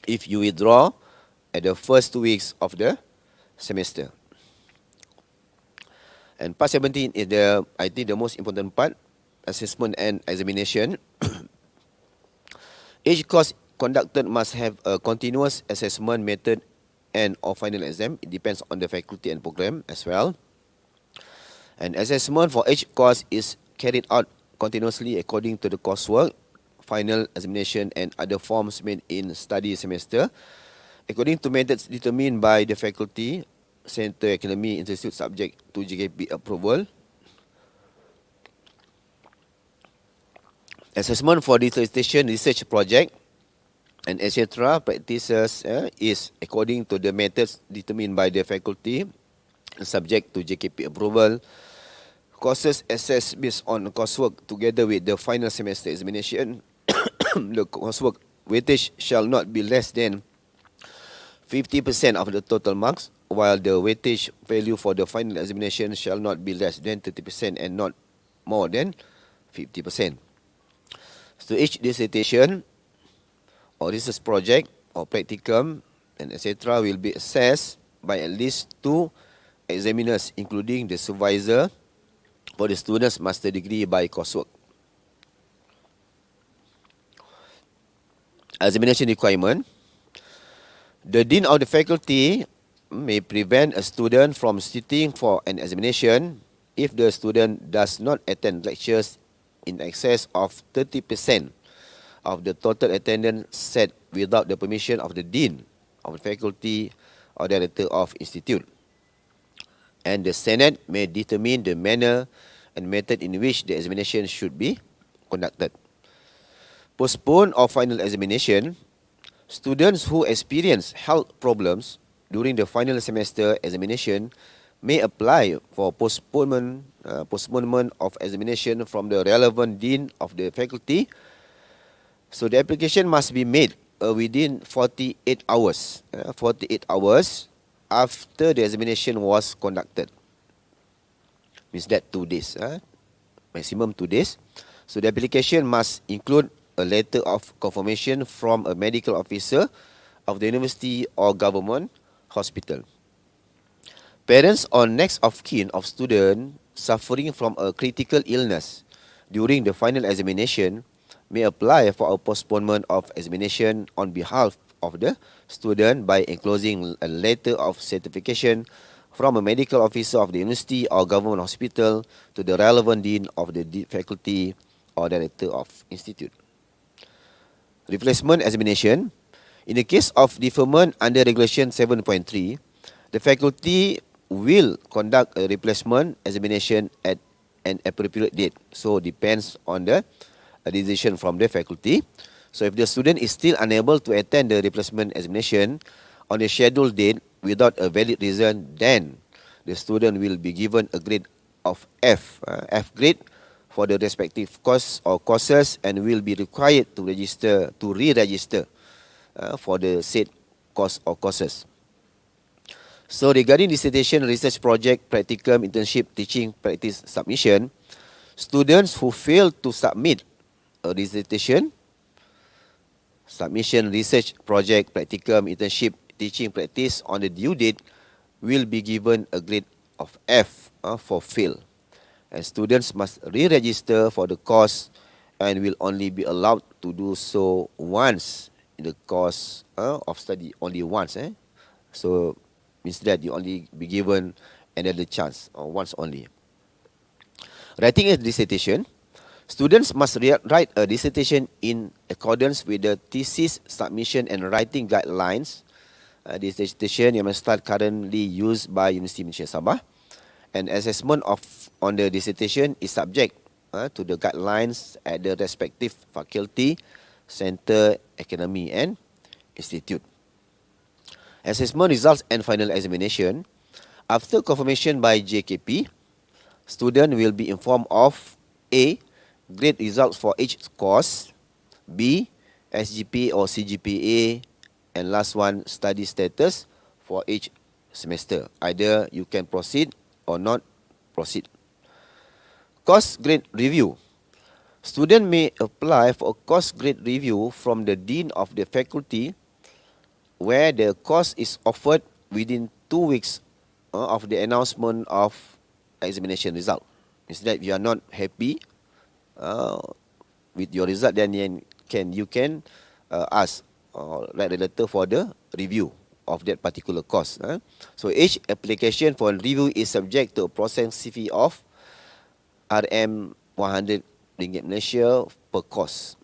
if you withdraw at the first 2 weeks of the semester. And part 17 is I think the most important part, assessment and examination. Each course conducted must have a continuous assessment method and or final exam. It depends on the faculty and program as well. And assessment for each course is carried out continuously according to the coursework, final examination and other forms made in study semester, according to methods determined by the faculty, center, academy, institute, subject to JKP approval. Assessment for dissertation, research project, and etc. practices is according to the methods determined by the faculty, subject to JKP approval. Courses assessed based on coursework together with the final semester examination. The coursework weightage shall not be less than 50% of the total marks, while the weightage value for the final examination shall not be less than 30% and not more than 50%. So each dissertation or research project or practicum and etc. will be assessed by at least 2 examiners, including the supervisor for the student's master degree by coursework. examination requirement. The dean of the faculty may prevent a student from sitting for an examination if the student does not attend lectures in excess of 30% of the total attendance set without the permission of the dean of the faculty or director of institute. And the Senate may determine the manner and method in which the examination should be conducted. Postpone or final examination. Students who experience health problems during the final semester examination may apply for postponement of examination from the relevant dean of the faculty. So the application must be made within 48 hours. 48 hours after the examination was conducted. Means that 2 days. Maximum 2 days. So the application must include a letter of confirmation from a medical officer of the university or government hospital. Parents or next of kin of student suffering from a critical illness during the final examination may apply for a postponement of examination on behalf of the student by enclosing a letter of certification from a medical officer of the university or government hospital to the relevant dean of the faculty or director of institute. Replacement examination. In the case of deferment under Regulation 7.3, the faculty will conduct a replacement examination at an appropriate date. So depends on the decision from the faculty. So if the student is still unable to attend the replacement examination on the scheduled date without a valid reason, then the student will be given a grade of F, F grade for the respective course or courses, and will be required to re-register for the said course or courses. So regarding dissertation, research project, practicum, internship, teaching, practice submission, students who fail to submit a dissertation, submission, research project, practicum, internship, teaching, practice on the due date will be given a grade of F for fail. And students must re-register for the course and will only be allowed to do so once in the course of study, only once. So means that you only be given another chance, or once only. Writing a dissertation. Students must write a dissertation in accordance with the thesis submission and writing guidelines. Dissertation yang start currently used by Universiti Malaysia Sabah. And assessment on the dissertation is subject to the guidelines at the respective faculty, center, academy and institute. Assessment results and final examination. After confirmation by JKP, student will be informed of A. Grade results for each course, B. SGPA or CGPA, and last one, study status for each semester. Either you can proceed or not proceed. Course grade review. Student may apply for a course grade review from the dean of the faculty where the course is offered within 2 weeks of the announcement of examination result. Instead, if you are not happy with your result, then you can ask or write a letter for the review of that particular course. So each application for review is subject to a processing fee of RM 100 ringgit Malaysia per course.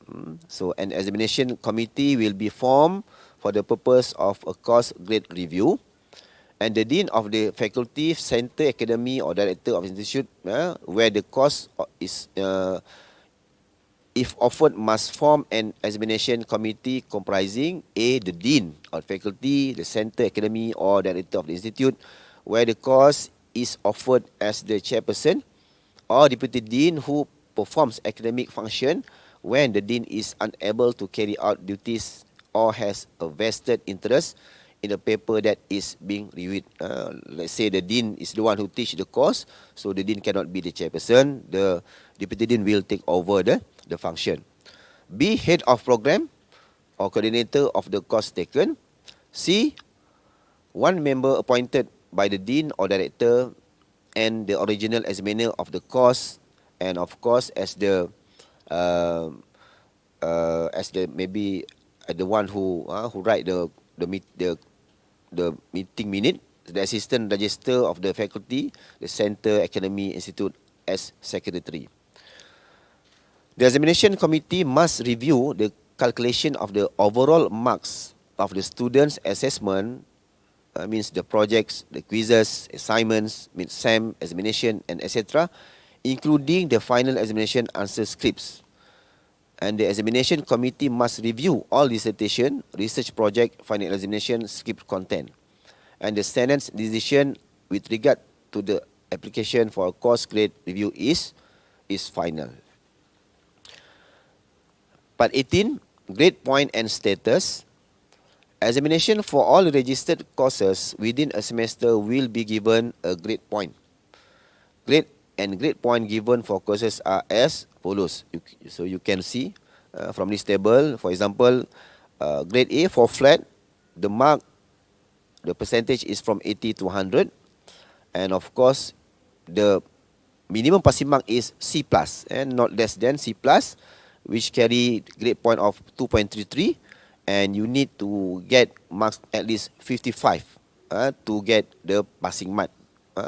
So an examination committee will be formed for the purpose of a course grade review, and the dean of the faculty, center, academy or director of institute where the course is if offered must form an examination committee comprising A. the dean of faculty, the center, academy or director of the institute where the course is offered as the chairperson, or deputy dean who performs academic function when the dean is unable to carry out duties or has a vested interest in the paper that is being reviewed. Let's say the dean is the one who teach the course, so the dean cannot be the chairperson. The deputy dean will take over the function. B. Head of program or coordinator of the course taken. C. One member appointed by the dean or director and the original examiner of the course, and of course as the maybe the one who write the meeting minute, the assistant register of the faculty, the center, academy, institute as secretary. The examination committee must review the calculation of the overall marks of the students' assessment, means the projects, the quizzes, assignments, mid-sem, examination, and etc., including the final examination answer scripts. And the examination committee must review all dissertation, research project, final examination, script content. And the Senate's decision with regard to the application for a course grade review is final. Part 18, grade point and status. Examination for all registered courses within a semester will be given a grade point. Grade and grade point given for courses are as follows. So you can see from this table, for example, grade A for flat, the percentage is from 80 to 100, and of course the minimum passing mark is C plus and not less than C plus, which carry grade point of 2.33, and you need to get marks at least 55 to get the passing mark,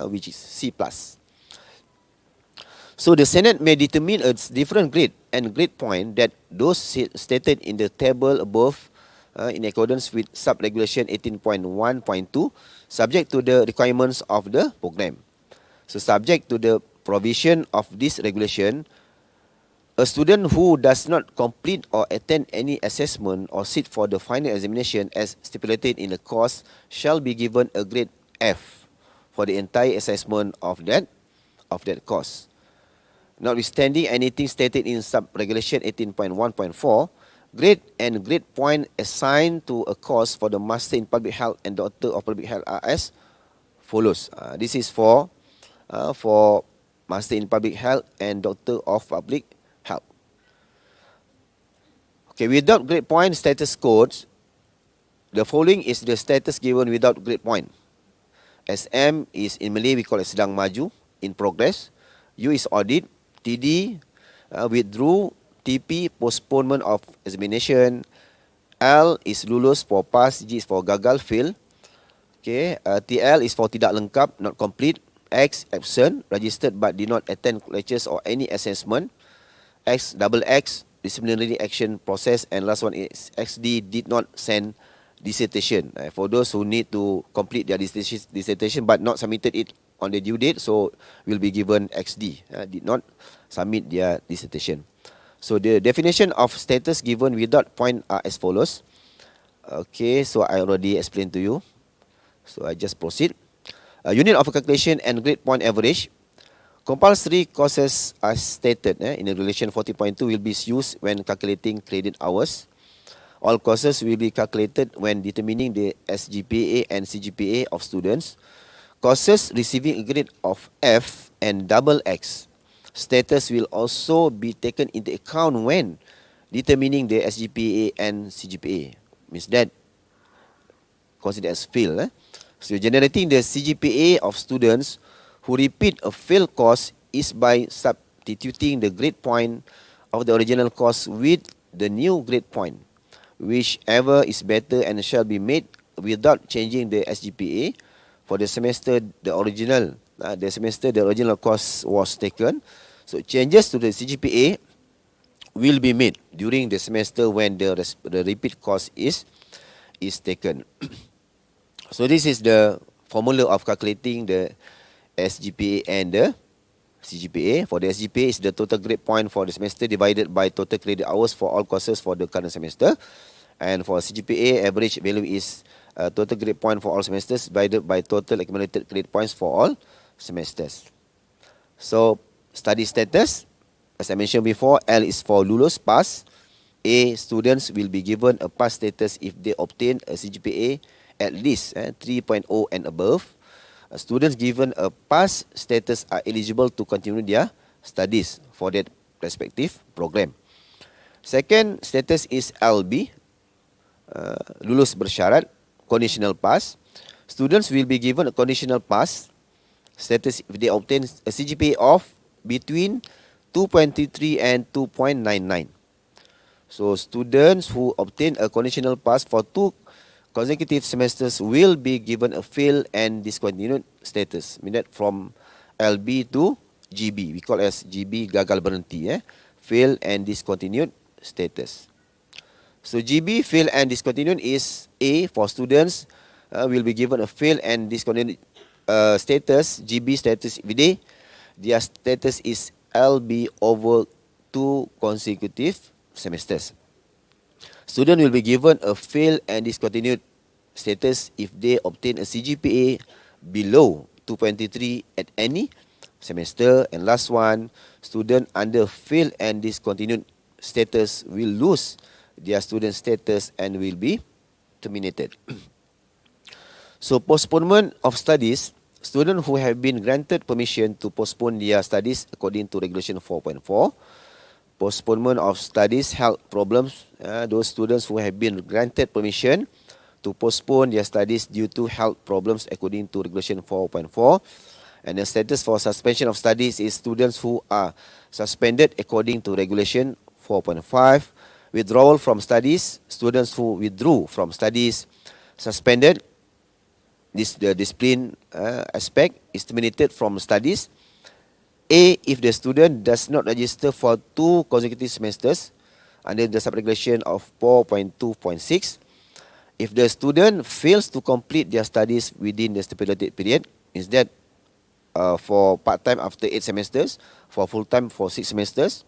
which is C plus. So the Senate may determine a different grade and grade point that those stated in the table above in accordance with sub-regulation 18.1.2, subject to the requirements of the program. So subject to the provision of this regulation, a student who does not complete or attend any assessment or sit for the final examination as stipulated in the course shall be given a grade F for the entire assessment of that course. Notwithstanding anything stated in sub-regulation 18.1.4, grade and grade point assigned to a course for the Master in Public Health and Doctor of Public Health are as follows. This is for Master in Public Health and Doctor of Public Health. Okay, without grade point status codes, the following is the status given without grade point. SM is in Malay we call it sedang maju, in progress. U is audit. TD withdrew. TP postponement of examination. L is lulus for pass. G is for gagal, fail. Okay, TL is for tidak lengkap, not complete. X absent, registered but did not attend lectures or any assessment. X disciplinary action process, and last one is XD did not send dissertation. For those who need to complete their dissertation but not submitted it on the due date, so will be given XD, did not submit their dissertation. So the definition of status given without point are as follows. Okay, so I already explained to you, so I just proceed. Unit of calculation and grade point average. Compulsory courses as stated in Regulation 40.2 will be used when calculating credit hours. All courses will be calculated when determining the SGPA and CGPA of students. Courses receiving a grade of F and XX status will also be taken into account when determining the SGPA and CGPA. Means that considered as fail. So generating the CGPA of students who repeat a failed course is by substituting the grade point of the original course with the new grade point, whichever is better, and shall be made without changing the SGPA for the semester the original course was taken. So changes to the CGPA will be made during the semester when the repeat course is taken. So this is the formula of calculating the SGPA and the CGPA. For the SGPA is the total grade point for the semester divided by total credit hours for all courses for the current semester. And for CGPA, average value is total grade point for all semesters divided by total accumulated credit points for all semesters. So study status, as I mentioned before, L is for lulus, pass. A, students will be given a pass status if they obtain a CGPA at least 3.0 and above. Students given a pass status are eligible to continue their studies for that respective program. Second status is LB, lulus bersyarat, conditional pass. Students will be given a conditional pass status if they obtain a CGPA of between 2.33 and 2.99. So students who obtain a conditional pass for 2 consecutive semesters will be given a fail and discontinued status. Mean that from LB to GB. We call as GB gagal berhenti. Fail and discontinued status. So GB fail and discontinued is A for students will be given a fail and discontinued status, GB status if their status is LB over 2 consecutive semesters. Student will be given a fail and discontinued status if they obtain a CGPA below 2.3 at any semester. And last one, student under fail and discontinued status will lose their student status and will be terminated. So postponement of studies, students who have been granted permission to postpone their studies according to Regulation 4.4. Postponement of studies health problems, those students who have been granted permission to postpone their studies due to health problems according to Regulation 4.4. And the status for suspension of studies is students who are suspended according to Regulation 4.5. Withdrawal from studies, students who withdrew from studies, suspended. The discipline aspect is terminated from studies. A, if the student does not register for 2 consecutive semesters under the sub-regulation of 4.2.6. If the student fails to complete their studies within the stipulated period, instead for part-time after 8 semesters, for full-time for 6 semesters,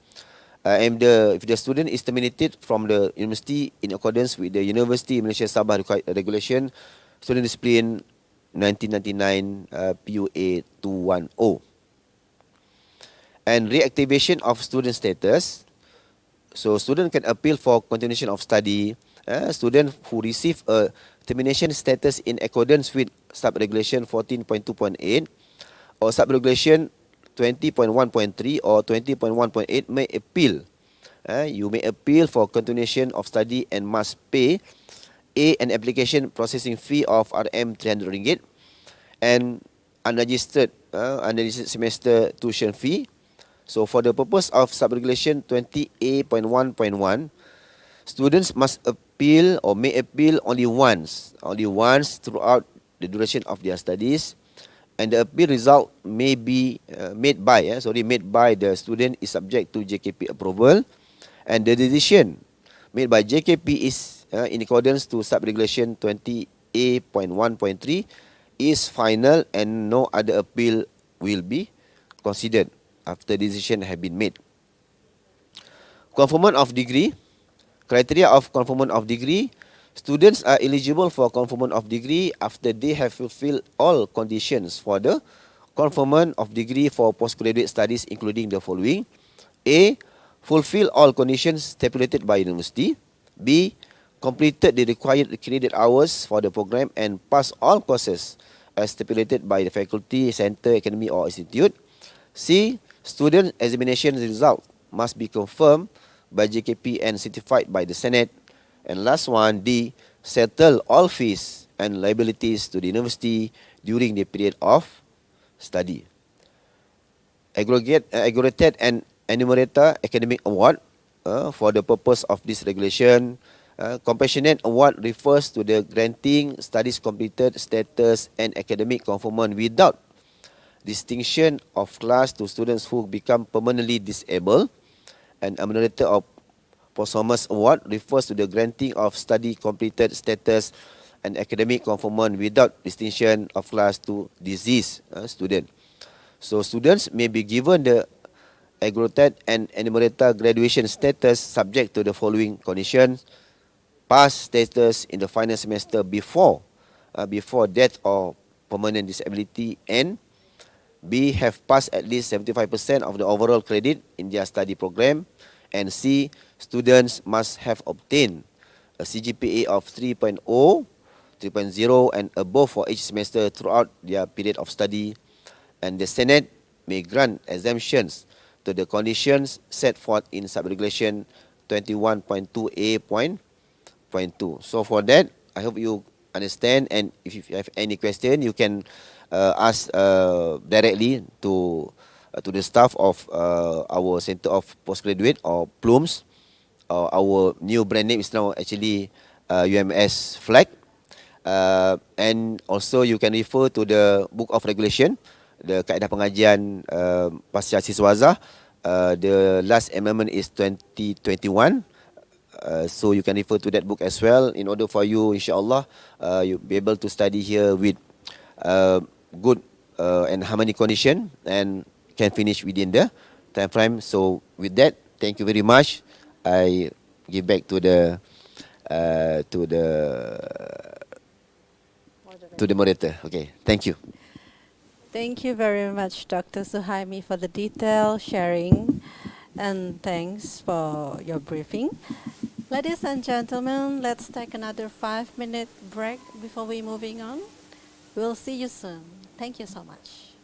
and if the student is terminated from the university in accordance with the University Malaysia Sabah Regulation, Student Discipline 1999 PUA 210. And reactivation of student status. So student can appeal for continuation of study. Student who receive a termination status in accordance with sub-regulation 14.2.8 or sub-regulation 20.1.3 or 20.1.8 may appeal. You may appeal for continuation of study and must pay an application processing fee of RM 300 ringgit and unregistered semester tuition fee. So for the purpose of sub-regulation 20A.1.1, students must appeal or may appeal only once throughout the duration of their studies, and the appeal result may be made by the student is subject to JKP approval, and the decision made by JKP is in accordance to sub-regulation 20A.1.3 is final and no other appeal will be considered after decision have been made. Conferment of degree. Criteria of conferment of degree. Students are eligible for conferment of degree after they have fulfilled all conditions for the conferment of degree for postgraduate studies, including the following. A. Fulfill all conditions stipulated by university. B. Completed the required credit hours for the program and pass all courses as stipulated by the faculty, center, academy or institute. C. Student examination result must be confirmed by JKP and certified by the Senate. And last one, D. Settle all fees and liabilities to the university during the period of study. Aggregated and enumerator academic award for the purpose of this regulation. Compassionate award refers to the granting studies completed status and academic conformance without distinction of class to students who become permanently disabled. And enumerator of posthumous award refers to the granting of study completed status and academic conformance without distinction of class to deceased student. So students may be given the aggregated and enumerator graduation status subject to the following conditions. Pass status in the final semester before death or permanent disability, and B. Have passed at least 75% of the overall credit in their study program, and C. Students must have obtained a CGPA of 3.0, 3.0 and above for each semester throughout their period of study, and the Senate may grant exemptions to the conditions set forth in sub-regulation 21.2A.2. So for that, I hope you understand, and if you have any question, you can ask directly to the staff of our Center of Postgraduate or PLUMS our new brand name is now actually UMS flag. And also you can refer to the Book of Regulation, the Kaedah Pengajian Pasca Siswaza. The last amendment is 2021. So you can refer to that book as well in order for you, insyaAllah, you'll be able to study here with good and harmony condition and can finish within the time frame. So with that, thank you very much. I give back to the to the moderator. Okay, thank you. Thank you very much, Dr. Suhaimi, for the detailed sharing, and thanks for your briefing. Ladies and gentlemen, let's take another 5-minute break before we moving on. We'll see you soon. Thank you so much.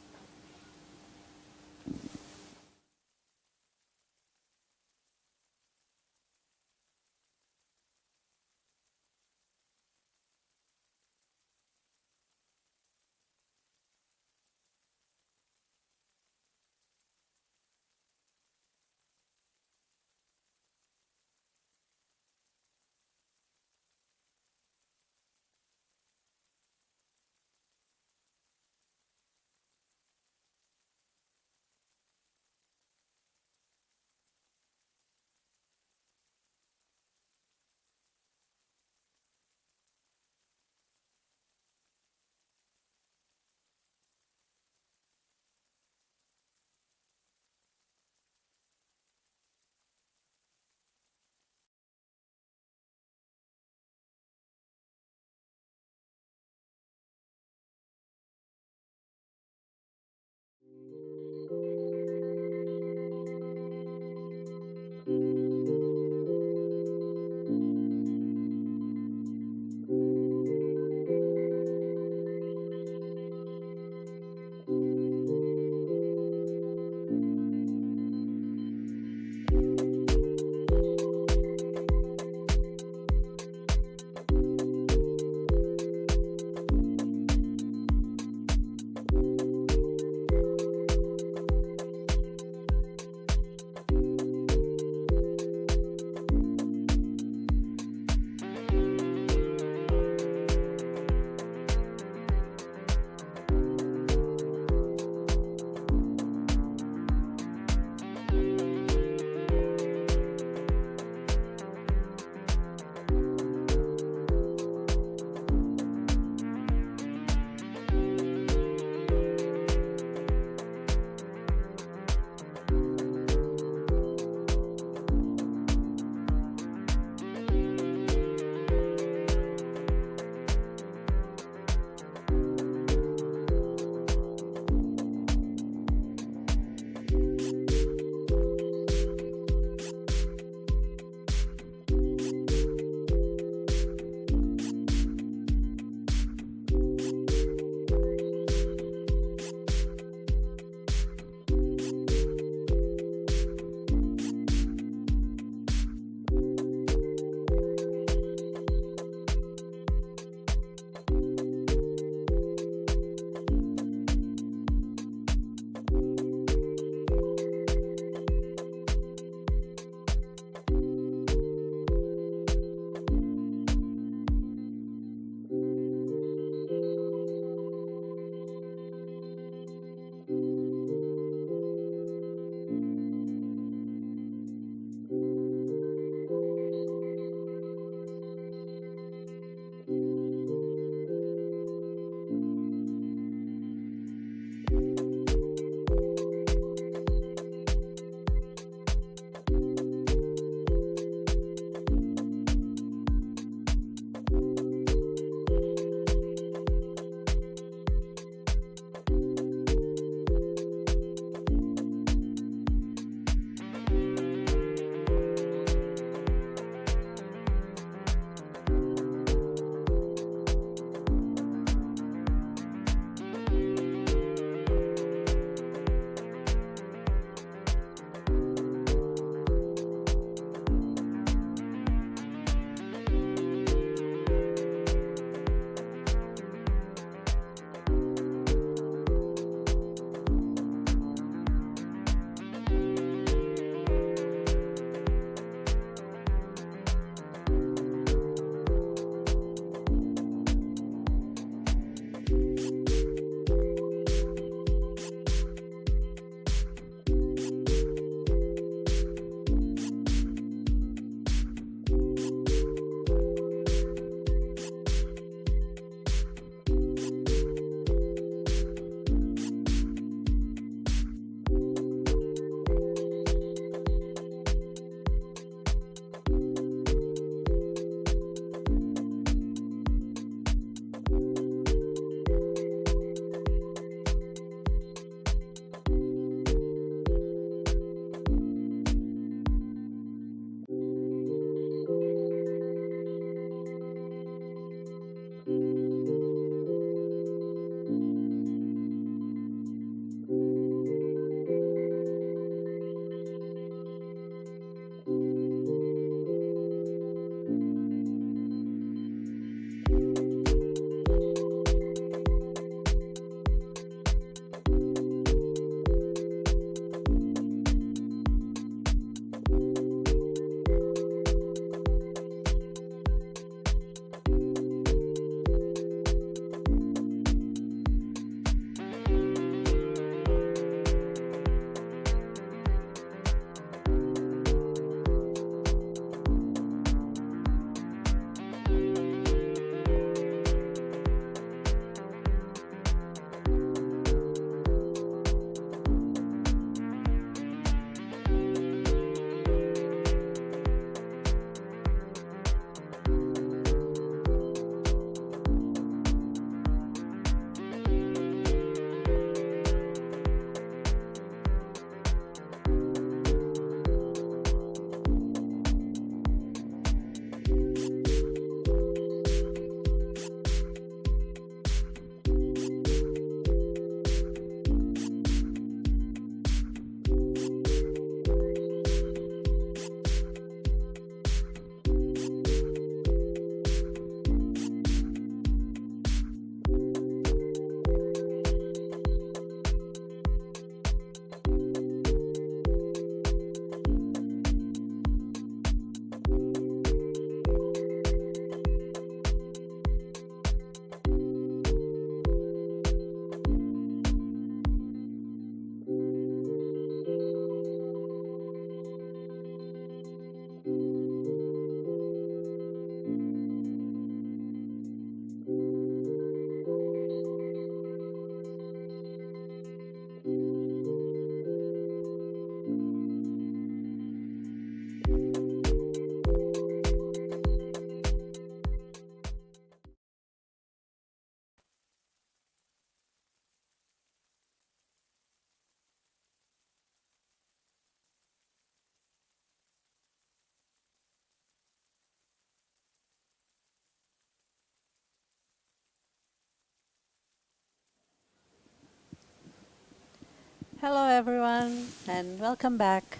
Hello everyone and welcome back.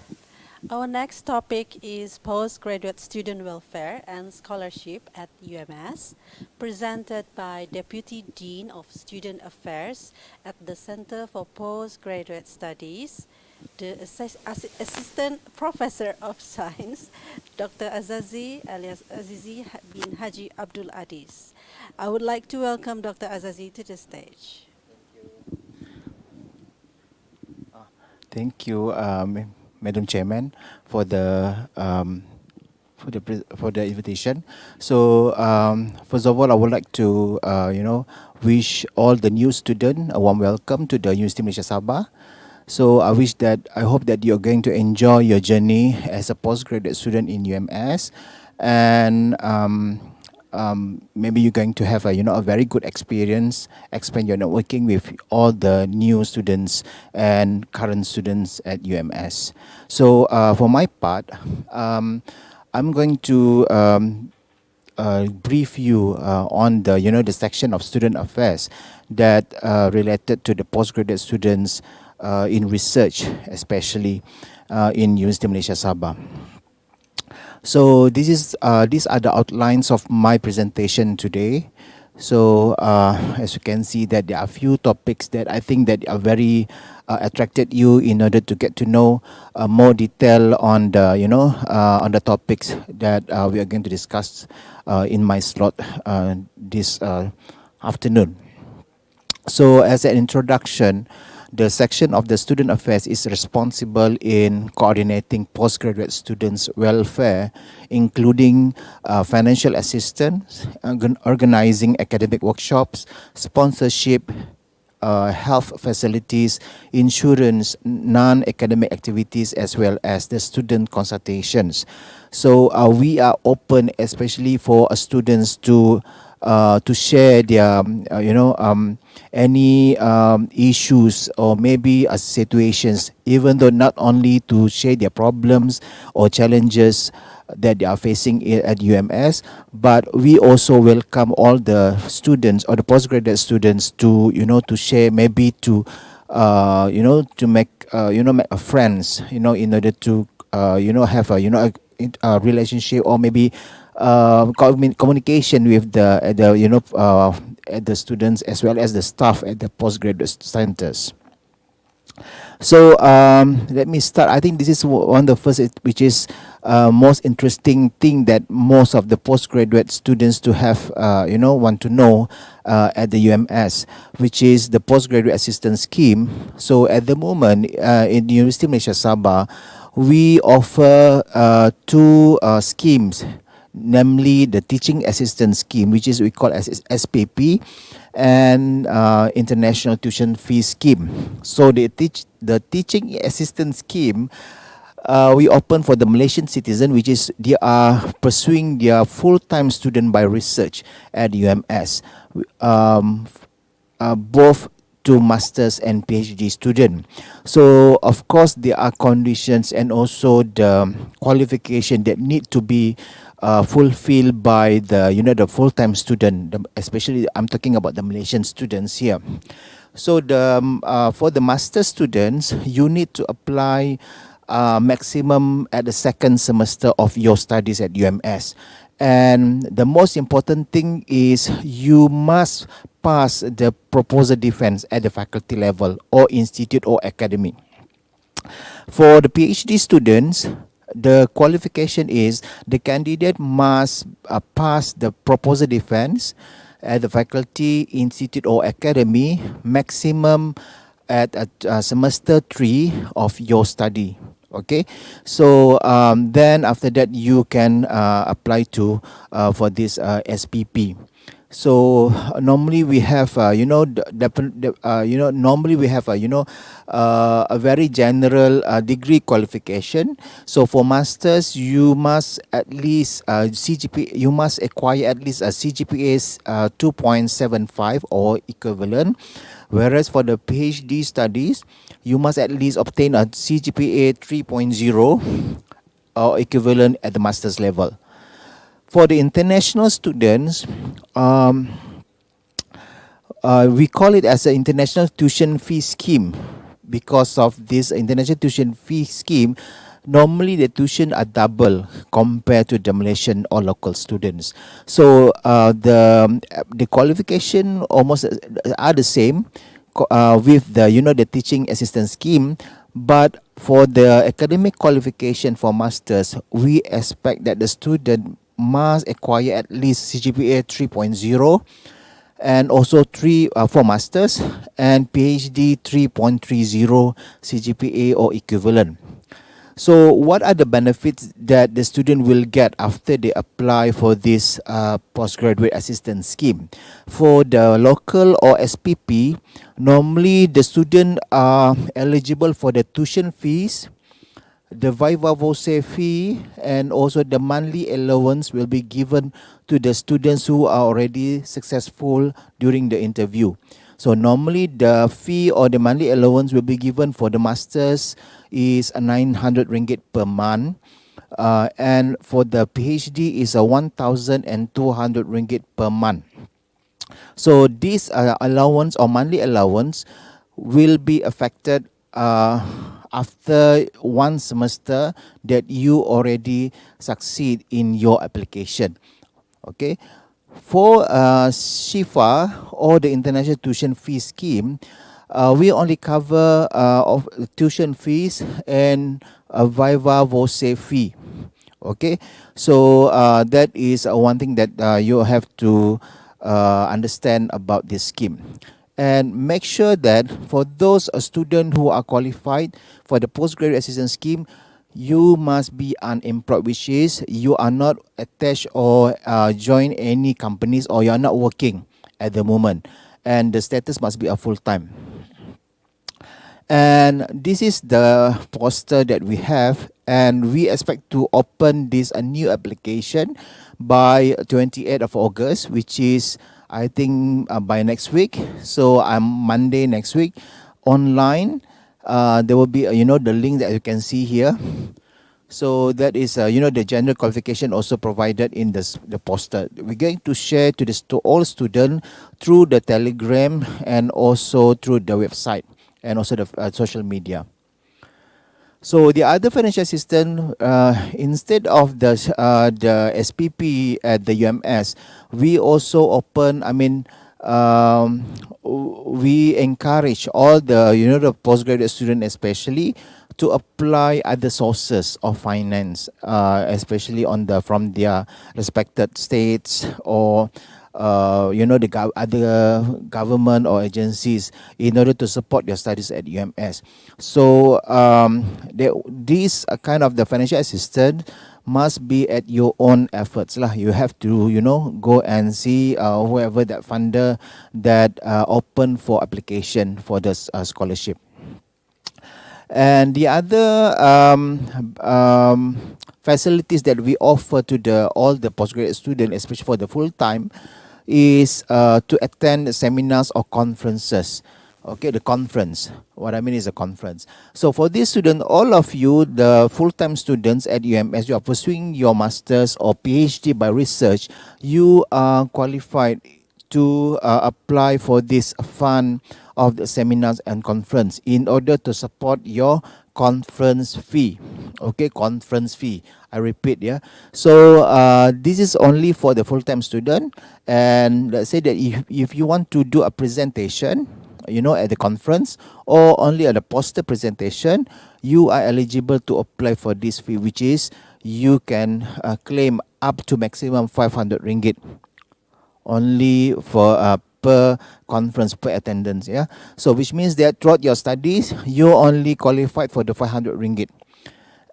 Our next topic is Postgraduate Student Welfare and Scholarship at UMS, presented by Deputy Dean of Student Affairs at the Center for Postgraduate Studies, the Assistant Professor of Science, Dr. Azazi alias Azizi bin Haji Abdul Adis. I would like to welcome Dr. Azazi to the stage. Thank you, Madam Chairman, for the invitation. So first of all, I would like to wish all the new students a warm welcome to the University of Malaysia Sabah. So I hope that you're going to enjoy your journey as a postgraduate student in UMS, and maybe you're going to have a very good experience, expand your networking with all the new students and current students at UMS. So for my part, I'm going to brief you on the section of student affairs that related to the postgraduate students in research, especially in University of Malaysia Sabah. So these are the outlines of my presentation today. So as you can see, that there are a few topics that I think that are very attracted you in order to get to know more detail on the topics that we are going to discuss in my slot this afternoon. So as an introduction, the section of the student affairs is responsible in coordinating postgraduate students' welfare, including financial assistance, organizing academic workshops, sponsorship, health facilities, insurance, non-academic activities, as well as the student consultations. So we are open, especially for students to share their any issues or maybe situations, even though not only to share their problems or challenges that they are facing at UMS, but we also welcome all the students or the postgraduate students to share, maybe to to make friends, in order to have a relationship, or maybe communication with the students as well as the staff at the postgraduate centers. So let me start. I think this is one of the first, which is most interesting thing that most of the postgraduate students to have want to know at the UMS, which is the postgraduate assistance scheme. So at the moment in the University of Malaysia Sabah, we offer two schemes, namely the teaching assistance scheme, which is we call as SPP, and international tuition fee scheme. So the teaching assistance scheme we open for the Malaysian citizen, which is they are pursuing their full-time student by research at UMS, both to masters and PhD student. So of course there are conditions and also the qualification that need to be fulfilled by the full-time student, especially I'm talking about the Malaysian students here. So for the master students, you need to apply maximum at the second semester of your studies at UMS. And the most important thing is you must pass the proposal defense at the faculty level or institute or academy. For the PhD students, the qualification is the candidate must pass the proposal defense at the faculty, institute or academy maximum at semester 3 of your study. Okay, so then after that you can apply to for this SPP. So normally we have normally we have a very general degree qualification. So for masters, you must at least CGPA, you must acquire at least a CGPA 2.75 or equivalent. Whereas for the PhD studies, you must at least obtain a CGPA 3.0 or equivalent at the master's level. For the international students, we call it as an international tuition fee scheme, because of this international tuition fee scheme, normally the tuition are double compared to the Malaysian or local students. So the qualification almost are the same with the the teaching assistant scheme, but for the academic qualification for masters, we expect that the student must acquire at least CGPA 3.0 and also 3 for masters, and PhD 3.30 CGPA or equivalent. So what are the benefits that the student will get after they apply for this postgraduate assistance scheme? For the local or SPP, normally the student are eligible for the tuition fees, the viva voce fee, and also the monthly allowance will be given to the students who are already successful during the interview. So normally the fee or the monthly allowance will be given for the masters is 900 ringgit per month, and for the PhD is 1,200 ringgit per month. So this allowance or monthly allowance will be affected after one semester that you already succeed in your application. Okay. For SHIFA or the International Tuition Fee Scheme, we only cover of tuition fees and viva voce fee. Okay, so that is one thing that you have to understand about this scheme. And make sure that for those students who are qualified for the postgraduate assistance scheme, you must be unemployed, which is you are not attached or join any companies, or you are not working at the moment, and the status must be a full-time. And this is the poster that we have, and we expect to open this a new application by 28th of August, which is I think by next week. So Monday next week online. There will be the link that you can see here. So that is the general qualification also provided in the poster. We're going to share to all students through the Telegram and also through the website and also the social media. So the other financial assistance, instead of the SPP at the UMS, we also open. We encourage all the postgraduate students especially to apply other sources of finance, especially from their respected states or the other government or agencies in order to support your studies at UMS. So this kind of the financial assistance must be at your own efforts lah. You have to go and see whoever that funder that open for application for this scholarship. And the other facilities that we offer to all the postgraduate students, especially for the full time, is to attend seminars or conferences. Okay, the conference. What I mean is a conference. So for this student, all of you, the full-time students at UMS, you are pursuing your master's or PhD by research, you are qualified to apply for this fund of the seminars and conference in order to support your conference fee. Okay, conference fee. I repeat, yeah. So this is only for the full-time student. And let's say that if you want to do a presentation, at the conference or only at the poster presentation, you are eligible to apply for this fee, which is you can claim up to maximum 500 ringgit only for per conference, per attendance. Yeah. So which means that throughout your studies, you only qualified for the 500 ringgit.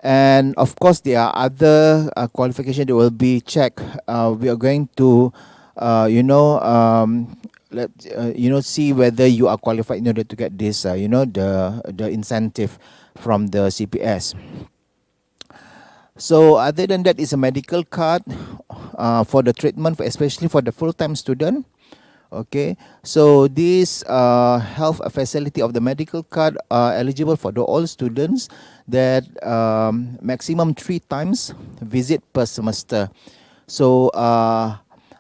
And of course, there are other qualifications that will be checked. We are going to, see whether you are qualified in order to get this, the incentive from the CPS. So other than that, is a medical card for the treatment, especially for the full-time student. Okay, so this health facility of the medical card are eligible for all students that maximum 3 times visit per semester. So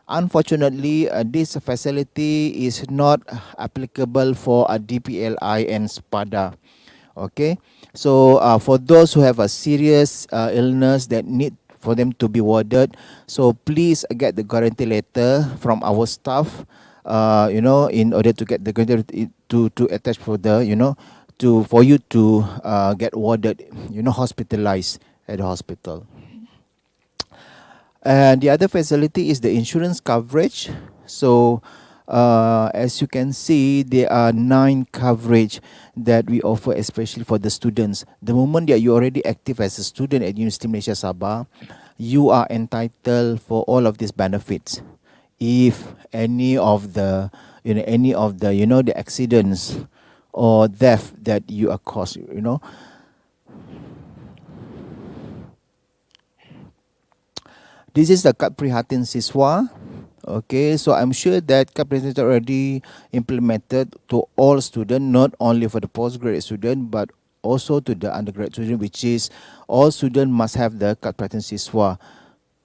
unfortunately, this facility is not applicable for a DPLI and SPADA. Okay, so for those who have a serious illness that need for them to be warded, so please get the guarantee letter from our staff, in order to get the guarantee to attach for the, for you to get warded, hospitalized at the hospital. And the other facility is the insurance coverage. So as you can see, there are 9 coverage that we offer, especially for the students. The moment that you're already active as a student at University Malaysia Sabah, you are entitled for all of these benefits. If any of the, the accidents or death that you are caused, This is the Kad Prihatin Siswa. Okay, so I'm sure that Kad Prihatin is already implemented to all students, not only for the postgraduate student, but also to the undergraduate student, which is all students must have the Kad Prihatin Siswa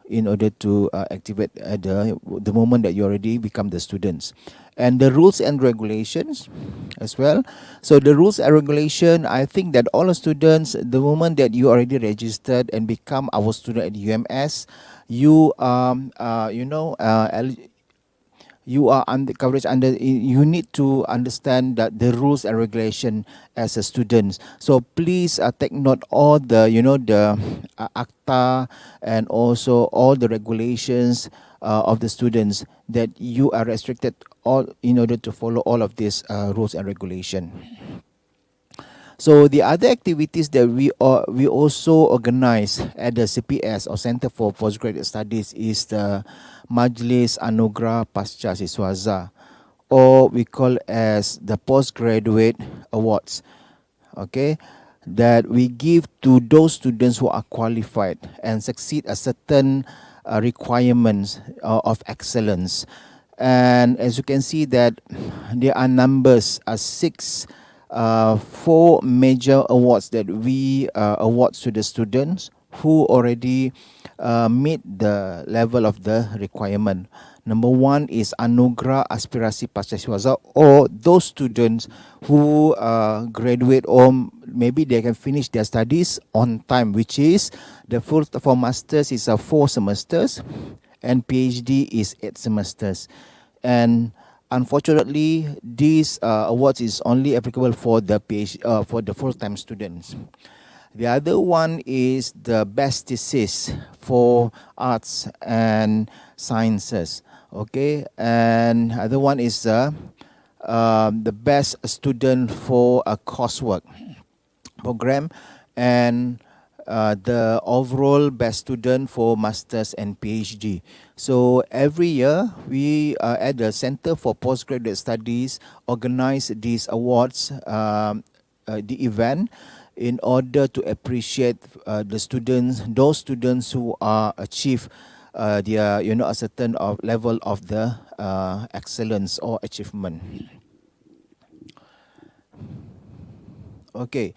in order to activate at the moment that you already become the students. And the rules and regulations as well. So the rules and regulation, I think that all the students, the moment that you already registered and become our student at UMS, you you are under coverage under, you need to understand that the rules and regulation as a student. So please take note all the the acta and also all the regulations of the students, that you are restricted all in order to follow all of these rules and regulation. So the other activities that we also organize at the CPS, or Center for Postgraduate Studies, is the Majlis Anugerah Pasca Siswaza, or we call as the Postgraduate Awards. Okay, that we give to those students who are qualified and succeed a certain requirements of excellence. And as you can see that there are numbers, 4 major awards that we award to the students who already meet the level of the requirement. Number 1 is Anugerah Aspirasi Pasca Siswaza, or those students who graduate, or maybe they can finish their studies on time, which is the full for masters is 4 semesters and PhD is 8 semesters. And unfortunately, these awards is only applicable for the for the full-time students. The other one is the best thesis for arts and sciences. Okay, and other one is the best student for a coursework program, and the overall best student for masters and PhD. So every year we at the Center for Postgraduate Studies organize these awards, the event, in order to appreciate the students, those students who are achieve their a certain level of the excellence or achievement. Okay,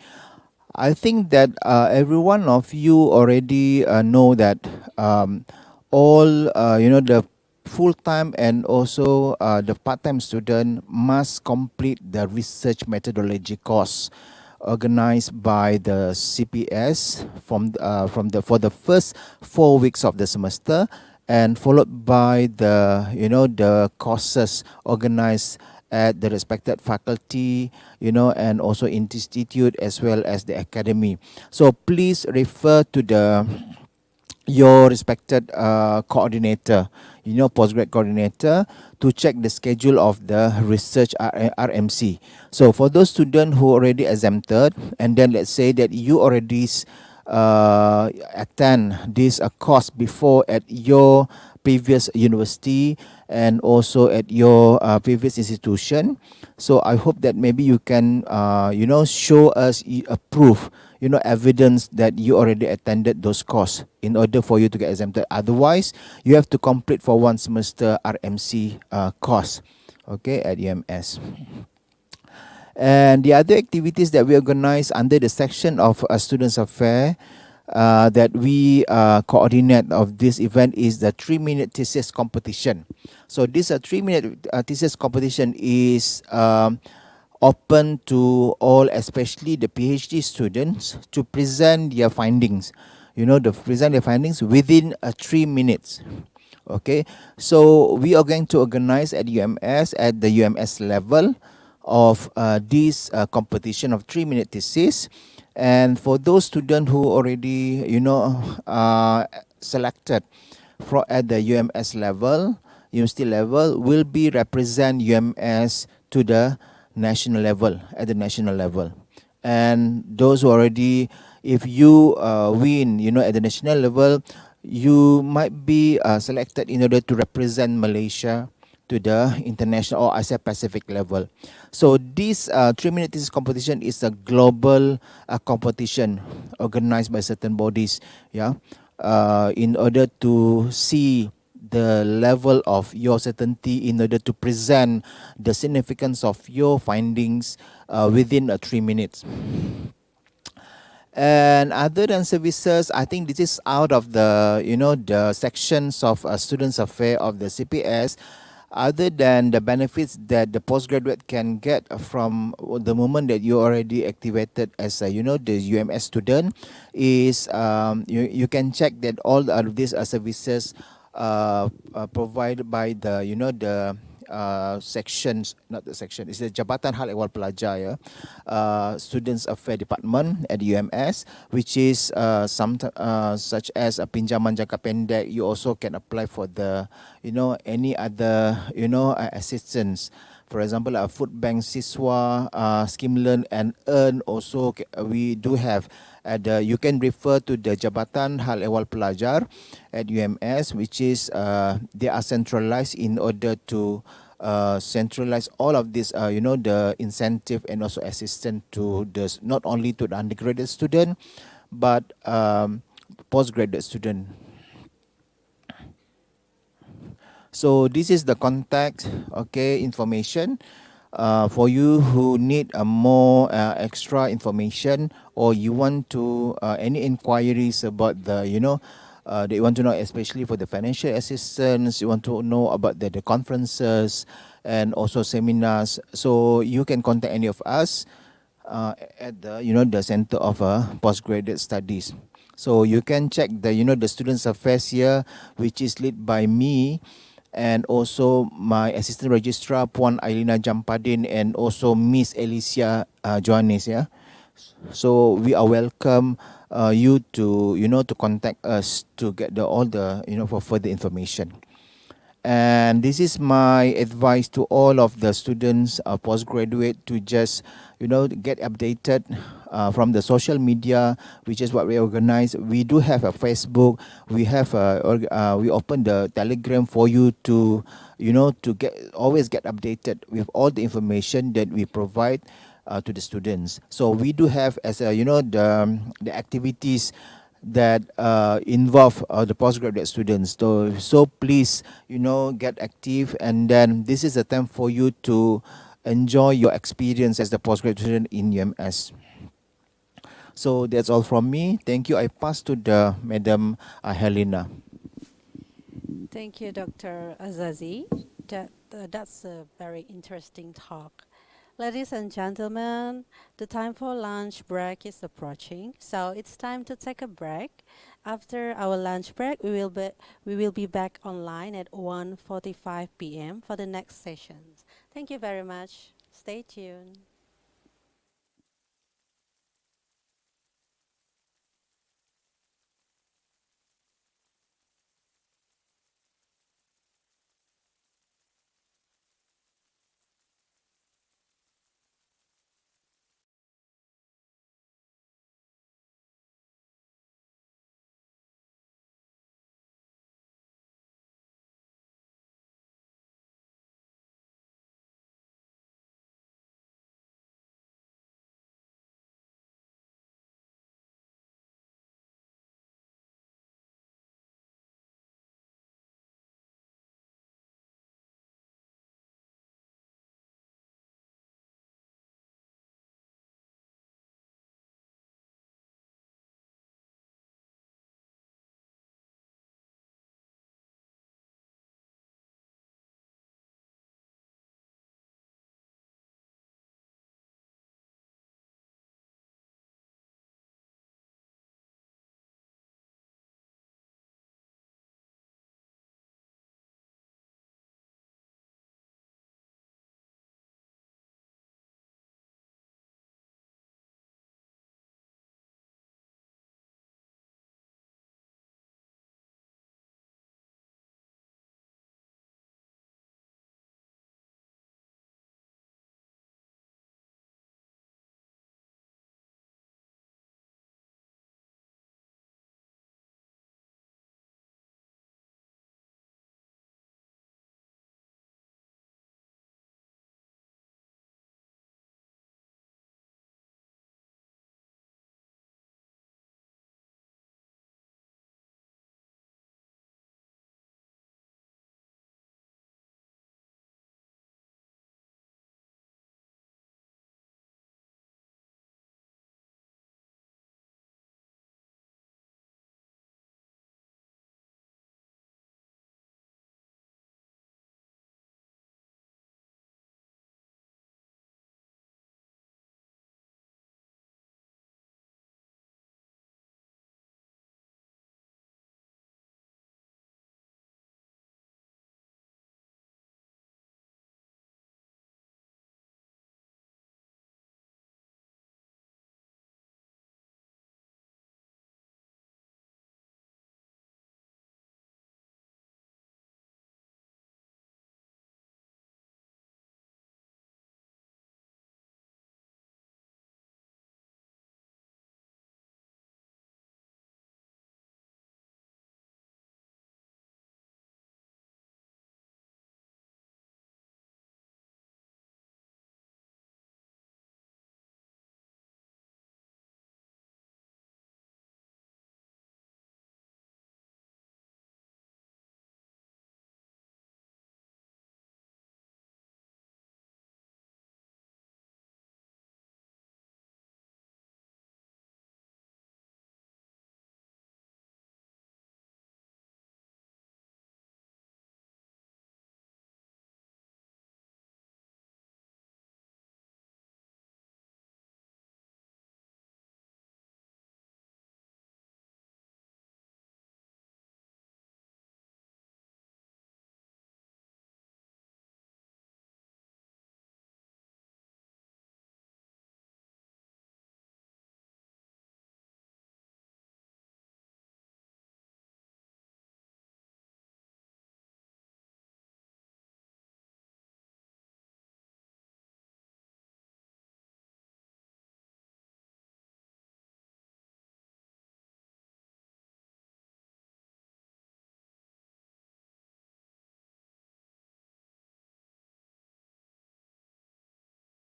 I think that every one of you already know that all the full-time and also the part-time student must complete the research methodology course organized by the CPS for the first 4 weeks of the semester, and followed by the the courses organized at the respected faculty, and also institute, as well as the academy. So please refer to your respected coordinator, postgrad coordinator, to check the schedule of the research RMC. So for those students who already exempted, and then let's say that you already attend this course before at your previous university and also at your previous institution. So I hope that maybe you can show us a proof, evidence that you already attended those courses in order for you to get exempted. Otherwise, you have to complete for 1 semester RMC course, okay, at UMS. And the other activities that we organize under the section of Students Affairs that we coordinate of this event is the 3-minute thesis competition. So this 3-minute thesis competition is open to all, especially the PhD students, to present their findings. Present their findings within 3 minutes. Okay, so we are going to organize at UMS at the UMS level of this competition of 3-minute thesis, and for those students who already selected at the UMS level, university level, will be represent UMS to the national level, at the national level. And those who already, if you win, at the national level, you might be selected in order to represent Malaysia to the international or Asia Pacific level. So this 3-minute thesis competition is a global competition organized by certain bodies, in order to see the level of your certainty, in order to present the significance of your findings within 3 minutes. And other than services, I think this is out of the the sections of students affair of the CPS. Other than the benefits that the postgraduate can get from the moment that you already activated as the UMS student, is you can check that all of these services provided by the the sections, not the section, it's the Jabatan Hal Ehwal Pelajar, Students Affairs Department at UMS, which is such as a pinjaman jangka pendek. You also can apply for the any other assistance. For example, a food bank siswa, scheme learn and earn also we do have. You can refer to the Jabatan Hal Ehwal Pelajar at UMS, which is they are centralized in order to centralize all of this, the incentive and also assistance to the not only to the undergraduate student, but postgraduate student. So this is the contact, information. For you who need more extra information, or you want to any inquiries about the that you want to know, especially for the financial assistance, you want to know about the conferences and also seminars, so you can contact any of us at the the Center of Postgraduate Studies. So you can check the the Students Affairs here, which is led by me, and also my assistant registrar Puan Ailina Jampadin, and also Miss Alicia Johannes. So we are welcome you to to contact us to get all the for further information. And this is my advice to all of the students, postgraduate, to just get updated from the social media, which is what we organize. We do have a Facebook. We have we open the Telegram for you to to always get updated with all the information that we provide to the students. So we do have as the activities that involve the postgraduate students. So please get active, and then this is a time for you to enjoy your experience as the postgraduate student in UMS. So that's all from me. Thank you. I pass to the Madam Helena. Thank you, Dr. Azazi. That's a very interesting talk. Ladies and gentlemen, the time for lunch break is approaching, so it's time to take a break. After our lunch break, we will be back online at 1:45 p.m. for the next sessions. Thank you very much. Stay tuned.